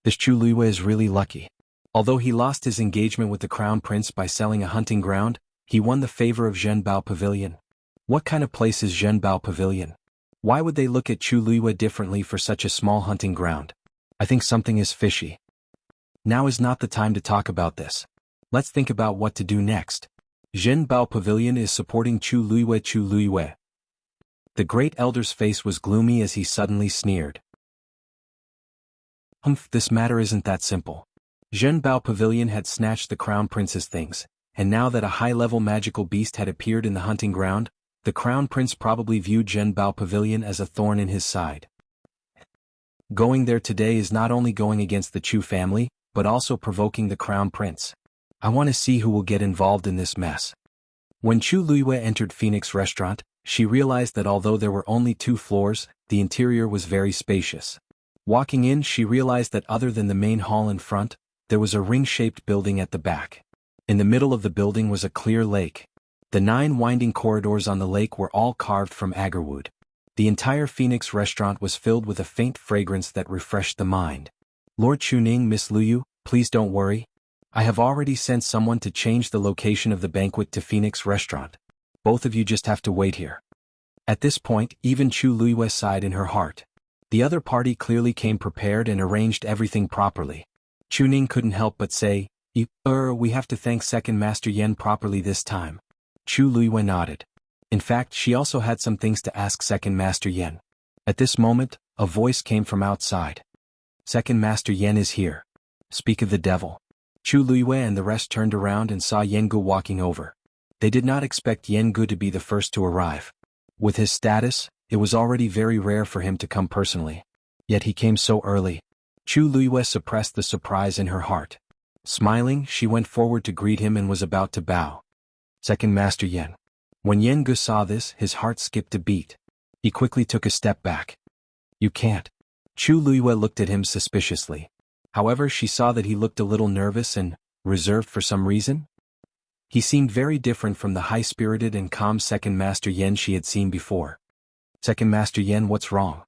This Chu Liyue is really lucky. Although he lost his engagement with the crown prince by selling a hunting ground, he won the favor of Zhenbao Pavilion. What kind of place is Zhenbao Pavilion? Why would they look at Chu Liyue differently for such a small hunting ground? I think something is fishy. Now is not the time to talk about this. Let's think about what to do next. Zhenbao Pavilion is supporting Chu Liyue. The great elder's face was gloomy as he suddenly sneered. This matter isn't that simple. Zhenbao Pavilion had snatched the crown prince's things, and now that a high-level magical beast had appeared in the hunting ground, the crown prince probably viewed Zhenbao Pavilion as a thorn in his side. Going there today is not only going against the Chu family, but also provoking the crown prince. I want to see who will get involved in this mess. When Chu Liyue entered Phoenix Restaurant, she realized that although there were only 2 floors, the interior was very spacious. Walking in, she realized that other than the main hall in front, there was a ring-shaped building at the back. In the middle of the building was a clear lake. The 9 winding corridors on the lake were all carved from agarwood. The entire Phoenix Restaurant was filled with a faint fragrance that refreshed the mind. Lord Chuning, Miss Lu Yu, please don't worry. I have already sent someone to change the location of the banquet to Phoenix Restaurant. Both of you just have to wait here. At this point, even Chu Liyue sighed in her heart. The other party clearly came prepared and arranged everything properly. Chuning couldn't help but say, we have to thank Second Master Yen properly this time. Chu Liyue nodded. In fact, she also had some things to ask Second Master Yen. At this moment, a voice came from outside. Second Master Yen is here. Speak of the devil. Chu Liyue and the rest turned around and saw Yen Gu walking over. They did not expect Yen Gu to be the first to arrive. With his status, it was already very rare for him to come personally. Yet he came so early. Chu Liyue suppressed the surprise in her heart. Smiling, she went forward to greet him and was about to bow. Second Master Yan. When Jianghu saw this, his heart skipped a beat. He quickly took a step back. You can't. Chu Luiyue looked at him suspiciously. However, she saw that he looked a little nervous and reserved for some reason. He seemed very different from the high-spirited and calm Second Master Yan she had seen before. Second Master Yan, what's wrong?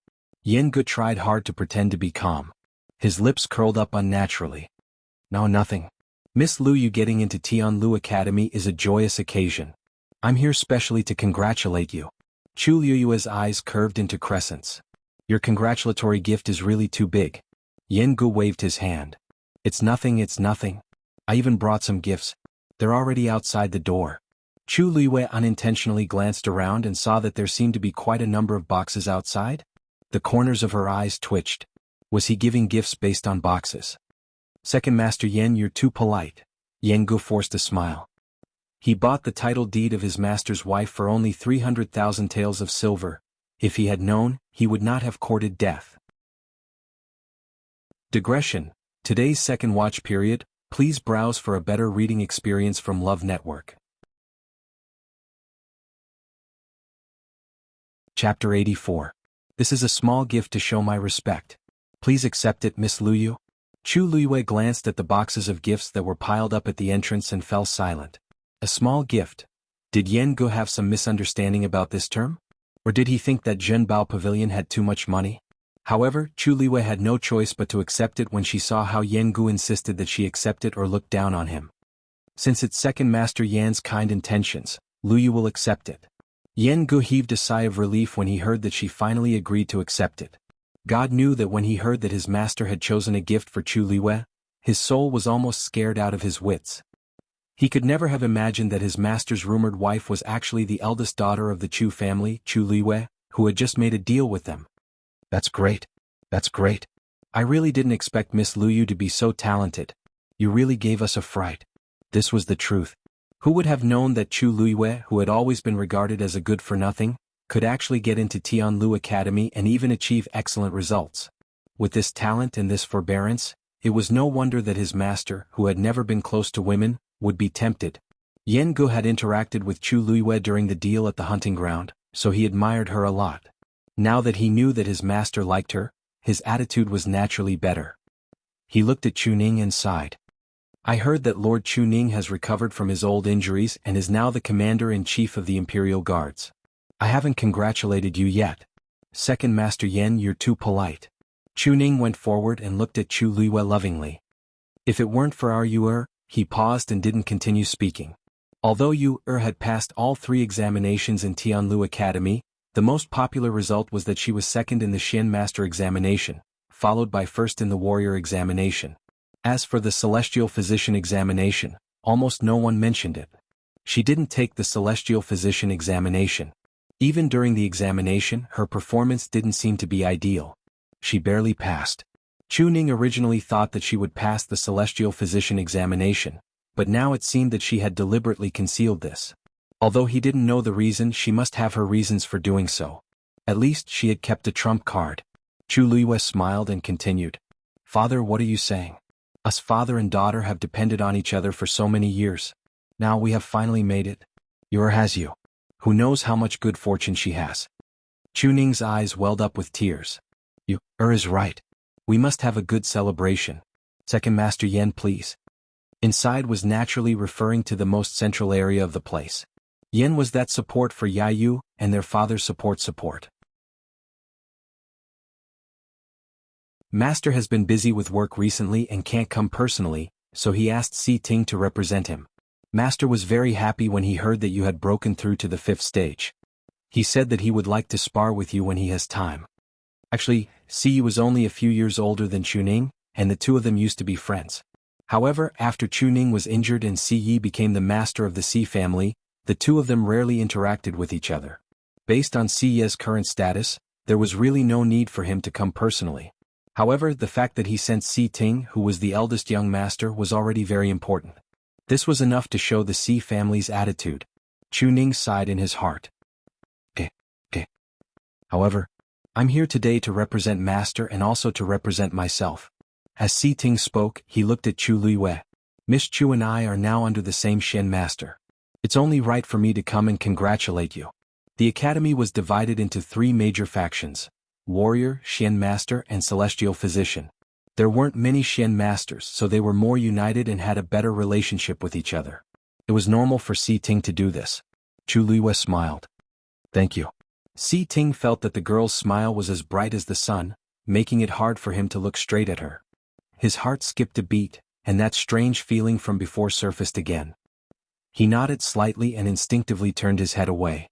Jianghu tried hard to pretend to be calm. His lips curled up unnaturally. No, nothing. Miss Lu Yu getting into Tianlu Academy is a joyous occasion. I'm here specially to congratulate you. Chu Liyue's eyes curved into crescents. Your congratulatory gift is really too big. Jianghu waved his hand. It's nothing, it's nothing. I even brought some gifts. They're already outside the door. Chu Liyue unintentionally glanced around and saw that there seemed to be quite a number of boxes outside. The corners of her eyes twitched. Was he giving gifts based on boxes? Second Master Yan, you're too polite. Jianghu forced a smile. He bought the title deed of his master's wife for only 300,000 taels of silver. If he had known, he would not have courted death. Digression. Today's second watch period, please browse for a better reading experience from Love Network. Chapter 84. This is a small gift to show my respect. Please accept it, Miss Lu Yu. Chu Liyue glanced at the boxes of gifts that were piled up at the entrance and fell silent. A small gift. Did Jianghu have some misunderstanding about this term? Or did he think that Zhenbao Pavilion had too much money? However, Chu Liyue had no choice but to accept it when she saw how Jianghu insisted that she accept it or look down on him. Since it's Second Master Yan's kind intentions, Lu Yu will accept it. Jianghu heaved a sigh of relief when he heard that she finally agreed to accept it. God knew that when he heard that his master had chosen a gift for Chu Liyue, his soul was almost scared out of his wits. He could never have imagined that his master's rumored wife was actually the eldest daughter of the Chu family, Chu Liyue, who had just made a deal with them. That's great. That's great. I really didn't expect Miss Lu Yu to be so talented. You really gave us a fright. This was the truth. Who would have known that Chu Liyue, who had always been regarded as a good-for-nothing, could actually get into Tianlu Academy and even achieve excellent results? With this talent and this forbearance, it was no wonder that his master, who had never been close to women, would be tempted. Jianghu had interacted with Chu Liyue during the deal at the hunting ground, so he admired her a lot. Now that he knew that his master liked her, his attitude was naturally better. He looked at Chu Ning and sighed. I heard that Lord Chu Ning has recovered from his old injuries and is now the commander-in-chief of the Imperial Guards. I haven't congratulated you yet. Second Master Yan, you're too polite. Chu Ning went forward and looked at Chu Liyue lovingly. If it weren't for our Yu-er, he paused and didn't continue speaking. Although Yu-er had passed all 3 examinations in Tianlu Academy, the most popular result was that she was second in the Xian Master examination, followed by first in the warrior examination. As for the celestial physician examination, almost no one mentioned it. She didn't take the celestial physician examination. Even during the examination, her performance didn't seem to be ideal. She barely passed. Chu Ning originally thought that she would pass the celestial physician examination, but now it seemed that she had deliberately concealed this. Although he didn't know the reason, she must have her reasons for doing so. At least she had kept a trump card. Chu Liyue smiled and continued. Father, what are you saying? Us father and daughter have depended on each other for so many years. Now we have finally made it. Yor has you. Who knows how much good fortune she has? Chu Ning's eyes welled up with tears. You is right. We must have a good celebration. Second Master Yan, please. Inside was naturally referring to the most central area of the place. Yen was that support for Yayu, and their father's support. Master has been busy with work recently and can't come personally, so he asked Si Ting to represent him. Master was very happy when he heard that you had broken through to the 5th stage. He said that he would like to spar with you when he has time. Actually, Si Yu was only a few years older than Chu Ning, and the two of them used to be friends. However, after Chu Ning was injured and Si Yi became the master of the Si family, the two of them rarely interacted with each other. Based on Si Ye's current status, there was really no need for him to come personally. However, the fact that he sent Si Ting, who was the eldest young master, was already very important. This was enough to show the Si family's attitude. Chu Ning sighed in his heart. However, I'm here today to represent Master and also to represent myself. As Si Ting spoke, he looked at Chu Liyue. Miss Chu and I are now under the same Shen Master. It's only right for me to come and congratulate you. The academy was divided into 3 major factions: warrior, Shen Master, and celestial physician. There weren't many Shen Masters, so they were more united and had a better relationship with each other. It was normal for Si Ting to do this. Chu Luiyue smiled. Thank you. Si Ting felt that the girl's smile was as bright as the sun, making it hard for him to look straight at her. His heart skipped a beat, and that strange feeling from before surfaced again. He nodded slightly and instinctively turned his head away.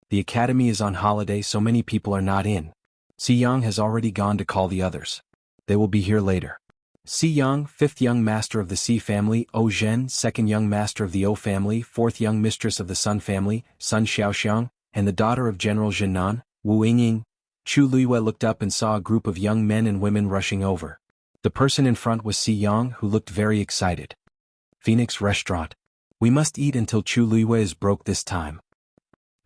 The academy is on holiday, so many people are not in. Si Yang has already gone to call the others. They will be here later. Si Yang, 5th young master of the Si family; O Zhen, 2nd young master of the O family; 4th young mistress of the Sun family, Sun Xiaoxiang, and the daughter of General Zhennan, Wu Yingying. Chu Luiyue looked up and saw a group of young men and women rushing over. The person in front was Si Yang, who looked very excited. Phoenix Restaurant. We must eat until Chu Luiyue is broke this time.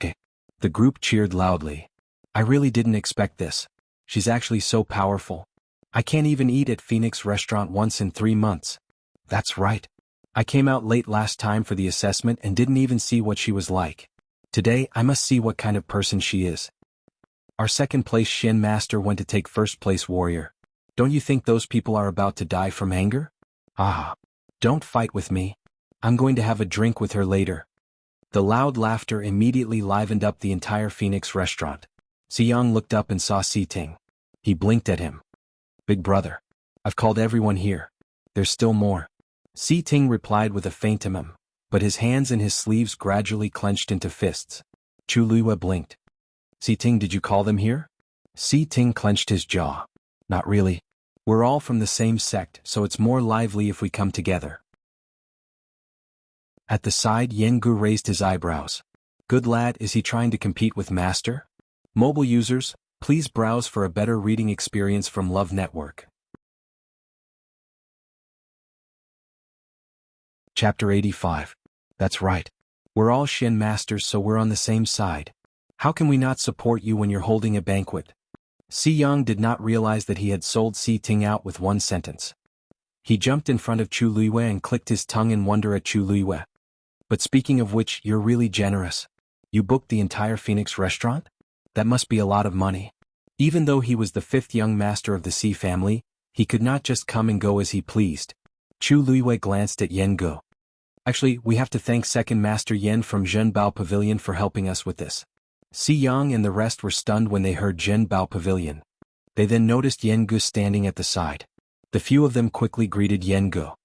Okay. The group cheered loudly. I really didn't expect this. She's actually so powerful. I can't even eat at Phoenix Restaurant once in 3 months. That's right. I came out late last time for the assessment and didn't even see what she was like. Today I must see what kind of person she is. Our 2nd place Shen Master went to take 1st place warrior. Don't you think those people are about to die from anger? Ah. Don't fight with me. I'm going to have a drink with her later. The loud laughter immediately livened up the entire Phoenix Restaurant. Si Yang looked up and saw Si Ting. He blinked at him. Big brother. I've called everyone here. There's still more. Si Ting replied with a faint but his hands and his sleeves gradually clenched into fists. Chu Luiyue blinked. Si Ting, did you call them here? Si Ting clenched his jaw. Not really. We're all from the same sect, so it's more lively if we come together. At the side, Jianghu raised his eyebrows. Good lad, is he trying to compete with Master? Mobile users, please browse for a better reading experience from Love Network. Chapter 85. That's right. We're all Shen Masters, so we're on the same side. How can we not support you when you're holding a banquet? Si Yang did not realize that he had sold Si Ting out with one sentence. He jumped in front of Chu Luiyue and clicked his tongue in wonder at Chu Luiyue. But speaking of which, you're really generous. You booked the entire Phoenix Restaurant? That must be a lot of money. Even though he was the 5th young master of the Si family, he could not just come and go as he pleased. Chu Luiyue glanced at Jianghu. Actually, we have to thank 2nd Master Yen from Zhenbao Pavilion for helping us with this. Si Yang and the rest were stunned when they heard Zhenbao Pavilion. They then noticed Jianghu standing at the side. The few of them quickly greeted Jianghu.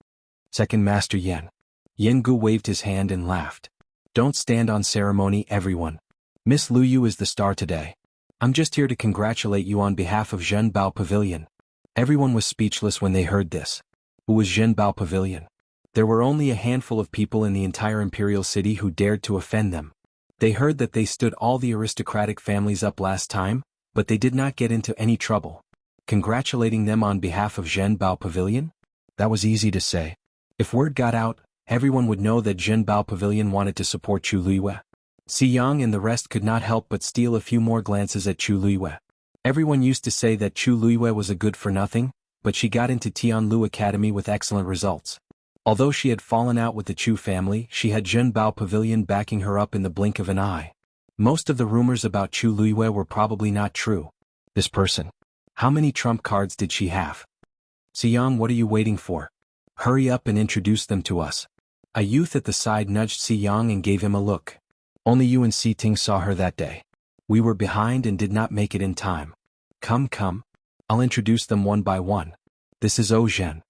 2nd Master Yen. Jianghu waved his hand and laughed. Don't stand on ceremony, everyone. Miss Luyu is the star today. I'm just here to congratulate you on behalf of Zhenbao Pavilion. Everyone was speechless when they heard this. Who was Zhenbao Pavilion? There were only a handful of people in the entire imperial city who dared to offend them. They heard that they stood all the aristocratic families up last time, but they did not get into any trouble. Congratulating them on behalf of Zhenbao Pavilion? That was easy to say. If word got out, everyone would know that Zhenbao Pavilion wanted to support Chu Luiyue. Si Yang and the rest could not help but steal a few more glances at Chu Luiyue. Everyone used to say that Chu Luiyue was a good-for-nothing, but she got into Tianlu Academy with excellent results. Although she had fallen out with the Chu family, she had Zhenbao Pavilion backing her up in the blink of an eye. Most of the rumors about Chu Luiyue were probably not true. This person. How many trump cards did she have? Si Yang, what are you waiting for? Hurry up and introduce them to us. A youth at the side nudged Si Yang and gave him a look. Only you and Si Ting saw her that day. We were behind and did not make it in time. Come. I'll introduce them one by one. This is O Zhen.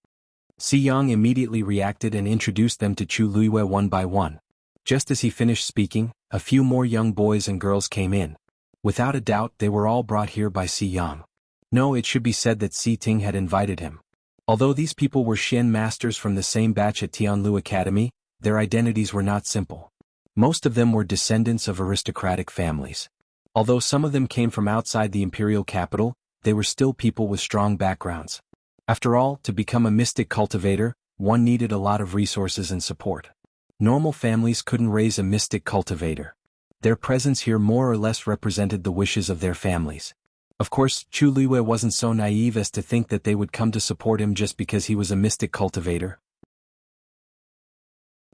Si Yang immediately reacted and introduced them to Chu Luiyue one by one. Just as he finished speaking, a few more young boys and girls came in. Without a doubt, they were all brought here by Si Yang. No, it should be said that Si Ting had invited him. Although these people were Shen masters from the same batch at Tianlu Academy, their identities were not simple. Most of them were descendants of aristocratic families. Although some of them came from outside the imperial capital, they were still people with strong backgrounds. After all, to become a mystic cultivator, one needed a lot of resources and support. Normal families couldn't raise a mystic cultivator. Their presence here more or less represented the wishes of their families. Of course, Chu Luiyue wasn't so naive as to think that they would come to support him just because he was a mystic cultivator.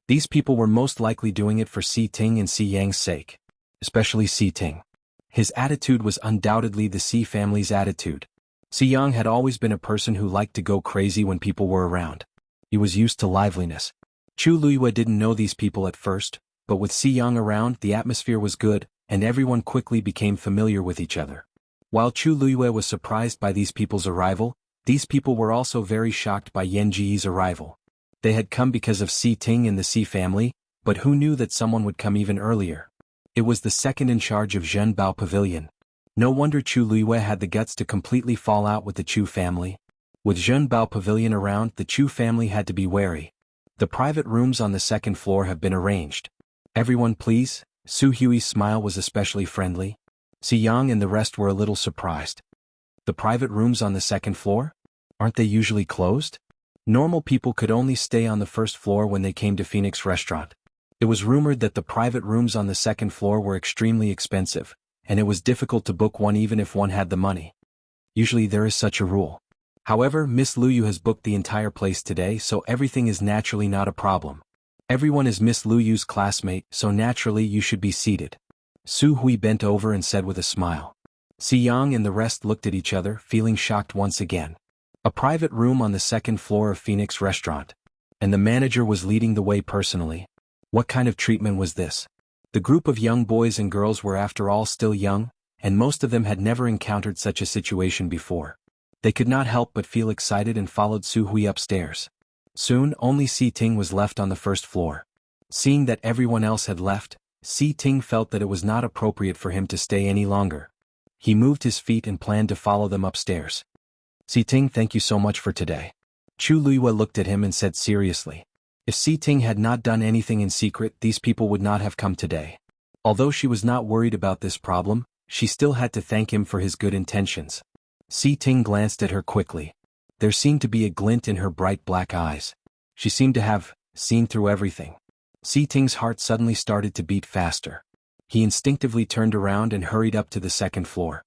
These people were most likely doing it for Si Ting and Si Yang's sake. Especially Si Ting. His attitude was undoubtedly the Si family's attitude. Si Yang had always been a person who liked to go crazy when people were around. He was used to liveliness. Chu Luiyue didn't know these people at first, but with Si Yang around, the atmosphere was good, and everyone quickly became familiar with each other. While Chu Luiyue was surprised by these people's arrival, these people were also very shocked by Yan Ji's arrival. They had come because of Si Ting and the Si family, but who knew that someone would come even earlier? It was the second in charge of Zhenbao Pavilion. No wonder Chu Luiyue had the guts to completely fall out with the Chu family. With Zhenbao Pavilion around, the Chu family had to be wary. The private rooms on the second floor have been arranged. Everyone please. Su Hui's smile was especially friendly. Si Yang and the rest were a little surprised. The private rooms on the second floor? Aren't they usually closed? Normal people could only stay on the first floor when they came to Phoenix Restaurant. It was rumored that the private rooms on the second floor were extremely expensive, and it was difficult to book one even if one had the money. Usually there is such a rule. However, Miss Luyu has booked the entire place today, so everything is naturally not a problem. Everyone is Miss Luyu's classmate, so naturally you should be seated. Su Hui bent over and said with a smile. Si Yang and the rest looked at each other, feeling shocked once again. A private room on the second floor of Phoenix Restaurant. And the manager was leading the way personally. What kind of treatment was this? The group of young boys and girls were after all still young, and most of them had never encountered such a situation before. They could not help but feel excited and followed Su Hui upstairs. Soon, only Si Ting was left on the first floor. Seeing that everyone else had left, Si Ting felt that it was not appropriate for him to stay any longer. He moved his feet and planned to follow them upstairs. Si Ting, thank you so much for today. Chu Luiyue looked at him and said seriously. If Si Ting had not done anything in secret, these people would not have come today. Although she was not worried about this problem, she still had to thank him for his good intentions. Si Ting glanced at her quickly. There seemed to be a glint in her bright black eyes. She seemed to have seen through everything. Si Ting's heart suddenly started to beat faster. He instinctively turned around and hurried up to the second floor.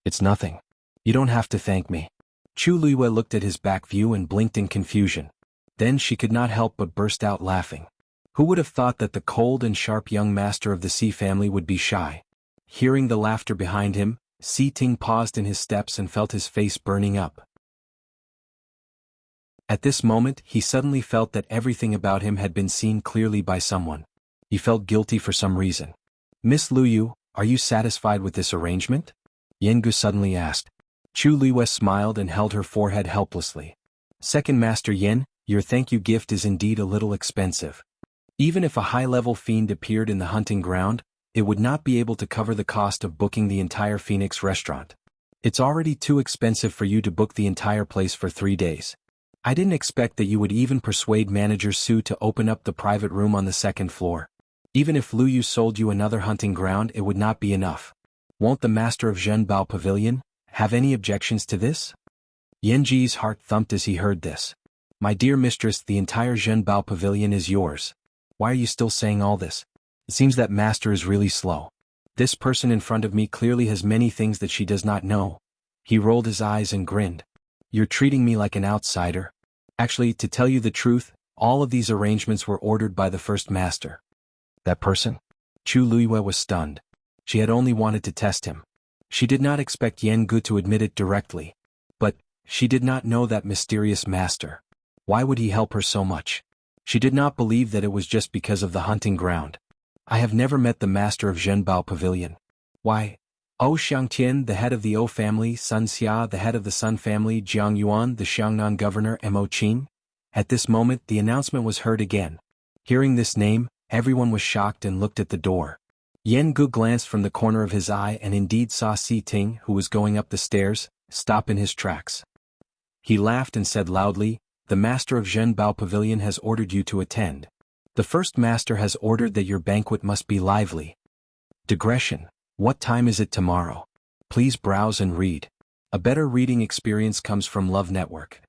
It's nothing. You don't have to thank me. Chu Luiyue looked at his back view and blinked in confusion. Then she could not help but burst out laughing. Who would have thought that the cold and sharp young master of the Si family would be shy? Hearing the laughter behind him, Si Ting paused in his steps and felt his face burning up. At this moment, he suddenly felt that everything about him had been seen clearly by someone. He felt guilty for some reason. Miss Luyu, are you satisfied with this arrangement? Yengu suddenly asked. Chu Luiyue smiled and held her forehead helplessly. Second Master Yen, your thank you gift is indeed a little expensive. Even if a high-level fiend appeared in the hunting ground, it would not be able to cover the cost of booking the entire Phoenix Restaurant. It's already too expensive for you to book the entire place for 3 days. I didn't expect that you would even persuade Manager Su to open up the private room on the second floor. Even if Luyu sold you another hunting ground, it would not be enough. Won't the master of Zhenbao Pavilion have any objections to this? Yanji's heart thumped as he heard this. My dear mistress, the entire Zhenbao Pavilion is yours. Why are you still saying all this? It seems that master is really slow. This person in front of me clearly has many things that she does not know. He rolled his eyes and grinned. You're treating me like an outsider. Actually, to tell you the truth, all of these arrangements were ordered by the first master. That person? Chu Luiyue was stunned. She had only wanted to test him. She did not expect Yan Gu to admit it directly. But she did not know that mysterious master. Why would he help her so much? She did not believe that it was just because of the hunting ground. I have never met the master of Zhenbao Pavilion. Why? O Xiangtian, the head of the O family, Sun Xia, the head of the Sun family, Jianghuan, the Xiangnan governor, Mo Qin? At this moment, the announcement was heard again. Hearing this name, everyone was shocked and looked at the door. Yan Gu glanced from the corner of his eye and indeed saw Si Ting, who was going up the stairs, stop in his tracks. He laughed and said loudly, the master of Zhenbao Pavilion has ordered you to attend. The first master has ordered that your banquet must be lively. Digression. What time is it tomorrow? Please browse and read. A better reading experience comes from Love Network.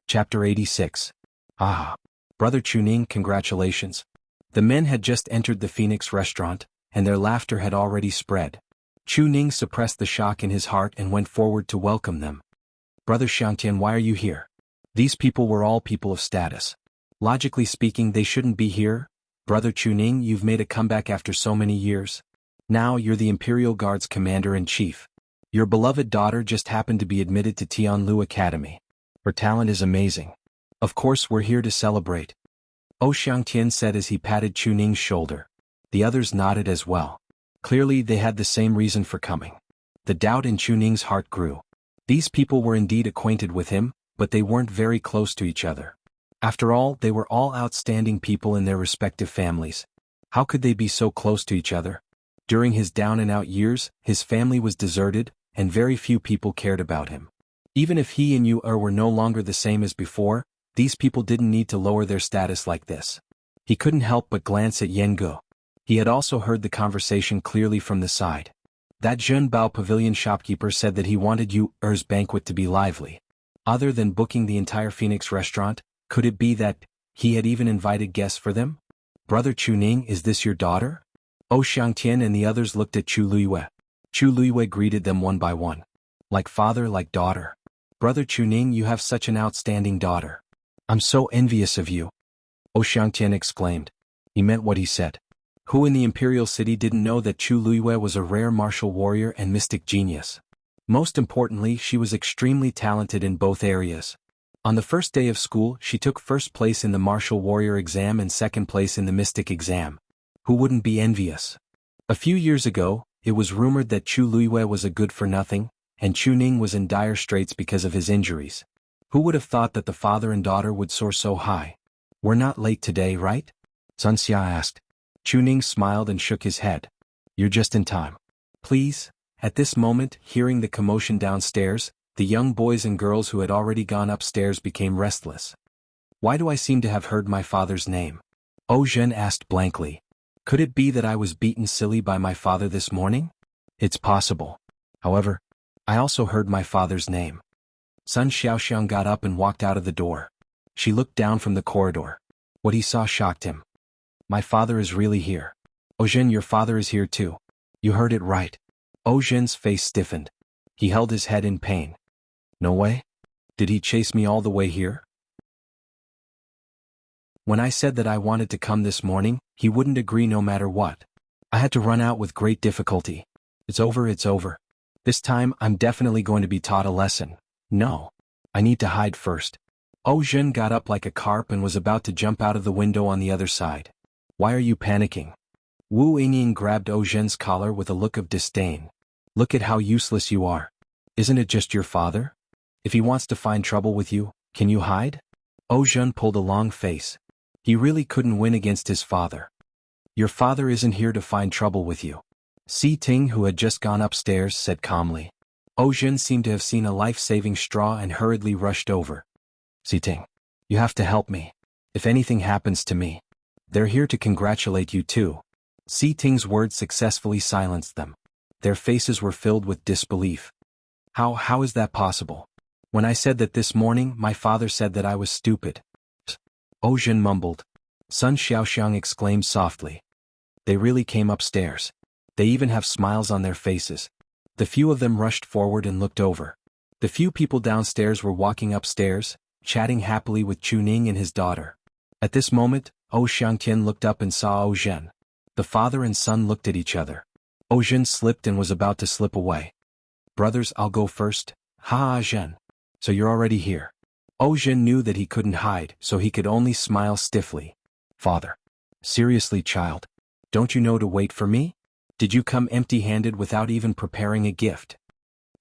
Chapter 86. Ah. Brother Chuning, congratulations. The men had just entered the Phoenix Restaurant, and their laughter had already spread. Chuning suppressed the shock in his heart and went forward to welcome them. Brother Xiangtian, why are you here? These people were all people of status. Logically speaking, they shouldn't be here. Brother Chuning, you've made a comeback after so many years. Now you're the Imperial Guard's commander-in-chief. Your beloved daughter just happened to be admitted to Tianlu Academy. Her talent is amazing. Of course we're here to celebrate. Xianxia said as he patted Chuning's shoulder. The others nodded as well. Clearly they had the same reason for coming. The doubt in Chuning's heart grew. These people were indeed acquainted with him, but they weren't very close to each other. After all, they were all outstanding people in their respective families. How could they be so close to each other? During his down-and-out years, his family was deserted, and very few people cared about him. Even if he and Yu were no longer the same as before, these people didn't need to lower their status like this. He couldn't help but glance at Jianghu. He had also heard the conversation clearly from the side. That Zhenbao pavilion shopkeeper said that he wanted Yu's banquet to be lively. Other than booking the entire Phoenix restaurant, could it be that he had even invited guests for them? Brother Chuning, is this your daughter? Xianxia and the others looked at Chu Luiyue. Chu Luiyue greeted them one by one. Like father, like daughter. Brother Chuning, you have such an outstanding daughter. I'm so envious of you. Xianxia exclaimed. He meant what he said. Who in the Imperial City didn't know that Chu Luiyue was a rare martial warrior and mystic genius? Most importantly, she was extremely talented in both areas. On the first day of school, she took first place in the martial warrior exam and second place in the mystic exam. Who wouldn't be envious? A few years ago, it was rumored that Chu Luiyue was a good-for-nothing, and Chuning was in dire straits because of his injuries. Who would have thought that the father and daughter would soar so high? We're not late today, right? Xianxia asked. Chuning smiled and shook his head. You're just in time. Please. At this moment, hearing the commotion downstairs, the young boys and girls who had already gone upstairs became restless. Why do I seem to have heard my father's name? Zhen asked blankly. Could it be that I was beaten silly by my father this morning? It's possible. However, I also heard my father's name. Sun Xiaoxiang got up and walked out of the door. She looked down from the corridor. What he saw shocked him. My father is really here. Zhen, your father is here too. You heard it right. Zhen's face stiffened. He held his head in pain. No way? Did he chase me all the way here? When I said that I wanted to come this morning, he wouldn't agree no matter what. I had to run out with great difficulty. It's over, it's over. This time, I'm definitely going to be taught a lesson. No. I need to hide first. Zhen got up like a carp and was about to jump out of the window on the other side. Why are you panicking? Wu Yingying grabbed Zhen's collar with a look of disdain. Look at how useless you are. Isn't it just your father? If he wants to find trouble with you, can you hide? Zhen pulled a long face. He really couldn't win against his father. Your father isn't here to find trouble with you. Si Ting, who had just gone upstairs, said calmly. Zhen seemed to have seen a life-saving straw and hurriedly rushed over. Si Ting, you have to help me. If anything happens to me. They're here to congratulate you too. Si Ting's words successfully silenced them. Their faces were filled with disbelief. How is that possible? When I said that this morning, my father said that I was stupid. Zhen mumbled. Sun Xiaoxiang exclaimed softly. They really came upstairs. They even have smiles on their faces. The few of them rushed forward and looked over. The few people downstairs were walking upstairs, chatting happily with Chuning and his daughter. At this moment, Xianxia looked up and saw Zhen. The father and son looked at each other. Zhen slipped and was about to slip away. Brothers, I'll go first. Ha, Zhen. So you're already here. Zhen knew that he couldn't hide, so he could only smile stiffly. Father. Seriously, child. Don't you know to wait for me? Did you come empty-handed without even preparing a gift?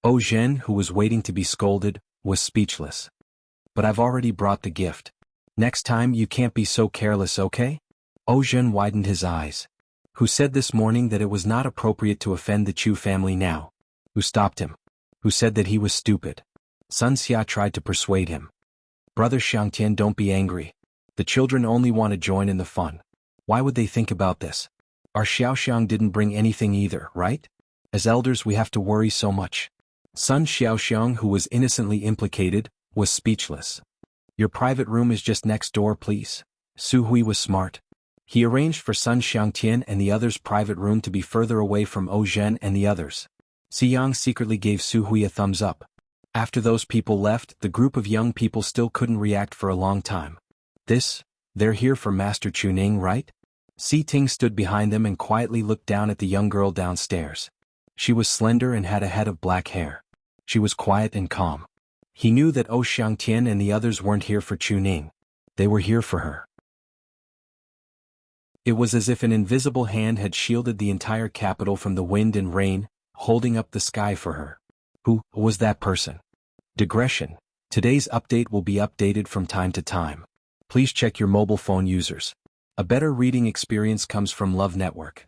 Zhen, who was waiting to be scolded, was speechless. But I've already brought the gift. Next time you can't be so careless, okay? Zhen widened his eyes. Who said this morning that it was not appropriate to offend the Chu family now? Who stopped him? Who said that he was stupid? Sun Xia tried to persuade him. Brother Xianxia, don't be angry. The children only want to join in the fun. Why would they think about this? Our Xiaoxiang didn't bring anything either, right? As elders we have to worry so much. Sun Xiaoxiang, who was innocently implicated, was speechless. Your private room is just next door, please. Su Hui was smart. He arranged for Sun Xiangtian and the others' private room to be further away from Zhen and the others. Xiyang secretly gave Su Hui a thumbs up. After those people left, the group of young people still couldn't react for a long time. They're here for Master Chuning, right? Si Ting stood behind them and quietly looked down at the young girl downstairs. She was slender and had a head of black hair. She was quiet and calm. He knew that Xiangtian and the others weren't here for Chuning. They were here for her. It was as if an invisible hand had shielded the entire capital from the wind and rain, holding up the sky for her. Who was that person? Digression. Today's update will be updated from time to time. Please check your mobile phone users. A better reading experience comes from Love Network.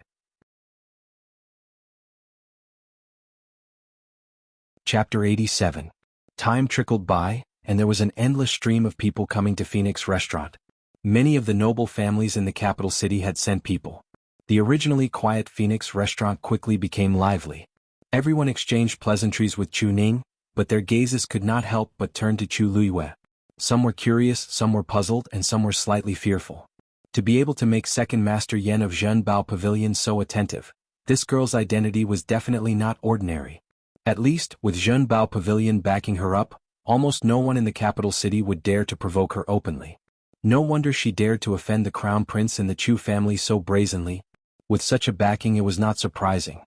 Chapter 87. Time trickled by, and there was an endless stream of people coming to Phoenix Restaurant. Many of the noble families in the capital city had sent people. The originally quiet Phoenix Restaurant quickly became lively. Everyone exchanged pleasantries with Chuning, but their gazes could not help but turn to Chu Luiyue. Some were curious, some were puzzled, and some were slightly fearful. To be able to make Second Master Yen of Zhen Bao Pavilion so attentive, this girl's identity was definitely not ordinary. At least, with Zhen Bao Pavilion backing her up, almost no one in the capital city would dare to provoke her openly. No wonder she dared to offend the crown prince and the Chu family so brazenly. With such a backing, it was not surprising.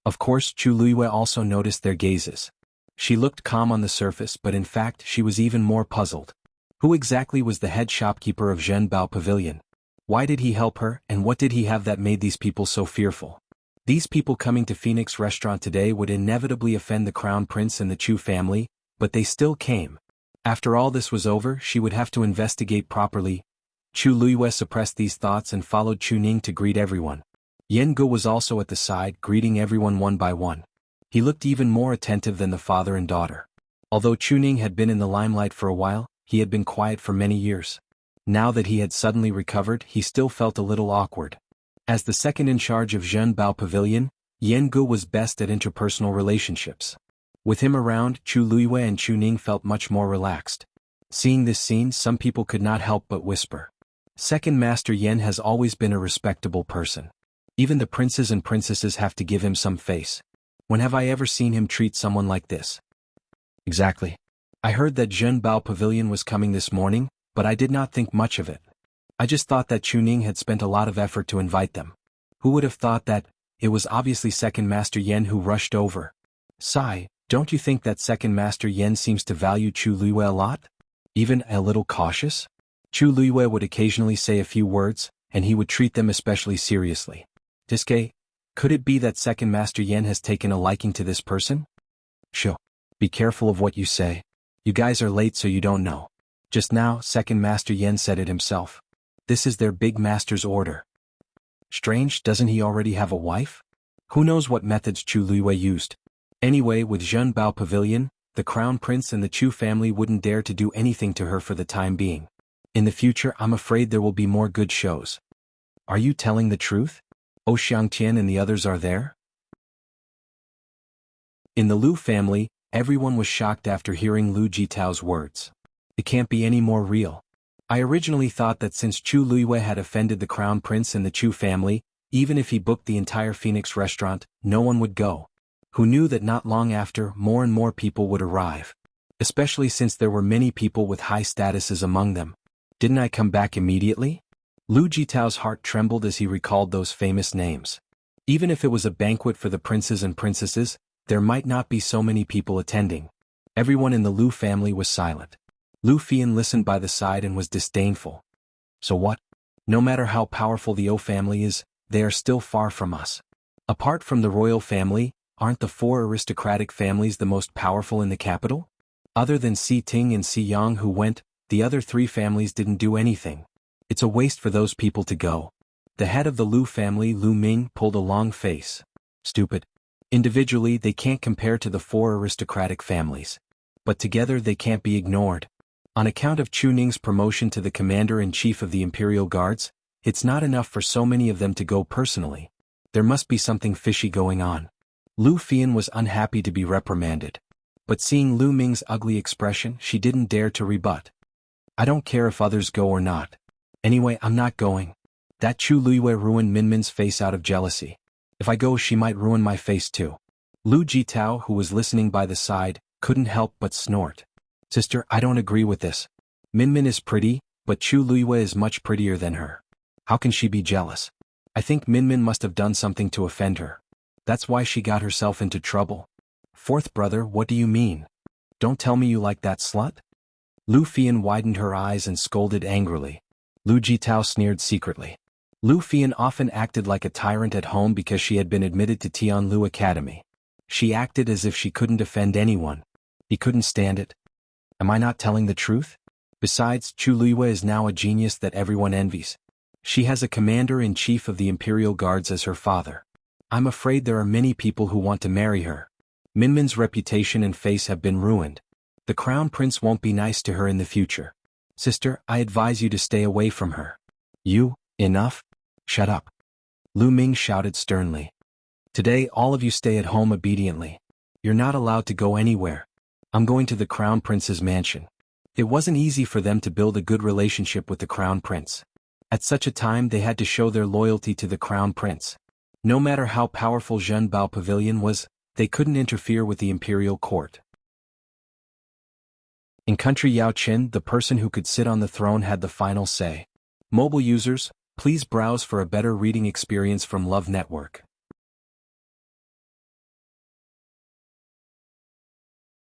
Of course, Chu Luiyue also noticed their gazes. She looked calm on the surface, but in fact she was even more puzzled. Who exactly was the head shopkeeper of Zhen Bao Pavilion? Why did he help her, and what did he have that made these people so fearful? These people coming to Phoenix Restaurant today would inevitably offend the crown prince and the Chu family, but they still came. After all this was over, she would have to investigate properly. Chu Luiyue suppressed these thoughts and followed Chuning to greet everyone. Yan Gu was also at the side, greeting everyone one by one. He looked even more attentive than the father and daughter. Although Chuning had been in the limelight for a while, he had been quiet for many years. Now that he had suddenly recovered, he still felt a little awkward. As the second in charge of Zhen Bao Pavilion, Yan Gu was best at interpersonal relationships. With him around, Chu Luiyue and Chuning felt much more relaxed. Seeing this scene, some people could not help but whisper. Second Master Yen has always been a respectable person. Even the princes and princesses have to give him some face. When have I ever seen him treat someone like this? Exactly. I heard that Zhen Bao Pavilion was coming this morning, but I did not think much of it. I just thought that Chuning had spent a lot of effort to invite them. Who would have thought that? It was obviously Second Master Yen who rushed over. Sigh, don't you think that Second Master Yen seems to value Chu Luiyue a lot? Even a little cautious? Chu Luiyue would occasionally say a few words, and he would treat them especially seriously. Diske, could it be that Second Master Yen has taken a liking to this person? Sho. Be careful of what you say. You guys are late so you don't know. Just now, Second Master Yen said it himself. This is their big master's order. Strange, doesn't he already have a wife? Who knows what methods Chu Luiyue used? Anyway, with Zhen Bao Pavilion, the crown prince and the Chu family wouldn't dare to do anything to her for the time being. In the future, I'm afraid there will be more good shows. Are you telling the truth? Xiangtian and the others are there? In the Lu family, everyone was shocked after hearing Lu Jitao's words. It can't be any more real. I originally thought that since Chu Luiyue had offended the crown prince and the Chu family, even if he booked the entire Phoenix Restaurant, no one would go. Who knew that not long after, more and more people would arrive? Especially since there were many people with high statuses among them. Didn't I come back immediately? Lu Jitao's heart trembled as he recalled those famous names. Even if it was a banquet for the princes and princesses, there might not be so many people attending. Everyone in the Lu family was silent. Lu Fian listened by the side and was disdainful. So what? No matter how powerful the O family is, they are still far from us. Apart from the royal family, aren't the four aristocratic families the most powerful in the capital? Other than Si Ting and Si Yang who went, the other three families didn't do anything. It's a waste for those people to go. The head of the Lu family, Lu Ming, pulled a long face. Stupid. Individually, they can't compare to the four aristocratic families. But together they can't be ignored. On account of Chuning's promotion to the commander-in-chief of the Imperial Guards, it's not enough for so many of them to go personally. There must be something fishy going on. Lu Fian was unhappy to be reprimanded. But seeing Lu Ming's ugly expression, she didn't dare to rebut. I don't care if others go or not. Anyway, I'm not going. That Chu Luiyue ruined Minmin's face out of jealousy. If I go, she might ruin my face too. Lu Jitao, who was listening by the side, couldn't help but snort. Sister, I don't agree with this. Minmin is pretty, but Chu Luiyue is much prettier than her. How can she be jealous? I think Minmin must have done something to offend her. That's why she got herself into trouble. Fourth brother, what do you mean? Don't tell me you like that slut? Lu Fian widened her eyes and scolded angrily. Lu Jitao sneered secretly. Lu Fian often acted like a tyrant at home because she had been admitted to Tianlu Academy. She acted as if she couldn't offend anyone. He couldn't stand it. Am I not telling the truth? Besides, Chu Luiyue is now a genius that everyone envies. She has a commander-in-chief of the Imperial Guards as her father. I'm afraid there are many people who want to marry her. Minmin's reputation and face have been ruined. The crown prince won't be nice to her in the future. Sister, I advise you to stay away from her. You, enough? Shut up. Lu Ming shouted sternly. Today all of you stay at home obediently. You're not allowed to go anywhere. I'm going to the crown prince's mansion. It wasn't easy for them to build a good relationship with the crown prince. At such a time they had to show their loyalty to the crown prince. No matter how powerful Zhenbao Pavilion was, they couldn't interfere with the imperial court. In country Yaoqin, the person who could sit on the throne had the final say. Mobile users, please browse for a better reading experience from Love Network.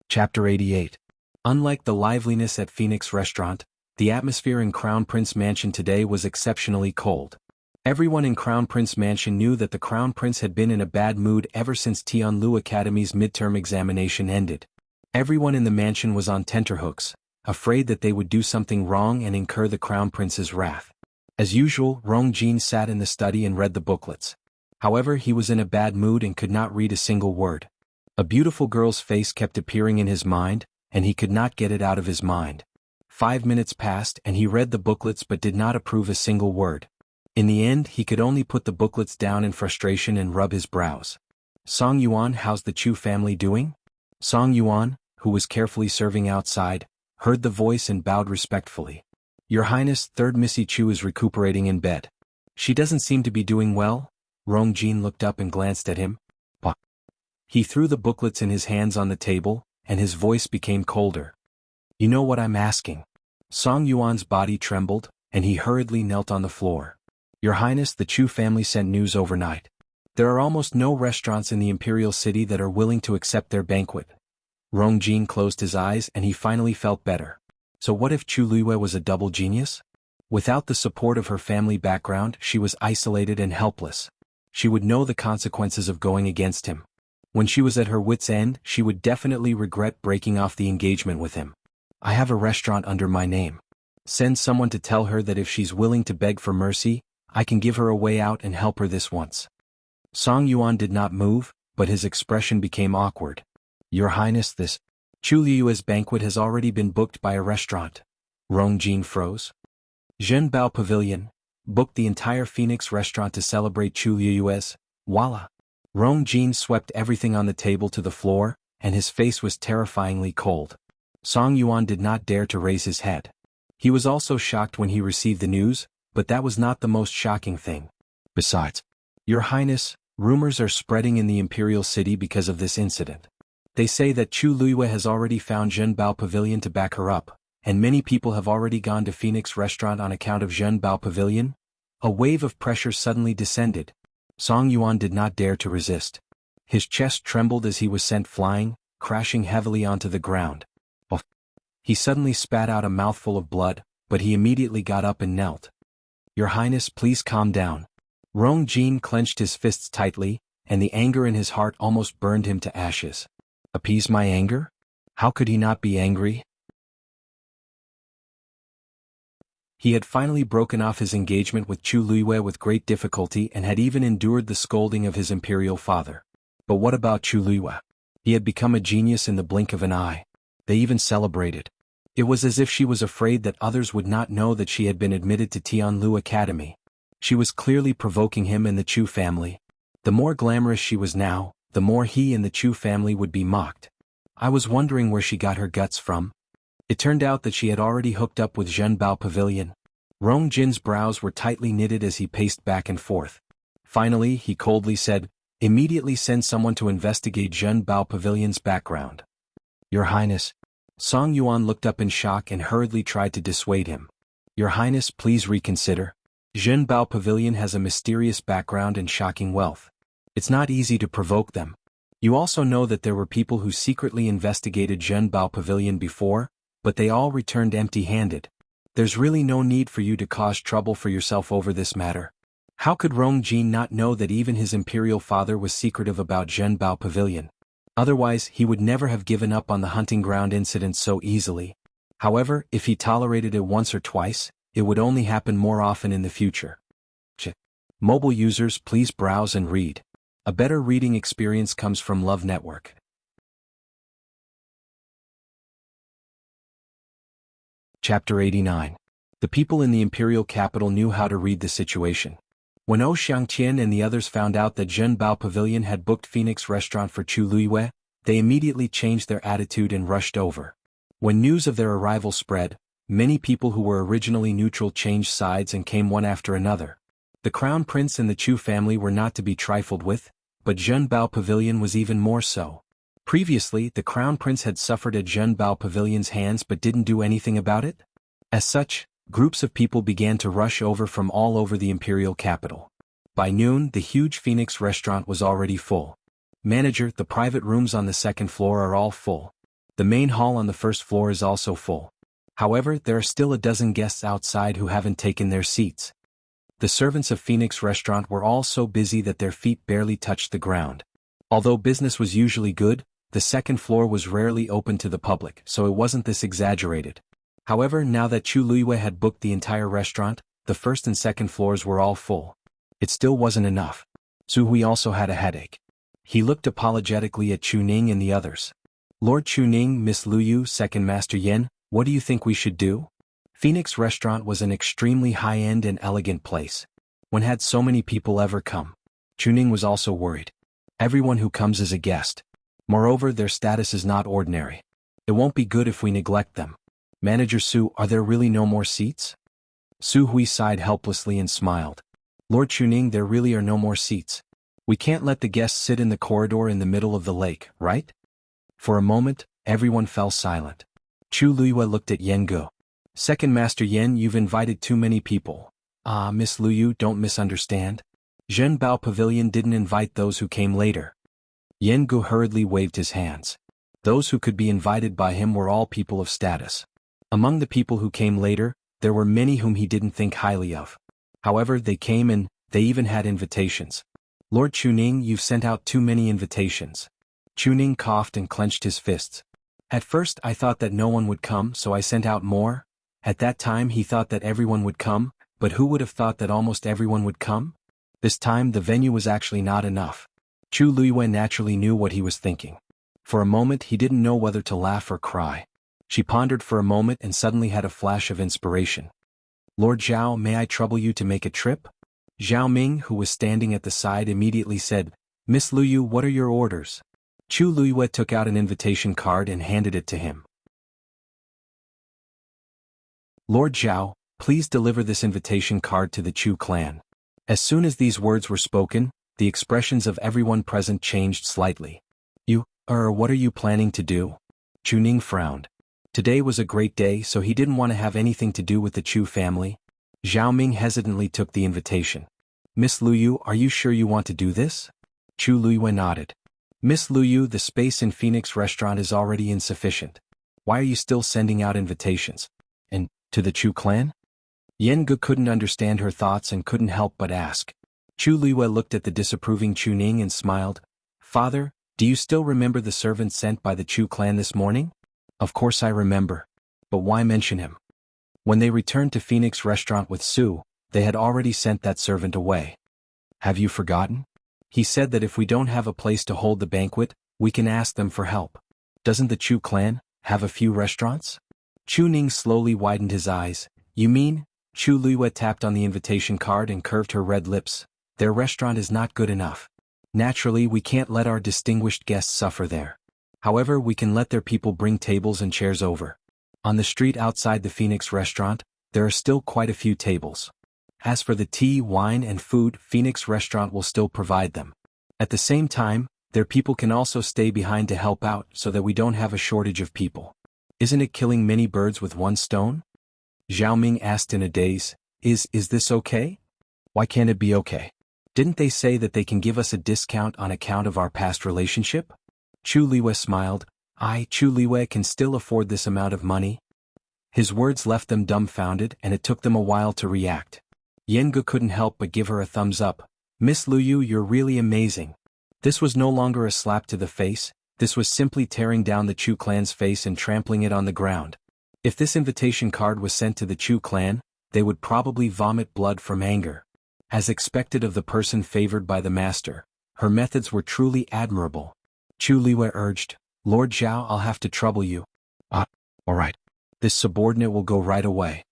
Chapter 88. Unlike the liveliness at Phoenix Restaurant, the atmosphere in Crown Prince Mansion today was exceptionally cold. Everyone in Crown Prince Mansion knew that the Crown Prince had been in a bad mood ever since Tianlu Academy's midterm examination ended. Everyone in the mansion was on tenterhooks, afraid that they would do something wrong and incur the Crown Prince's wrath. As usual, Rong Jin sat in the study and read the booklets. However, he was in a bad mood and could not read a single word. A beautiful girl's face kept appearing in his mind, and he could not get it out of his mind. 5 minutes passed and he read the booklets but did not approve a single word. In the end, he could only put the booklets down in frustration and rub his brows. Song Yuan, how's the Chu family doing? Song Yuan, who was carefully serving outside, heard the voice and bowed respectfully. Your Highness, Third Missy Chu is recuperating in bed. She doesn't seem to be doing well. Rong Jin looked up and glanced at him. Bah. He threw the booklets in his hands on the table, and his voice became colder. You know what I'm asking. Song Yuan's body trembled, and he hurriedly knelt on the floor. Your Highness, the Chu family sent news overnight. There are almost no restaurants in the imperial city that are willing to accept their banquet. Rong Jin closed his eyes and he finally felt better. So what if Chu Luiyue was a double genius? Without the support of her family background, she was isolated and helpless. She would know the consequences of going against him. When she was at her wit's end, she would definitely regret breaking off the engagement with him. I have a restaurant under my name. Send someone to tell her that if she's willing to beg for mercy, I can give her a way out and help her this once. Song Yuan did not move, but his expression became awkward. Your Highness, this Chu Luiyue's banquet has already been booked by a restaurant. Rong Jin froze. Zhenbao Pavilion booked the entire Phoenix restaurant to celebrate Chu Luiyue's. Voila. Rong Jin swept everything on the table to the floor, and his face was terrifyingly cold. Song Yuan did not dare to raise his head. He was also shocked when he received the news, but that was not the most shocking thing. Besides, Your Highness, rumors are spreading in the imperial city because of this incident. They say that Chu Luiyue has already found Zhenbao Pavilion to back her up, and many people have already gone to Phoenix Restaurant on account of Zhenbao Pavilion. A wave of pressure suddenly descended. Song Yuan did not dare to resist. His chest trembled as he was sent flying, crashing heavily onto the ground. Oh. He suddenly spat out a mouthful of blood, but he immediately got up and knelt. Your Highness, please calm down. Rong Jin clenched his fists tightly, and the anger in his heart almost burned him to ashes. Appease my anger? How could he not be angry? He had finally broken off his engagement with Chu Luiyue with great difficulty and had even endured the scolding of his imperial father. But what about Chu Luiyue? He had become a genius in the blink of an eye. They even celebrated. It was as if she was afraid that others would not know that she had been admitted to Tianlu Academy. She was clearly provoking him and the Chu family. The more glamorous she was now, the more he and the Chu family would be mocked. I was wondering where she got her guts from. It turned out that she had already hooked up with Zhenbao Pavilion. Rong Jin's brows were tightly knitted as he paced back and forth. Finally, he coldly said, immediately send someone to investigate Zhenbao Pavilion's background. Your Highness. Xuanhuan looked up in shock and hurriedly tried to dissuade him. Your Highness, please reconsider. Zhenbao Pavilion has a mysterious background and shocking wealth. It's not easy to provoke them. You also know that there were people who secretly investigated Zhenbao Pavilion before, but they all returned empty-handed. There's really no need for you to cause trouble for yourself over this matter. How could Rongjin not know that even his imperial father was secretive about Zhenbao Pavilion? Otherwise, he would never have given up on the hunting ground incident so easily. However, if he tolerated it once or twice, it would only happen more often in the future. Mobile users, please browse and read. A better reading experience comes from Love Network. Chapter 89. The people in the imperial capital knew how to read the situation. When Xianxia and the others found out that Zhenbao Pavilion had booked Phoenix Restaurant for Chu Luiyue, they immediately changed their attitude and rushed over. When news of their arrival spread, many people who were originally neutral changed sides and came one after another. The Crown Prince and the Chu family were not to be trifled with, but Zhenbao Pavilion was even more so. Previously, the Crown Prince had suffered at Zhenbao Pavilion's hands but didn't do anything about it. As such, groups of people began to rush over from all over the imperial capital. By noon, the huge Phoenix restaurant was already full. Manager, the private rooms on the second floor are all full. The main hall on the first floor is also full. However, there are still a dozen guests outside who haven't taken their seats. The servants of Phoenix restaurant were all so busy that their feet barely touched the ground. Although business was usually good, the second floor was rarely open to the public, so it wasn't this exaggerated. However, now that Chu Luiyue had booked the entire restaurant, the first and second floors were all full. It still wasn't enough. Su Hui also had a headache. He looked apologetically at Chu Ning and the others. Lord Chu Ning, Miss Lu Yu, Second Master Yen, what do you think we should do? Phoenix restaurant was an extremely high-end and elegant place. When had so many people ever come? Chu Ning was also worried. Everyone who comes is a guest. Moreover, their status is not ordinary. It won't be good if we neglect them. Manager Su, are there really no more seats? Su Hui sighed helplessly and smiled. Lord Chu Ning, there really are no more seats. We can't let the guests sit in the corridor in the middle of the lake, right? For a moment, everyone fell silent. Chu Luiyue looked at Yen Gu. Second Master Yen, you've invited too many people. Miss Lu Yu, don't misunderstand. Zhenbao Pavilion didn't invite those who came later. Yen Gu hurriedly waved his hands. Those who could be invited by him were all people of status. Among the people who came later, there were many whom he didn't think highly of. However, they came and they even had invitations. Lord Chu Ning, you've sent out too many invitations. Chu Ning coughed and clenched his fists. At first I thought that no one would come, so I sent out more. At that time he thought that everyone would come, but who would have thought that almost everyone would come? This time the venue was actually not enough. Chu Luiyue naturally knew what he was thinking. For a moment he didn't know whether to laugh or cry. She pondered for a moment and suddenly had a flash of inspiration. Lord Zhao, may I trouble you to make a trip? Zhao Ming, who was standing at the side, immediately said, Miss Lu Yu, what are your orders? Chu Luiyue took out an invitation card and handed it to him. Lord Zhao, please deliver this invitation card to the Chu clan. As soon as these words were spoken, the expressions of everyone present changed slightly. What are you planning to do? Chu Ning frowned. Today was a great day, so he didn't want to have anything to do with the Chu family. Zhao Ming hesitantly took the invitation. Miss Lu Yu, are you sure you want to do this? Chu Luiyue nodded. Miss Lu Yu, the space in Phoenix restaurant is already insufficient. Why are you still sending out invitations? And, to the Chu clan? Yen Gu couldn't understand her thoughts and couldn't help but ask. Chu Luiyue looked at the disapproving Chu Ning and smiled. Father, do you still remember the servant sent by the Chu clan this morning? Of course I remember. But why mention him? When they returned to Phoenix restaurant with Su, they had already sent that servant away. Have you forgotten? He said that if we don't have a place to hold the banquet, we can ask them for help. Doesn't the Chu clan have a few restaurants? Chu Ning slowly widened his eyes. You mean? Chu Luiyue tapped on the invitation card and curved her red lips. Their restaurant is not good enough. Naturally, we can't let our distinguished guests suffer there. However, we can let their people bring tables and chairs over. On the street outside the Phoenix restaurant, there are still quite a few tables. As for the tea, wine, and food, Phoenix restaurant will still provide them. At the same time, Their people can also stay behind to help out so that we don't have a shortage of people. Isn't it killing many birds with one stone? Zhao Ming asked in a daze. Is this okay? Why can't it be okay? Didn't they say that they can give us a discount on account of our past relationship? Chu Liwei smiled. Chu Liwei can still afford this amount of money. His words left them dumbfounded and it took them a while to react. Yengu couldn't help but give her a thumbs up. Miss Liu, you're really amazing. This was no longer a slap to the face, this was simply tearing down the Chu clan's face and trampling it on the ground. If this invitation card was sent to the Chu clan, they would probably vomit blood from anger. As expected of the person favored by the master, her methods were truly admirable. Chu Liwei urged, Lord Zhao, I'll have to trouble you. Alright. This subordinate will go right away.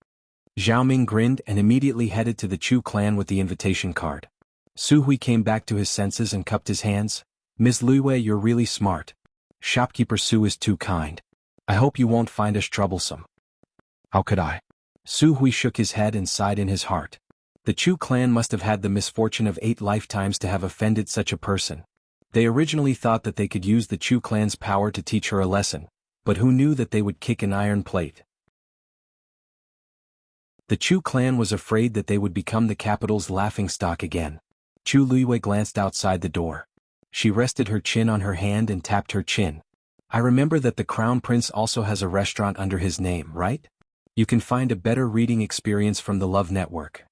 Zhao Ming grinned and immediately headed to the Chu clan with the invitation card. Su Hui came back to his senses and cupped his hands. Ms. Liwei, you're really smart. Shopkeeper Su is too kind. I hope you won't find us troublesome. How could I? Su Hui shook his head and sighed in his heart. The Chu clan must have had the misfortune of 8 lifetimes to have offended such a person. They originally thought that they could use the Chu clan's power to teach her a lesson, but who knew that they would kick an iron plate? The Chu clan was afraid that they would become the capital's laughingstock again. Chu Liwei glanced outside the door. She rested her chin on her hand and tapped her chin. I remember that the Crown Prince also has a restaurant under his name, right? You can find a better reading experience from the Love Network.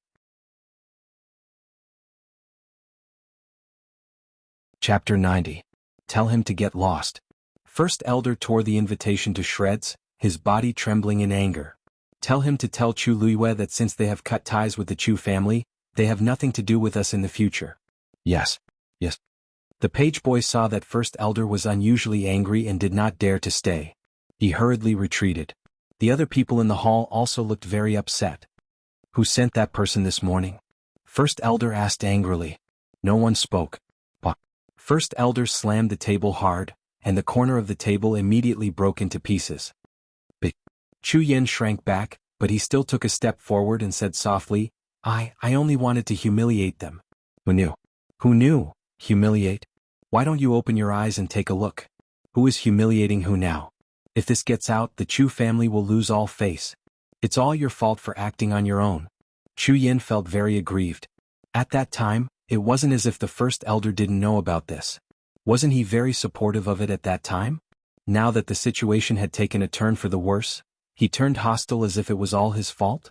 Chapter 90. Tell him to get lost. First Elder tore the invitation to shreds, his body trembling in anger. Tell him to tell Chu Liwei that since they have cut ties with the Chu family, they have nothing to do with us in the future. Yes. The page boy saw that First Elder was unusually angry and did not dare to stay. He hurriedly retreated. The other people in the hall also looked very upset. Who sent that person this morning? First Elder asked angrily. No one spoke. First Elder slammed the table hard, and the corner of the table immediately broke into pieces. Chu Yen shrank back, but he still took a step forward and said softly, I only wanted to humiliate them. Who knew? Who knew? Humiliate? Why don't you open your eyes and take a look? Who is humiliating who now? If this gets out, the Chu family will lose all face. It's all your fault for acting on your own. Chu Yen felt very aggrieved. At that time, it wasn't as if the First Elder didn't know about this. Wasn't he very supportive of it at that time? Now that the situation had taken a turn for the worse, he turned hostile as if it was all his fault?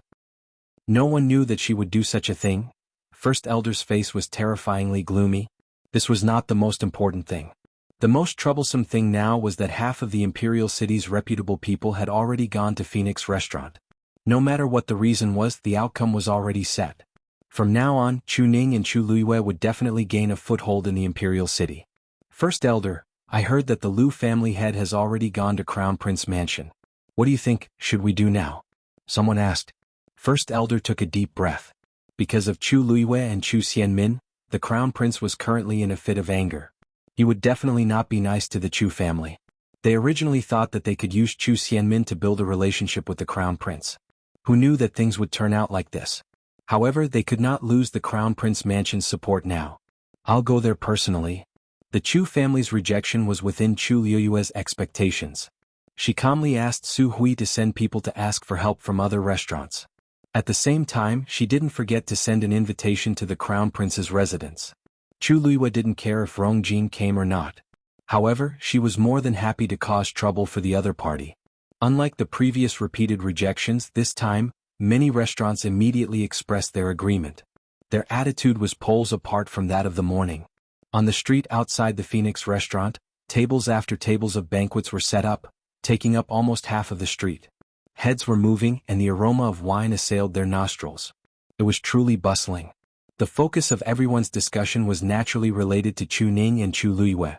No one knew that she would do such a thing. First Elder's face was terrifyingly gloomy. This was not the most important thing. The most troublesome thing now was that half of the Imperial City's reputable people had already gone to Phoenix Restaurant. No matter what the reason was, the outcome was already set. From now on, Chu Ning and Chu Liwei would definitely gain a foothold in the Imperial City. First Elder, I heard that the Liu family head has already gone to Crown Prince Mansion. What do you think should we do now? Someone asked. First Elder took a deep breath. Because of Chu Liwei and Chu Xianmin, the Crown Prince was currently in a fit of anger. He would definitely not be nice to the Chu family. They originally thought that they could use Chu Xianmin to build a relationship with the Crown Prince. Who knew that things would turn out like this? However, they could not lose the Crown Prince Mansion's support now. I'll go there personally. The Chu family's rejection was within Chu Liu's expectations. She calmly asked Su Hui to send people to ask for help from other restaurants. At the same time, she didn't forget to send an invitation to the Crown Prince's residence. Chu Liwei didn't care if Rong Jin came or not. However, she was more than happy to cause trouble for the other party. Unlike the previous repeated rejections, this time, many restaurants immediately expressed their agreement. Their attitude was poles apart from that of the morning. On the street outside the Phoenix restaurant, tables after tables of banquets were set up, taking up almost half of the street. Heads were moving and the aroma of wine assailed their nostrils. It was truly bustling. The focus of everyone's discussion was naturally related to Chu Ning and Chu Liwei.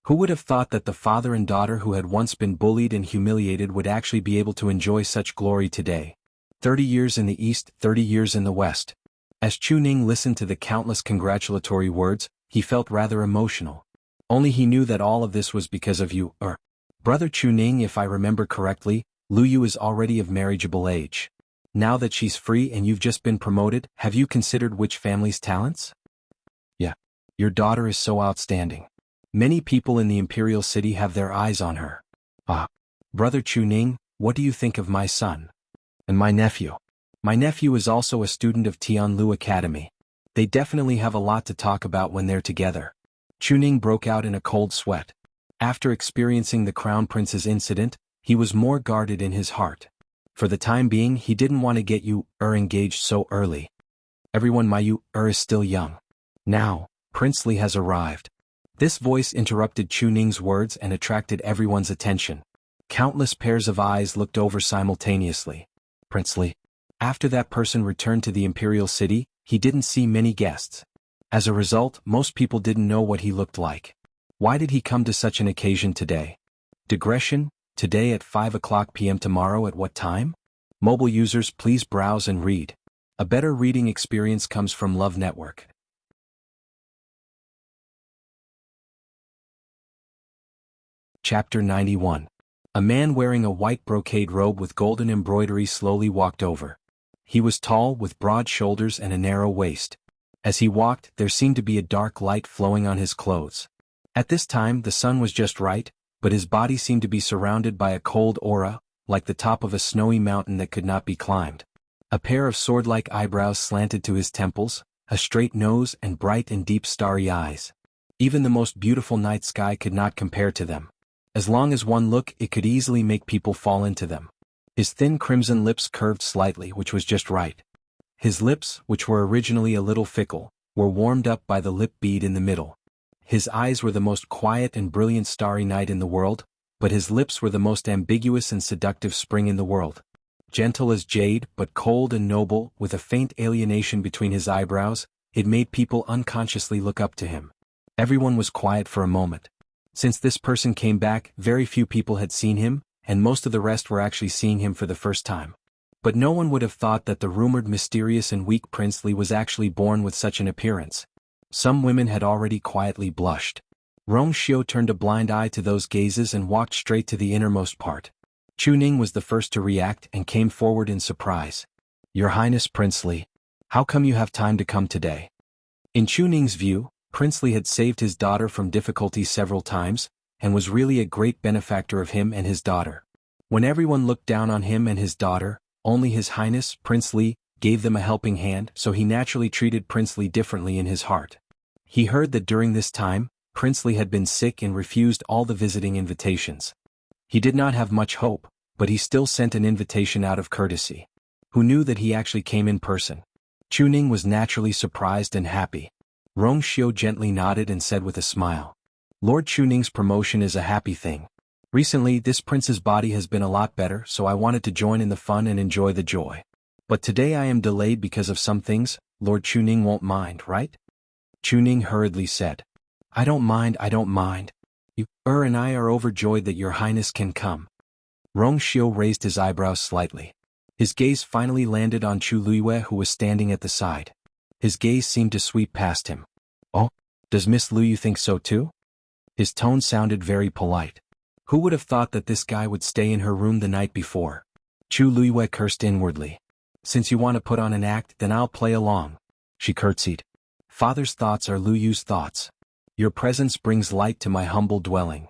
Who would have thought that the father and daughter who had once been bullied and humiliated would actually be able to enjoy such glory today? 30 years in the East, 30 years in the West. As Chu Ning listened to the countless congratulatory words, he felt rather emotional. Only he knew that all of this was because of you, Brother Chu Ning, if I remember correctly, Lu Yu is already of marriageable age. Now that she's free and you've just been promoted, have you considered which family's talents? Your daughter is so outstanding. Many people in the imperial city have their eyes on her. Ah, Brother Chuning, what do you think of my son? And my nephew? My nephew is also a student of Tianlu Academy. They definitely have a lot to talk about when they're together. Chuning broke out in a cold sweat. After experiencing the Crown Prince's incident, he was more guarded in his heart. For the time being, he didn't want to get engaged so early. Everyone, my is still young. Now, Princely has arrived. This voice interrupted Chuning's words and attracted everyone's attention. Countless pairs of eyes looked over simultaneously. Princely. After that person returned to the imperial city, he didn't see many guests. As a result, most people didn't know what he looked like. Why did he come to such an occasion today? Digression, today at 5 p.m. tomorrow at what time? Mobile users, please browse and read. A better reading experience comes from Love Network. Chapter 91. A man wearing a white brocade robe with golden embroidery slowly walked over. He was tall, with broad shoulders and a narrow waist. As he walked, there seemed to be a dark light flowing on his clothes. At this time, the sun was just right, but his body seemed to be surrounded by a cold aura, like the top of a snowy mountain that could not be climbed. A pair of sword-like eyebrows slanted to his temples, a straight nose and bright and deep starry eyes. Even the most beautiful night sky could not compare to them. As long as one look, it could easily make people fall into them. His thin crimson lips curved slightly, which was just right. His lips, which were originally a little fickle, were warmed up by the lip bead in the middle. His eyes were the most quiet and brilliant starry night in the world, but his lips were the most ambiguous and seductive spring in the world. Gentle as jade, but cold and noble, with a faint alienation between his eyebrows, it made people unconsciously look up to him. Everyone was quiet for a moment. Since this person came back, very few people had seen him, and most of the rest were actually seeing him for the first time. But no one would have thought that the rumored mysterious and weak Princely was actually born with such an appearance. Some women had already quietly blushed. Rong Xiu turned a blind eye to those gazes and walked straight to the innermost part. Chuning was the first to react and came forward in surprise. Your Highness Princely, how come you have time to come today? In Chuning's view, Princely had saved his daughter from difficulties several times, and was really a great benefactor of him and his daughter. When everyone looked down on him and his daughter, only His Highness, Princely, gave them a helping hand, so he naturally treated Princely differently in his heart. He heard that during this time, Princely had been sick and refused all the visiting invitations. He did not have much hope, but he still sent an invitation out of courtesy. Who knew that he actually came in person? Chuning was naturally surprised and happy. Rong Xiu gently nodded and said with a smile. Lord Chuning's promotion is a happy thing. Recently, this prince's body has been a lot better, so I wanted to join in the fun and enjoy the joy. But today I am delayed because of some things. Lord Chuning won't mind, right? Chuning hurriedly said. I don't mind. You, and I are overjoyed that your highness can come. Rong Xiu raised his eyebrows slightly. His gaze finally landed on Chu Luiyue, who was standing at the side. His gaze seemed to sweep past him. Oh, does Miss Liu think so too? His tone sounded very polite. Who would have thought that this guy would stay in her room the night before? Chu Luiyue cursed inwardly. Since you want to put on an act, then I'll play along. She curtsied. Father's thoughts are Lu Yu's thoughts. Your presence brings light to my humble dwelling.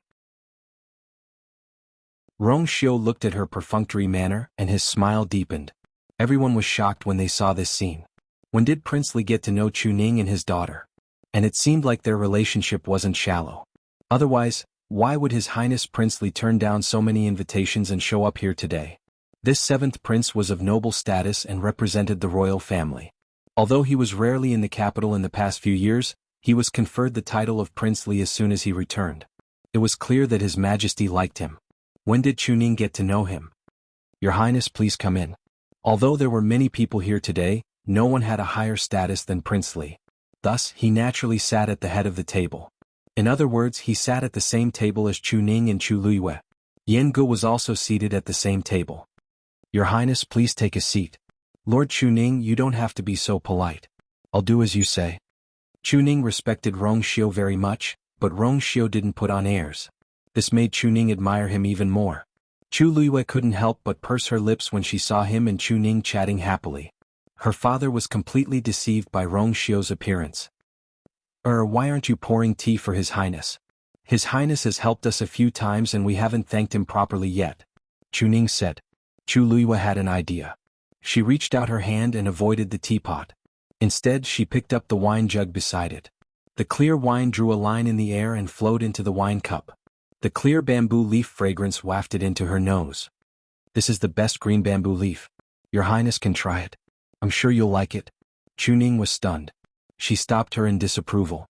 Rong Xiu looked at her perfunctory manner, and his smile deepened. Everyone was shocked when they saw this scene. When did Princely get to know Chuning and his daughter? And it seemed like their relationship wasn't shallow. Otherwise, why would His Highness Princely turn down so many invitations and show up here today? This seventh prince was of noble status and represented the royal family. Although he was rarely in the capital in the past few years, he was conferred the title of Princely as soon as he returned. It was clear that His Majesty liked him. When did Chuning get to know him? Your Highness, please come in. Although there were many people here today, no one had a higher status than Princely. Thus, he naturally sat at the head of the table. In other words, he sat at the same table as Chuning and Chu Luiyue. Jianghu was also seated at the same table. Your Highness, please take a seat. Lord Chuning, you don't have to be so polite. I'll do as you say. Chuning respected Rong Xiu very much, but Rong Xiu didn't put on airs. This made Chuning admire him even more. Chu Luiyue couldn't help but purse her lips when she saw him and Chuning chatting happily. Her father was completely deceived by Rong Xiu's appearance. Why aren't you pouring tea for His Highness? His Highness has helped us a few times and we haven't thanked him properly yet, Chuning said. Chu Luiyue had an idea. She reached out her hand and avoided the teapot. Instead, she picked up the wine jug beside it. The clear wine drew a line in the air and flowed into the wine cup. The clear bamboo leaf fragrance wafted into her nose. This is the best green bamboo leaf. Your Highness can try it. I'm sure you'll like it. Chuning was stunned. She stopped her in disapproval.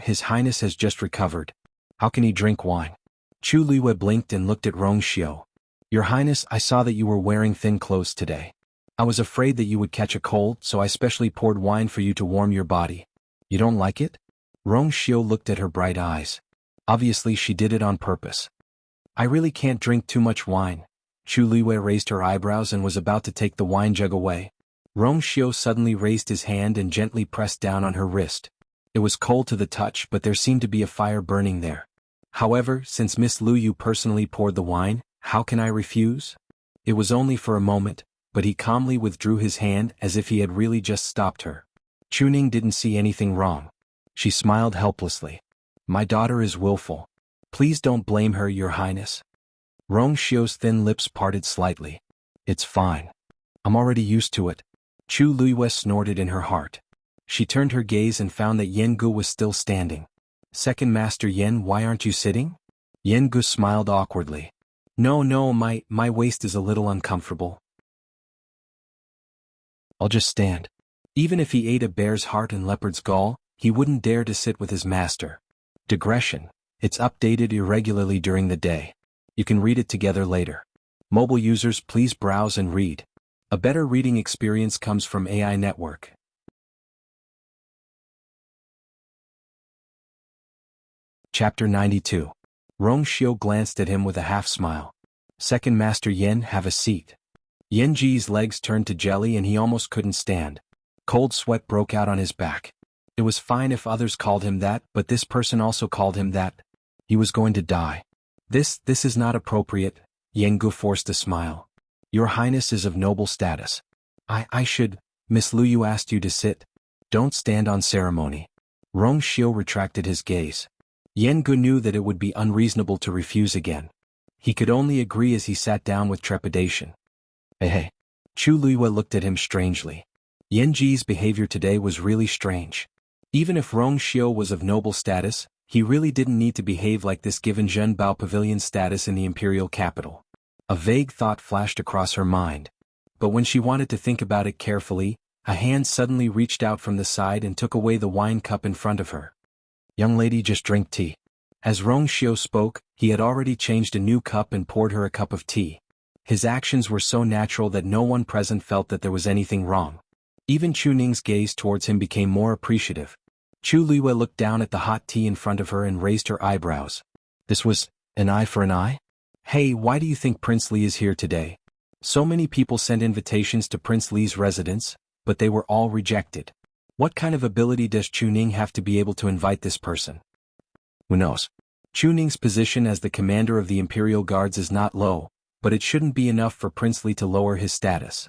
His Highness has just recovered. How can he drink wine? Chu Luiyue blinked and looked at Rongxiu. Your Highness, I saw that you were wearing thin clothes today. I was afraid that you would catch a cold, so I specially poured wine for you to warm your body. You don't like it? Rongxiu looked at her bright eyes. Obviously she did it on purpose. I really can't drink too much wine. Chu Luiyue raised her eyebrows and was about to take the wine jug away. Rongxiu suddenly raised his hand and gently pressed down on her wrist. It was cold to the touch, but there seemed to be a fire burning there. However, since Miss Luyu personally poured the wine, how can I refuse? It was only for a moment, but he calmly withdrew his hand as if he had really just stopped her. Chuning didn't see anything wrong. She smiled helplessly. My daughter is willful. Please don't blame her, Your Highness. Rongxiu's thin lips parted slightly. It's fine. I'm already used to it. Chu Luiyue snorted in her heart. She turned her gaze and found that Jianghu was still standing. Second Master Yen, why aren't you sitting? Jianghu smiled awkwardly. No, my waist is a little uncomfortable. I'll just stand. Even if he ate a bear's heart and leopard's gall, he wouldn't dare to sit with his master. Digression. It's updated irregularly during the day. You can read it together later. Mobile users, please browse and read. A better reading experience comes from AI Network. Chapter 92. Rongxiu glanced at him with a half-smile. Second Master Yen, have a seat. Yanji's legs turned to jelly and he almost couldn't stand. Cold sweat broke out on his back. It was fine if others called him that, but this person also called him that. He was going to die. This is not appropriate. Jianghu forced a smile. Your Highness is of noble status. I should. Miss Luyu asked you to sit. Don't stand on ceremony. Rongxiu retracted his gaze. Jianghu knew that it would be unreasonable to refuse again. He could only agree as he sat down with trepidation. Hey. Chu Luiyue looked at him strangely. Yanji's behavior today was really strange. Even if Rongxiu was of noble status, he really didn't need to behave like this given Zhenbao Pavilion's status in the imperial capital. A vague thought flashed across her mind. But when she wanted to think about it carefully, a hand suddenly reached out from the side and took away the wine cup in front of her. Young lady, just drink tea. As Rongxiu spoke, he had already changed a new cup and poured her a cup of tea. His actions were so natural that no one present felt that there was anything wrong. Even Chuning's gaze towards him became more appreciative. Chu Luiyue looked down at the hot tea in front of her and raised her eyebrows. This was an eye for an eye? Hey, why do you think Prince Li is here today? So many people sent invitations to Prince Li's residence, but they were all rejected. What kind of ability does Chuning have to be able to invite this person? Who knows? Chuning's position as the commander of the Imperial Guards is not low, but it shouldn't be enough for Prince Li to lower his status.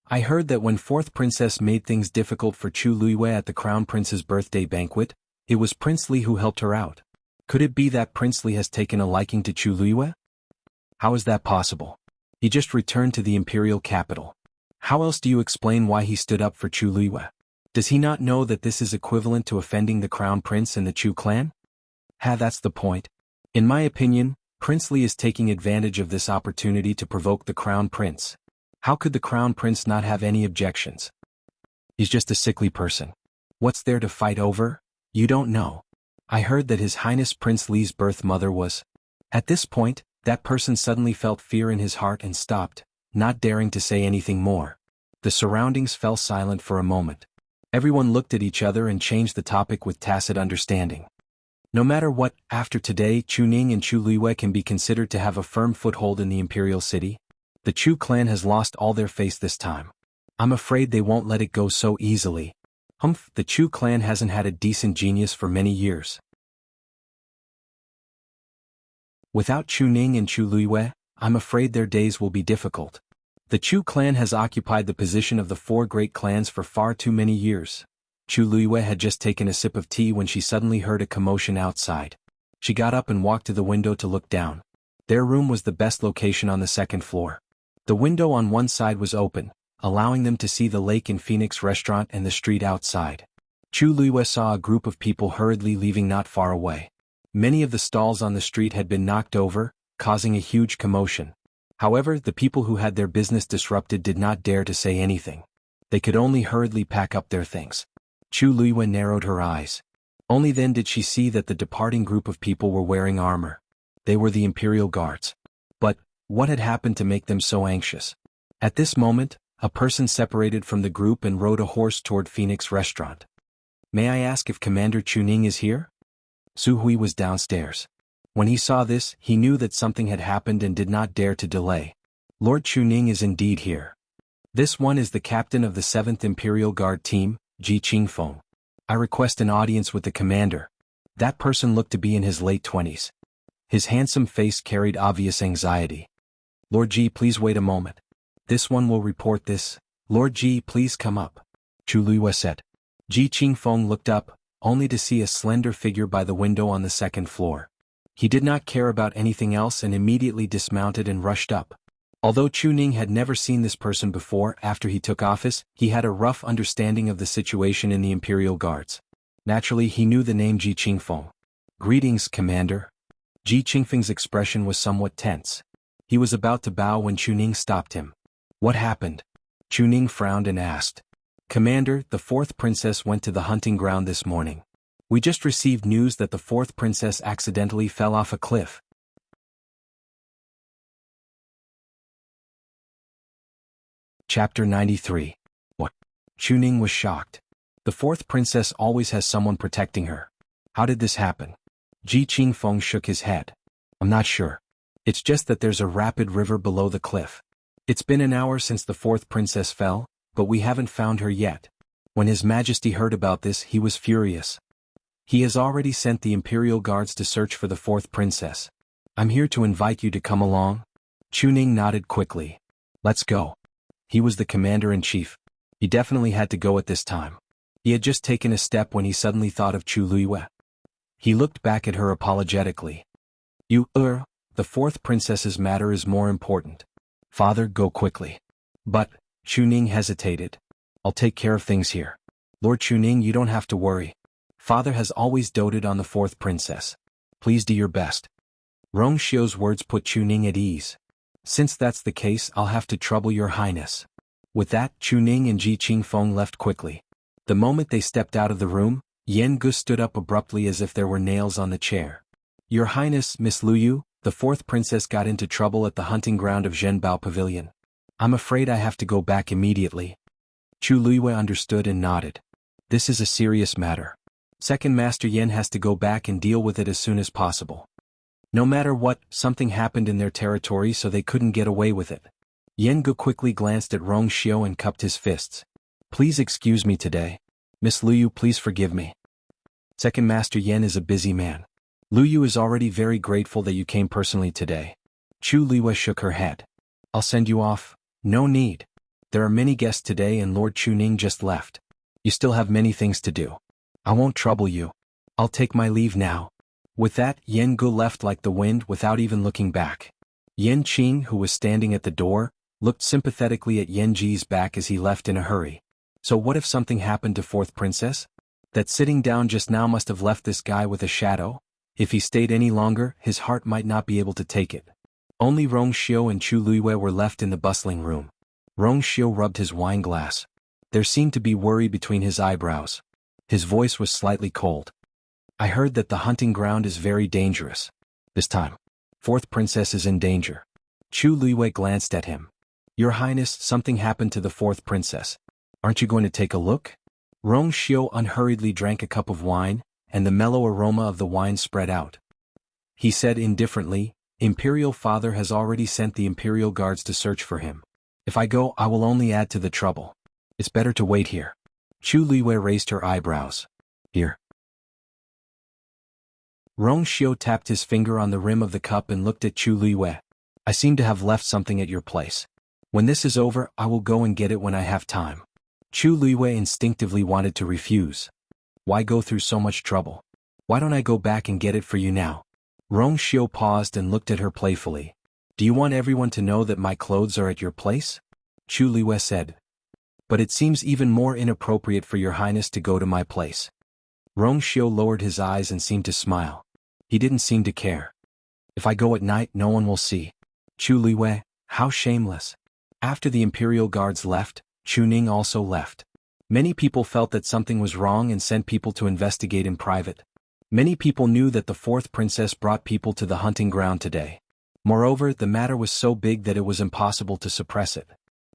I heard that when Fourth Princess made things difficult for Chu Luiyue at the Crown Prince's birthday banquet, it was Prince Li who helped her out. Could it be that Prince Li has taken a liking to Chu Luiyue? How is that possible? He just returned to the imperial capital. How else do you explain why he stood up for Chu Luiyue? Does he not know that this is equivalent to offending the Crown Prince and the Chu clan? That's the point. In my opinion, Prince Li is taking advantage of this opportunity to provoke the Crown Prince. How could the Crown Prince not have any objections? He's just a sickly person. What's there to fight over? You don't know. I heard that His Highness Prince Li's birth mother was. At this point, that person suddenly felt fear in his heart and stopped, not daring to say anything more. The surroundings fell silent for a moment. Everyone looked at each other and changed the topic with tacit understanding. No matter what, after today, Chuning and Chu Luiyue can be considered to have a firm foothold in the imperial city. The Chu clan has lost all their face this time. I'm afraid they won't let it go so easily. The Chu clan hasn't had a decent genius for many years. Without Chuning and Chu Luiyue, I'm afraid their days will be difficult. The Chu clan has occupied the position of the four great clans for far too many years. Chu Luiyue had just taken a sip of tea when she suddenly heard a commotion outside. She got up and walked to the window to look down. Their room was the best location on the second floor. The window on one side was open, allowing them to see the lake in Phoenix restaurant and the street outside. Chu Luiyue saw a group of people hurriedly leaving not far away. Many of the stalls on the street had been knocked over, causing a huge commotion. However, the people who had their business disrupted did not dare to say anything. They could only hurriedly pack up their things. Chu Luiyue narrowed her eyes. Only then did she see that the departing group of people were wearing armor. They were the Imperial Guards. But what had happened to make them so anxious? At this moment, a person separated from the group and rode a horse toward Phoenix restaurant. "May I ask if Commander Chuning is here?" Su Hui was downstairs. When he saw this, he knew that something had happened and did not dare to delay. "Lord Chuning is indeed here. This one is the captain of the 7th Imperial Guard team, Ji Qingfeng. I request an audience with the commander." That person looked to be in his late 20s. His handsome face carried obvious anxiety. "Lord Ji, please wait a moment. This one will report this." "Lord Ji, please come up," Chu Luiyue said. Ji Qingfeng looked up, only to see a slender figure by the window on the second floor. He did not care about anything else and immediately dismounted and rushed up. Although Chuning had never seen this person before after he took office, he had a rough understanding of the situation in the Imperial Guards. Naturally, he knew the name Ji Qingfeng. "Greetings, Commander." Ji Qingfeng's expression was somewhat tense. He was about to bow when Chuning stopped him. "What happened?" Chuning frowned and asked. "Commander, the 4th princess went to the hunting ground this morning. We just received news that the 4th princess accidentally fell off a cliff." Chapter 93. What? Chuning was shocked. The 4th princess always has someone protecting her. How did this happen? Ji Qingfeng shook his head. "I'm not sure. It's just that there's a rapid river below the cliff. It's been an hour since the 4th princess fell, but we haven't found her yet." When His Majesty heard about this, he was furious. "He has already sent the Imperial Guards to search for the 4th princess. I'm here to invite you to come along." Chuning nodded quickly. "Let's go." He was the commander-in-chief. He definitely had to go at this time. He had just taken a step when he suddenly thought of Chu Luiyue. He looked back at her apologetically. The 4th princess's matter is more important. Father, go quickly." "But," Chuning hesitated. "I'll take care of things here." "Lord Chuning, you don't have to worry. Father has always doted on the 4th princess. Please do your best." Rong Xiu's words put Chuning at ease. "Since that's the case, I'll have to trouble your highness." With that, Chuning and Ji Qingfeng left quickly. The moment they stepped out of the room, Gu stood up abruptly as if there were nails on the chair. "Your Highness, Miss Luyu, the 4th princess got into trouble at the hunting ground of Zhenbao Pavilion. I'm afraid I have to go back immediately." Chu Luiyue understood and nodded. "This is a serious matter. Second Master Yen has to go back and deal with it as soon as possible. No matter what, something happened in their territory so they couldn't get away with it." Gu quickly glanced at Rong Xiu and cupped his fists. "Please excuse me today. Miss Luyu, please forgive me. Second Master Yen is a busy man. Luyu is already very grateful that you came personally today." Chu Luiyue shook her head. "I'll send you off." "No need. There are many guests today and Lord Chuning just left. You still have many things to do. I won't trouble you. I'll take my leave now." With that, Gu left like the wind without even looking back. Yan Qing, who was standing at the door, looked sympathetically at Yan Ji's back as he left in a hurry. So what if something happened to 4th princess? That sitting down just now must have left this guy with a shadow. If he stayed any longer, his heart might not be able to take it. Only Rong Xiu and Chu Luiyue were left in the bustling room. Rong Xiu rubbed his wine glass. There seemed to be worry between his eyebrows. His voice was slightly cold. "I heard that the hunting ground is very dangerous. This time, 4th princess is in danger." Chu Luiyue glanced at him. "Your Highness, something happened to the 4th princess. Aren't you going to take a look?" Rong Xiu unhurriedly drank a cup of wine, and the mellow aroma of the wine spread out. He said indifferently, "Imperial Father has already sent the Imperial Guards to search for him. If I go, I will only add to the trouble. It's better to wait here." Chu Luiyue raised her eyebrows. "Here." Rong Xiu tapped his finger on the rim of the cup and looked at Chu Luiyue. "I seem to have left something at your place. When this is over, I will go and get it when I have time." Chu Luiwei instinctively wanted to refuse. Why go through so much trouble? Why don't I go back and get it for you now? Rong Xiu paused and looked at her playfully. Do you want everyone to know that my clothes are at your place? Chu Luiwei said. But it seems even more inappropriate for your highness to go to my place. Rong Xiu lowered his eyes and seemed to smile. He didn't seem to care. If I go at night, no one will see. Chu Luiwei, how shameless. After the imperial guards left, Chu Ning also left. Many people felt that something was wrong and sent people to investigate in private. Many people knew that the fourth princess brought people to the hunting ground today. Moreover, the matter was so big that it was impossible to suppress it.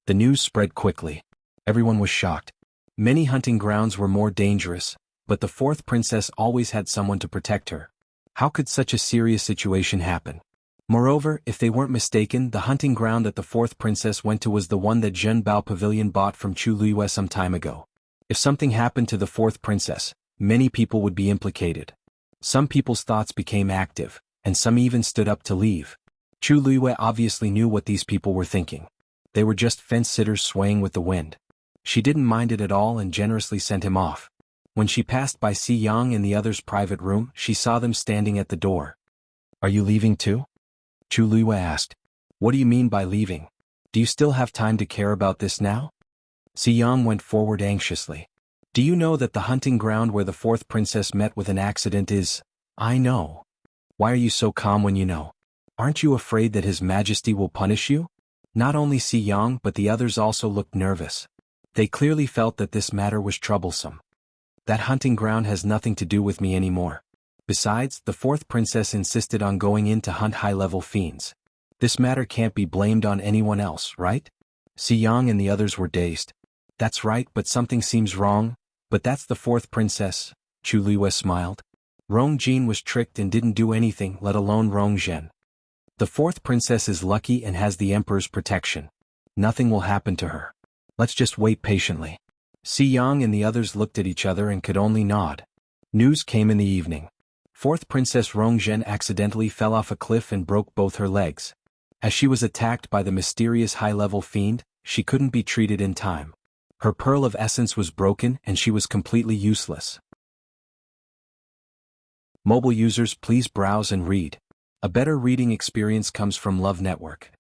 The news spread quickly. Everyone was shocked. Many hunting grounds were more dangerous, but the fourth princess always had someone to protect her. How could such a serious situation happen? Moreover, if they weren't mistaken, the hunting ground that the fourth princess went to was the one that Zhen Bao Pavilion bought from Chu Luiwei some time ago. If something happened to the fourth princess, many people would be implicated. Some people's thoughts became active, and some even stood up to leave. Chu Luiwei obviously knew what these people were thinking. They were just fence-sitters swaying with the wind. She didn't mind it at all and generously sent him off. When she passed by Si Yang in the other's private room, she saw them standing at the door. Are you leaving too? Chu Luiwei asked. What do you mean by leaving? Do you still have time to care about this now? Si Yang went forward anxiously. Do you know that the hunting ground where the fourth princess met with an accident is... I know. Why are you so calm when you know? Aren't you afraid that His Majesty will punish you? Not only Si Yang but the others also looked nervous. They clearly felt that this matter was troublesome. That hunting ground has nothing to do with me anymore. Besides, the fourth princess insisted on going in to hunt high-level fiends. This matter can't be blamed on anyone else, right? Si Yang and the others were dazed. That's right, but something seems wrong. But that's the fourth princess, Chu Luiwei smiled. Rong Jin was tricked and didn't do anything, let alone Rong Zhen. The fourth princess is lucky and has the emperor's protection. Nothing will happen to her. Let's just wait patiently. Si Yang and the others looked at each other and could only nod. News came in the evening. Fourth Princess Rong Zhen accidentally fell off a cliff and broke both her legs. As she was attacked by the mysterious high-level fiend, she couldn't be treated in time. Her pearl of essence was broken and she was completely useless. Mobile users, please browse and read. A better reading experience comes from Love Network.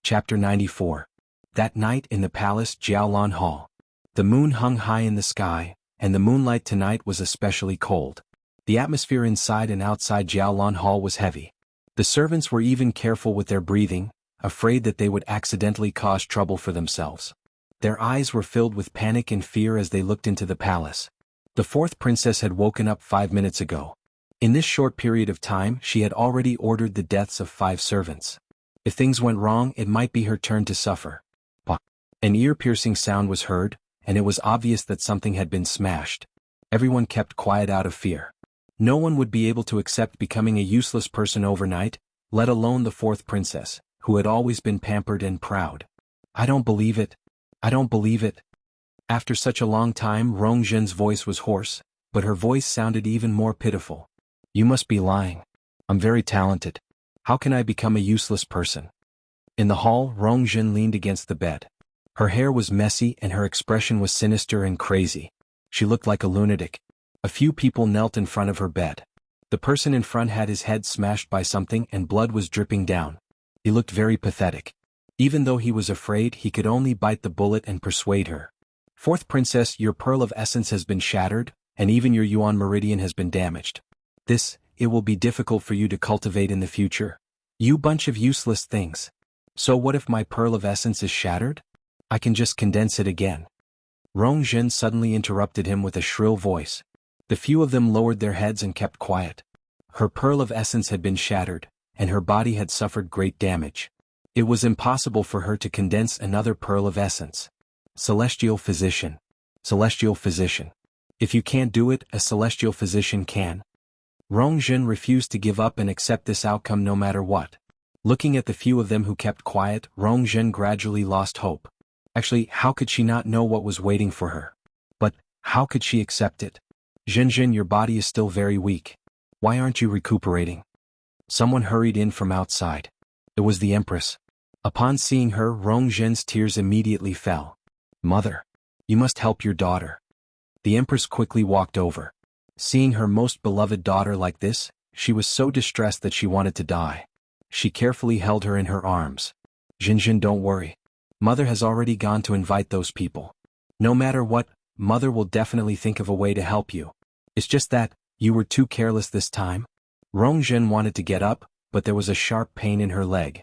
Chapter 94. That night in the palace Jiaolan Hall. The moon hung high in the sky, and the moonlight tonight was especially cold. The atmosphere inside and outside Jiaolan Hall was heavy. The servants were even careful with their breathing, afraid that they would accidentally cause trouble for themselves. Their eyes were filled with panic and fear as they looked into the palace. The fourth princess had woken up 5 minutes ago. In this short period of time, she had already ordered the deaths of 5 servants. If things went wrong, it might be her turn to suffer. An ear-piercing sound was heard, and it was obvious that something had been smashed. Everyone kept quiet out of fear. No one would be able to accept becoming a useless person overnight, let alone the fourth princess, who had always been pampered and proud. I don't believe it. I don't believe it. After such a long time, Rong Zhen's voice was hoarse, but her voice sounded even more pitiful. You must be lying. I'm very talented. How can I become a useless person? In the hall, Rong Zhen leaned against the bed. Her hair was messy and her expression was sinister and crazy. She looked like a lunatic. A few people knelt in front of her bed. The person in front had his head smashed by something and blood was dripping down. He looked very pathetic. Even though he was afraid, he could only bite the bullet and persuade her. Fourth princess, your pearl of essence has been shattered, and even your yuan meridian has been damaged. It will be difficult for you to cultivate in the future. You bunch of useless things. So what if my pearl of essence is shattered? I can just condense it again. Rong Zhen suddenly interrupted him with a shrill voice. The few of them lowered their heads and kept quiet. Her pearl of essence had been shattered, and her body had suffered great damage. It was impossible for her to condense another pearl of essence. Celestial physician. Celestial physician. If you can't do it, a celestial physician can. Rong Zhen refused to give up and accept this outcome no matter what. Looking at the few of them who kept quiet, Rong Zhen gradually lost hope. Actually, how could she not know what was waiting for her? But, how could she accept it? Zhen, your body is still very weak. Why aren't you recuperating? Someone hurried in from outside. It was the Empress. Upon seeing her, Rongzhen's tears immediately fell. "Mother, you must help your daughter." The empress quickly walked over. Seeing her most beloved daughter like this, she was so distressed that she wanted to die. She carefully held her in her arms. "Jinjin, don't worry. Mother has already gone to invite those people. No matter what, Mother will definitely think of a way to help you. It's just that, you were too careless this time." Rongzhen wanted to get up, but there was a sharp pain in her leg.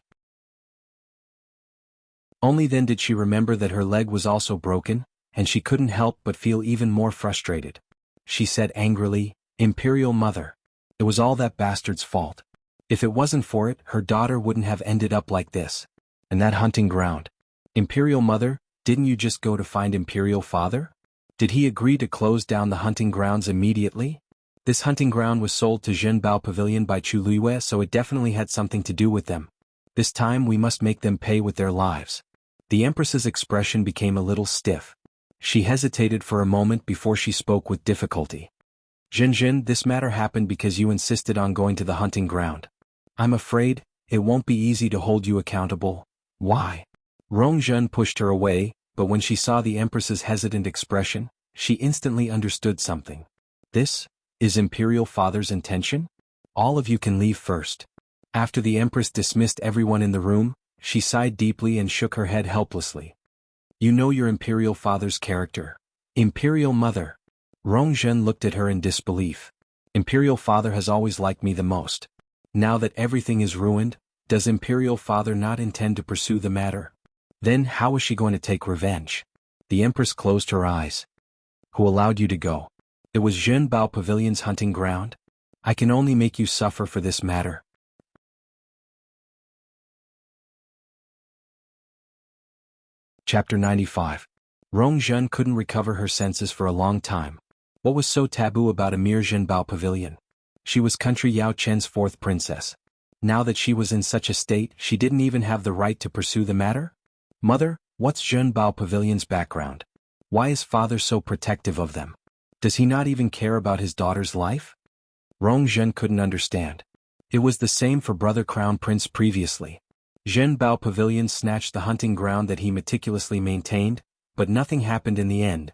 Only then did she remember that her leg was also broken, and she couldn't help but feel even more frustrated. She said angrily, "Imperial Mother. It was all that bastard's fault. If it wasn't for it, her daughter wouldn't have ended up like this. And that hunting ground. Imperial Mother, didn't you just go to find Imperial Father? Did he agree to close down the hunting grounds immediately? This hunting ground was sold to Zhenbao Pavilion by Chu Luiyue, so it definitely had something to do with them. This time we must make them pay with their lives." The Empress's expression became a little stiff. She hesitated for a moment before she spoke with difficulty. "Jinjin, this matter happened because you insisted on going to the hunting ground. I'm afraid it won't be easy to hold you accountable." "Why?" Rongzhen pushed her away, but when she saw the Empress's hesitant expression, she instantly understood something. "This is Imperial Father's intention? All of you can leave first." After the Empress dismissed everyone in the room, she sighed deeply and shook her head helplessly. "You know your Imperial Father's character. Imperial Mother." Rongzhen looked at her in disbelief. "Imperial Father has always liked me the most. Now that everything is ruined, does Imperial Father not intend to pursue the matter? Then how is she going to take revenge?" The Empress closed her eyes. "Who allowed you to go? It was Zhenbao Pavilion's hunting ground? I can only make you suffer for this matter." Chapter 95. Rongzhen couldn't recover her senses for a long time. What was so taboo about Emir Zhenbao Pavilion? She was country Yao Chen's fourth princess. Now that she was in such a state, she didn't even have the right to pursue the matter? "Mother, what's Zhenbao Pavilion's background? Why is father so protective of them? Does he not even care about his daughter's life?" Rongzhen couldn't understand. It was the same for brother Crown Prince previously. Zhenbao Pavilion snatched the hunting ground that he meticulously maintained, but nothing happened in the end.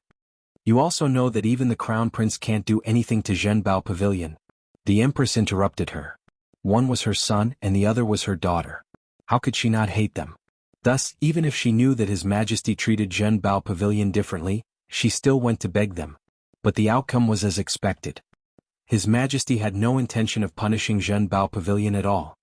"You also know that even the Crown Prince can't do anything to Zhenbao Pavilion." The Empress interrupted her. One was her son and the other was her daughter. How could she not hate them? Thus, even if she knew that His Majesty treated Zhenbao Pavilion differently, she still went to beg them. But the outcome was as expected. His Majesty had no intention of punishing Zhenbao Pavilion at all.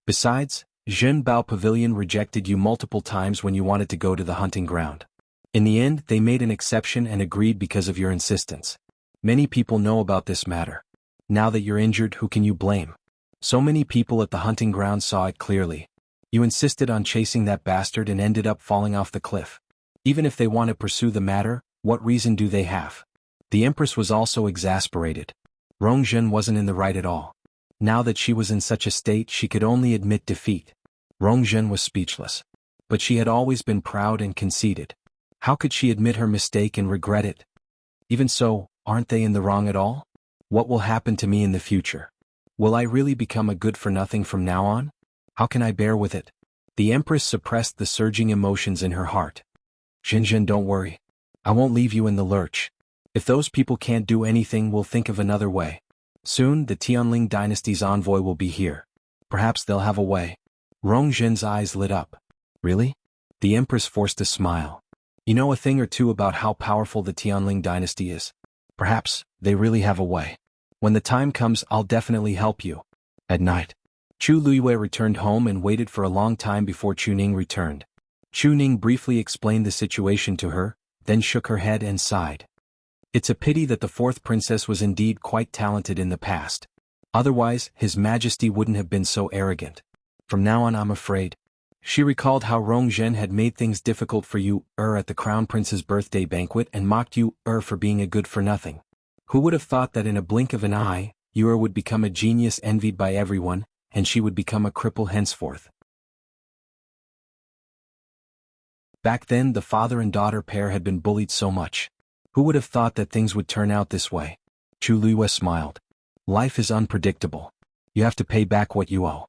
Besides, Zhenbao Pavilion rejected you multiple times when you wanted to go to the hunting ground. In the end, they made an exception and agreed because of your insistence. Many people know about this matter. Now that you're injured, who can you blame? So many people at the hunting ground saw it clearly. You insisted on chasing that bastard and ended up falling off the cliff. Even if they want to pursue the matter, what reason do they have?" The Empress was also exasperated. Rongzhen wasn't in the right at all. Now that she was in such a state, she could only admit defeat. Rongzhen was speechless. But she had always been proud and conceited. How could she admit her mistake and regret it? Even so, aren't they in the wrong at all? What will happen to me in the future? Will I really become a good-for-nothing from now on? How can I bear with it? The Empress suppressed the surging emotions in her heart. "Jinjin, don't worry. I won't leave you in the lurch. If those people can't do anything, we'll think of another way. Soon, the Tianling dynasty's envoy will be here. Perhaps they'll have a way." Rongzhen's eyes lit up. "Really?" The Empress forced a smile. "You know a thing or two about how powerful the Tianling dynasty is. Perhaps they really have a way. When the time comes, I'll definitely help you." At night, Chu Luiyue returned home and waited for a long time before Chu Ning returned. Chu Ning briefly explained the situation to her, then shook her head and sighed. It's a pity that the fourth princess was indeed quite talented in the past. Otherwise, His Majesty wouldn't have been so arrogant. From now on, I'm afraid. She recalled how Rongzhen had made things difficult for you, at the Crown Prince's birthday banquet and mocked you, for being a good-for-nothing. Who would have thought that in a blink of an eye, you would become a genius envied by everyone, and she would become a cripple henceforth. Back then, the father and daughter pair had been bullied so much. Who would have thought that things would turn out this way? Chu Luiyue smiled. Life is unpredictable. You have to pay back what you owe.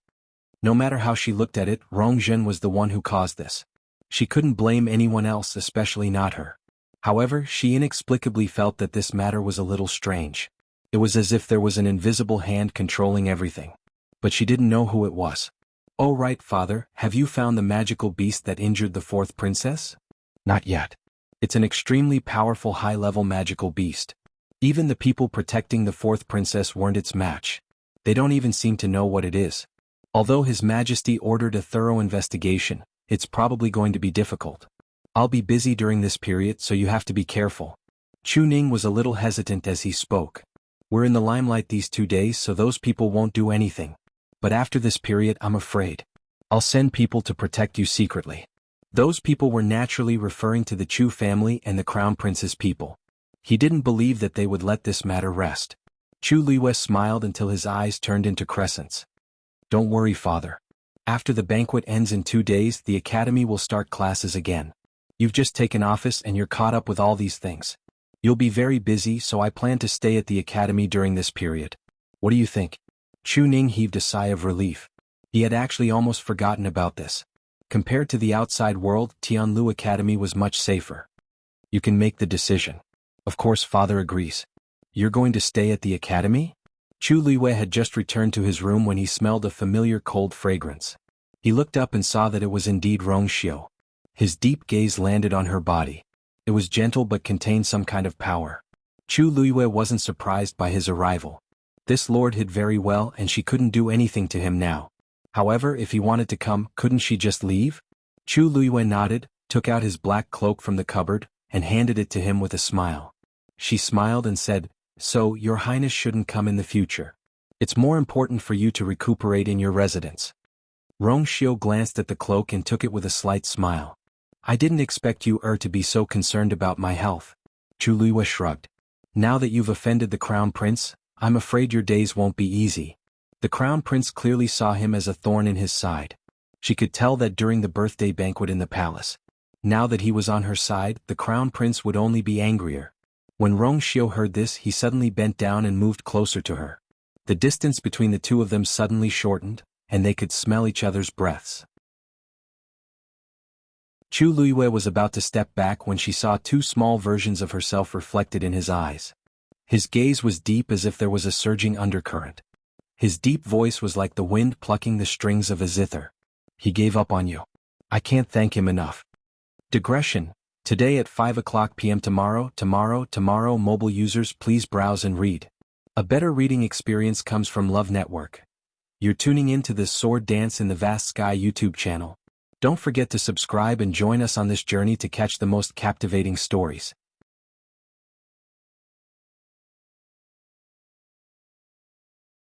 No matter how she looked at it, Rongzhen was the one who caused this. She couldn't blame anyone else, especially not her. However, she inexplicably felt that this matter was a little strange. It was as if there was an invisible hand controlling everything. But she didn't know who it was. "Oh right, father, have you found the magical beast that injured the fourth princess?" "Not yet. It's an extremely powerful high-level magical beast. Even the people protecting the fourth princess weren't its match. They don't even seem to know what it is. Although His Majesty ordered a thorough investigation, it's probably going to be difficult. I'll be busy during this period, so you have to be careful." Chu Ning was a little hesitant as he spoke. "We're in the limelight these 2 days, so those people won't do anything. But after this period, I'm afraid. I'll send people to protect you secretly." Those people were naturally referring to the Chu family and the Crown Prince's people. He didn't believe that they would let this matter rest. Chu Liwei smiled until his eyes turned into crescents. "Don't worry, father. After the banquet ends in 2 days, the academy will start classes again. You've just taken office and you're caught up with all these things. You'll be very busy, so I plan to stay at the academy during this period. What do you think?" Chu Ning heaved a sigh of relief. He had actually almost forgotten about this. Compared to the outside world, Tianlu Academy was much safer. "You can make the decision." "Of course, father agrees." "You're going to stay at the academy?" Chu Liwei had just returned to his room when he smelled a familiar cold fragrance. He looked up and saw that it was indeed Rongxiu. His deep gaze landed on her body. It was gentle but contained some kind of power. Chu Liwei wasn't surprised by his arrival. This lord hid very well and she couldn't do anything to him now. However, if he wanted to come, couldn't she just leave? Chu Liwei nodded, took out his black cloak from the cupboard, and handed it to him with a smile. She smiled and said, "So, your highness shouldn't come in the future. It's more important for you to recuperate in your residence." Rongxiu glanced at the cloak and took it with a slight smile. "I didn't expect you to be so concerned about my health." Chu Liwei shrugged. "Now that you've offended the Crown Prince, I'm afraid your days won't be easy." The Crown Prince clearly saw him as a thorn in his side. She could tell that during the birthday banquet in the palace. Now that he was on her side, the Crown Prince would only be angrier. When Rongxiu heard this, he suddenly bent down and moved closer to her. The distance between the two of them suddenly shortened, and they could smell each other's breaths. Chu Liwei was about to step back when she saw 2 small versions of herself reflected in his eyes. His gaze was deep as if there was a surging undercurrent. His deep voice was like the wind plucking the strings of a zither. "He gave up on you. I can't thank him enough." Digression. Today at 5 p.m. Tomorrow mobile users please browse and read. A better reading experience comes from Love Network. You're tuning in to this Sword Dance in the Vast Sky YouTube channel. Don't forget to subscribe and join us on this journey to catch the most captivating stories.